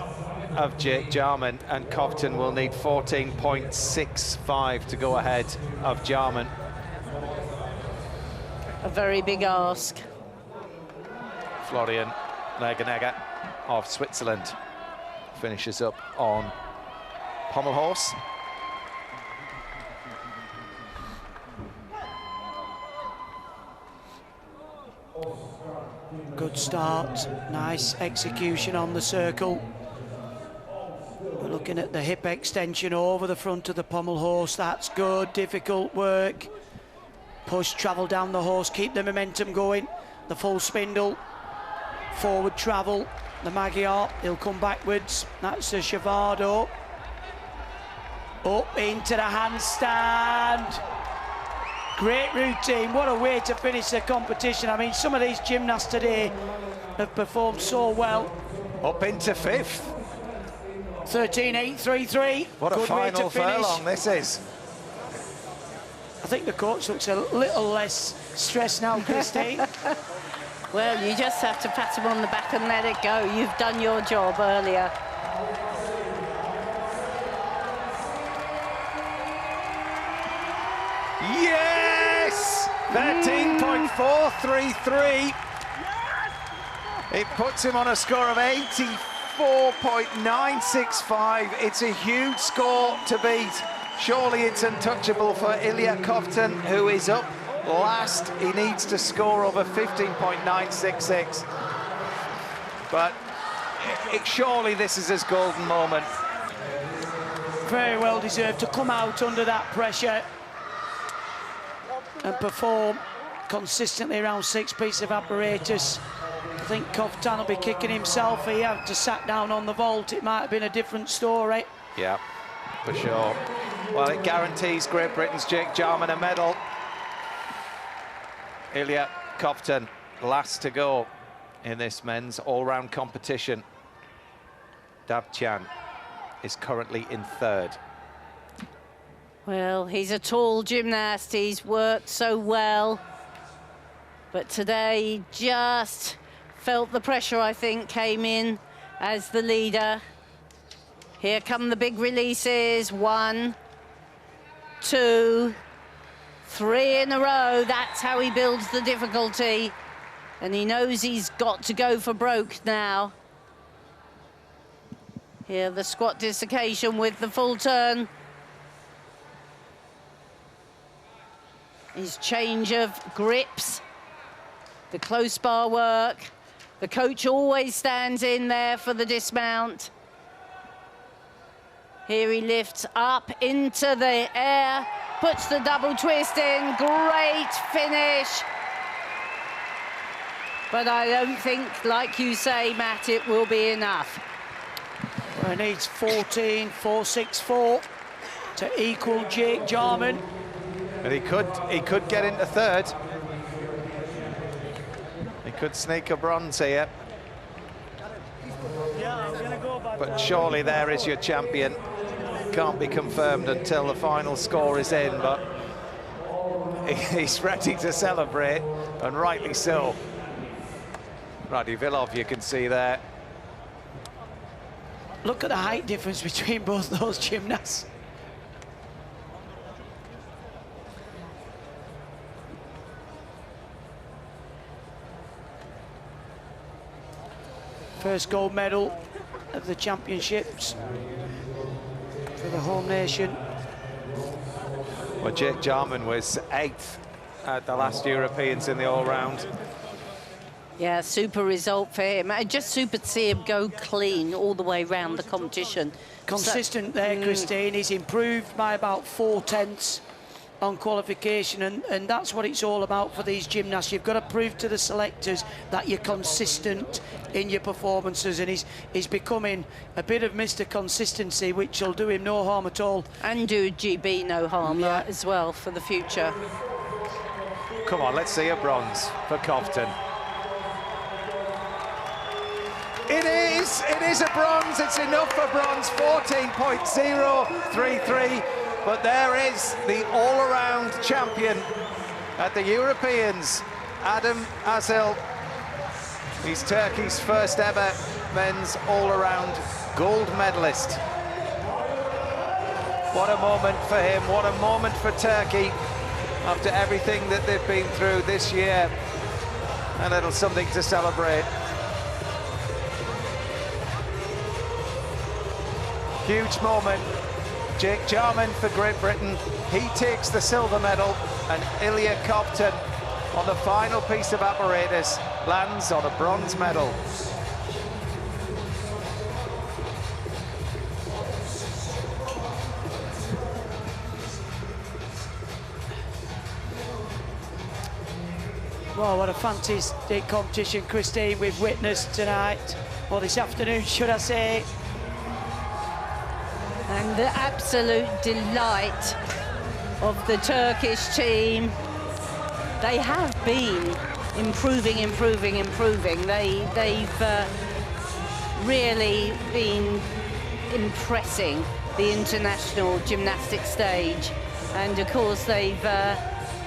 of Jake Jarman, and Kofton will need 14.65 to go ahead of Jarman. A very big ask. Florian Neganega of Switzerland finishes up on pommel horse. Good start, nice execution on the circle. We're looking at the hip extension over the front of the pommel horse. That's good, difficult work. Push, travel down the horse, keep the momentum going. The full spindle, forward travel. The Magyar, he'll come backwards. That's the Shavado. Up into the handstand. Great routine, what a way to finish the competition. I mean, some of these gymnasts today have performed so well. Up into fifth. 13.833. What a final furlong this is. I think the coach looks a little less stressed now, Christine. Well, you just have to pat him on the back and let it go. You've done your job earlier. Yes! 13.433. It puts him on a score of 84.965. It's a huge score to beat. Surely it's untouchable for Ilya Kofton, who is up last. He needs to score over 15.966. But surely this is his golden moment. Very well deserved to come out under that pressure and perform consistently around 6 pieces of apparatus. I think Kofton will be kicking himself. He had to sat down on the vault. It might have been a different story. Yeah, for sure. Well, it guarantees Great Britain's Jake Jarman a medal. Ilya Kofton, last to go in this men's all-round competition. Davtyan is currently in third. Well, he's a tall gymnast. He's worked so well. But today, he just felt the pressure, I think, came in as the leader. Here come the big releases. 1, 2, 3 in a row. That's how he builds the difficulty. And he knows he's got to go for broke now. Here, the squat dislocation with the full turn. His change of grips. The close bar work. The coach always stands in there for the dismount. Here he lifts up into the air, puts the double twist in, great finish. But I don't think, like you say, Matt, it will be enough. Well, he needs 14.464 to equal Jake Jarman. And he could get into third. He could sneak a bronze here. But surely there is your champion. Can't be confirmed until the final score is in, but he's ready to celebrate, and rightly so. Radivillov, you can see there. Look at the height difference between both those gymnasts. First gold medal of the championships for the home nation. Well, Jake Jarman was 8th at the last Europeans in the all-round. Yeah, super result for him. Just super to see him go clean all the way around the competition. Consistent there, Christine. He's improved by about 4/10 on qualification, and that's what it's all about for these gymnasts. You've got to prove to the selectors that you're consistent in your performances, and he's becoming a bit of Mr. Consistency, which will do him no harm at all. And do GB no harm as well for the future. Come on, let's see a bronze for Cofton. It is a bronze, it's enough for bronze, 14.033, but there is the all-around champion at the Europeans, Adam Azil. He's Turkey's first ever men's all-around gold medalist. What a moment for him, what a moment for Turkey after everything that they've been through this year. A little something to celebrate. Huge moment. Jake Jarman for Great Britain. He takes the silver medal, and Ilya Cofton on the final piece of apparatus lands on a bronze medal. Well, what a fantastic competition, Christine, we've witnessed tonight, or this afternoon, should I say. And the absolute delight of the Turkish team. They have been improving. They've really been impressing the international gymnastics stage. And of course, they've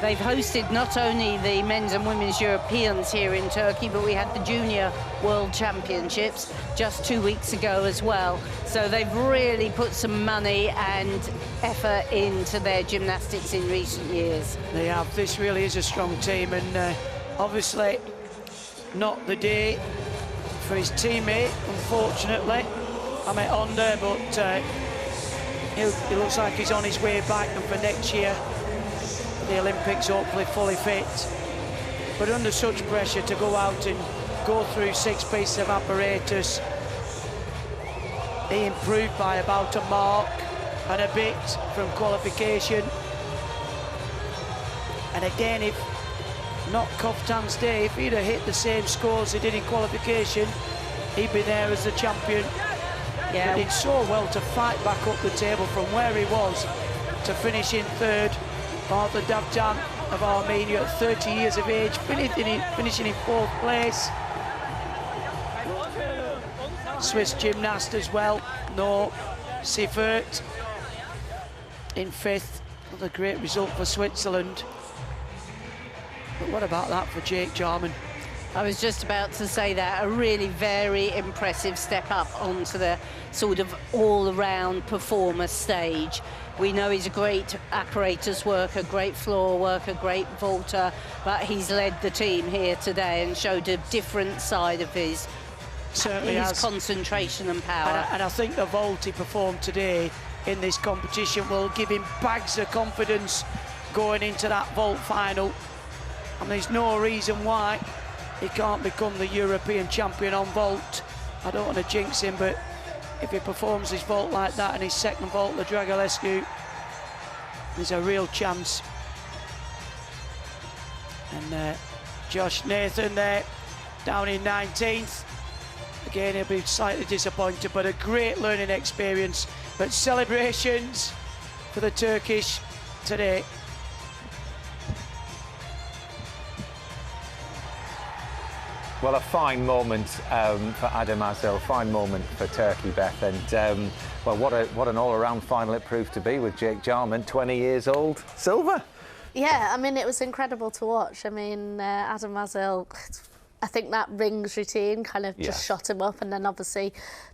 hosted not only the men's and women's Europeans here in Turkey, but we had the Junior World Championships just 2 weeks ago as well. So they've really put some money and effort into their gymnastics in recent years. They have. This really is a strong team, and obviously not the day for his teammate, unfortunately. I met Onda, but he looks like he's on his way back, and for next year, the Olympics, hopefully fully fit. But under such pressure to go out and go through 6 pieces of apparatus, he improved by about a mark and a bit from qualification. And again, if not Cofton's day, if he'd have hit the same scores he did in qualification, he'd be there as the champion. Yeah. He did so well to fight back up the table from where he was to finish in third. Arthur Davtyan of Armenia at 30 years of age, finishing in 4th place. Swiss gymnast as well, No Seifert in 5th. Another great result for Switzerland. But what about that for Jake Jarman? I was just about to say that, a really very impressive step up onto the sort of all-around performer stage. We know he's a great apparatus worker, great floor worker, great vaulter, but he's led the team here today and showed a different side of his concentration and power. And I think the vault he performed today in this competition will give him bags of confidence going into that vault final. And there's no reason why he can't become the European champion on vault. I don't want to jinx him, but if he performs his vault like that and his second vault, the Dragulescu, there's a real chance. And Josh Nathan there, down in 19th. Again, he'll be slightly disappointed, but a great learning experience. But celebrations for the Turkish today. Well, a fine moment for Adem Azel, fine moment for Turkey, Beth, and well, what an all-around final it proved to be with Jake Jarman, 20 years old, silver. Yeah, I mean, it was incredible to watch. I mean, Adem Azel, I think that rings routine kind of just shot him up, and then obviously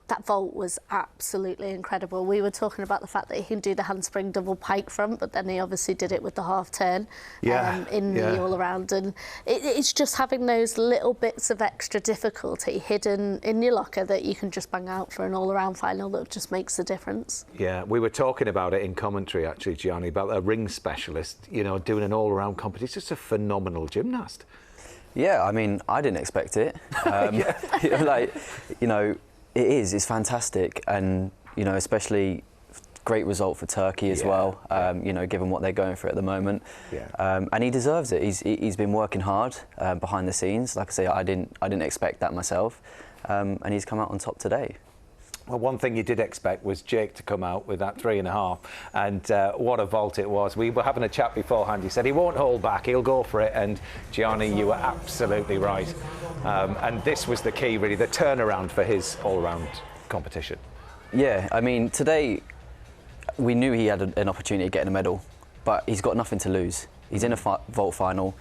that vault was absolutely incredible. We were talking about the fact that he can do the handspring double pike front, but then he obviously did it with the half turn in the all around, and it's just having those little bits of extra difficulty hidden in your locker that you can just bang out for an all around final that just makes the difference. Yeah, we were talking about it in commentary actually, Gianni, about a ring specialist, you know, doing an all around competition. He's just a phenomenal gymnast. Yeah, I mean, I didn't expect it. It's fantastic, and especially great result for Turkey as well. Given what they're going through at the moment, and he deserves it. He's been working hard behind the scenes. Like I say, I didn't expect that myself, and he's come out on top today. Well, one thing you did expect was Jake to come out with that 3.5, and what a vault it was. We were having a chat beforehand. He said he won't hold back, he'll go for it, and Gianni, you were absolutely right. And this was the key, really, the turnaround for his all-round competition. Yeah, I mean, today we knew he had an opportunity of getting a medal, but he's got nothing to lose. He's in a vault final.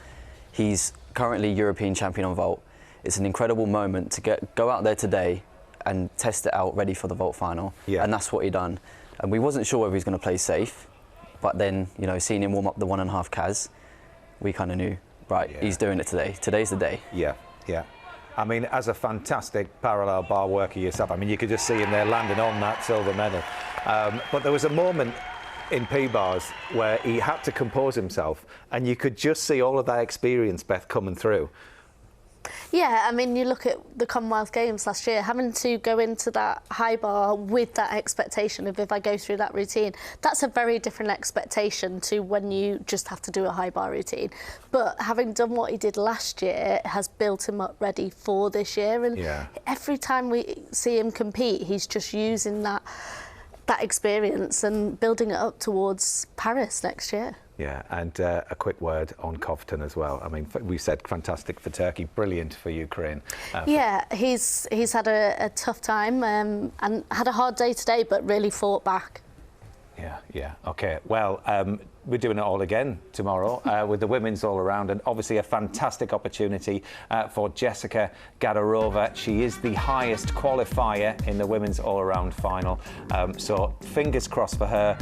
He's currently European champion on vault. It's an incredible moment to go out there today and test it out ready for the vault final, and that's what he done. And we wasn't sure whether he was going to play safe, but then seeing him warm up the 1.5 Kaz, we kind of knew, right, he's doing it today. Today's the day. Yeah. I mean, as a fantastic parallel bar worker yourself, I mean, you could just see him there landing on that silver medal. But there was a moment in P-bars where he had to compose himself, and you could just see all of that experience, Beth, coming through. Yeah, I mean, you look at the Commonwealth Games last year, having to go into that high bar with that expectation of if I go through that routine, that's a very different expectation to when you just have to do a high bar routine. But having done what he did last year has built him up ready for this year. And every time we see him compete, he's just using that experience and building it up towards Paris next year. Yeah, and a quick word on Kovtun as well. I mean, we said fantastic for Turkey, brilliant for Ukraine. He's had a tough time and had a hard day today, but really fought back. Yeah. Okay. Well, we're doing it all again tomorrow with the women's all around, and obviously a fantastic opportunity for Jessica Gadarova. She is the highest qualifier in the women's all around final. So fingers crossed for her.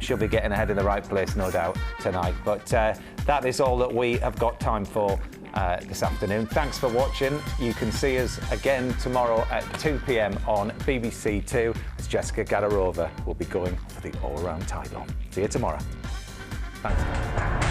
She'll be getting ahead in the right place, no doubt, tonight. But that is all that we have got time for this afternoon. Thanks for watching. You can see us again tomorrow at 2 p.m. on BBC Two. As Jessica Gadarova will be going for the all-around title. See you tomorrow. Thanks.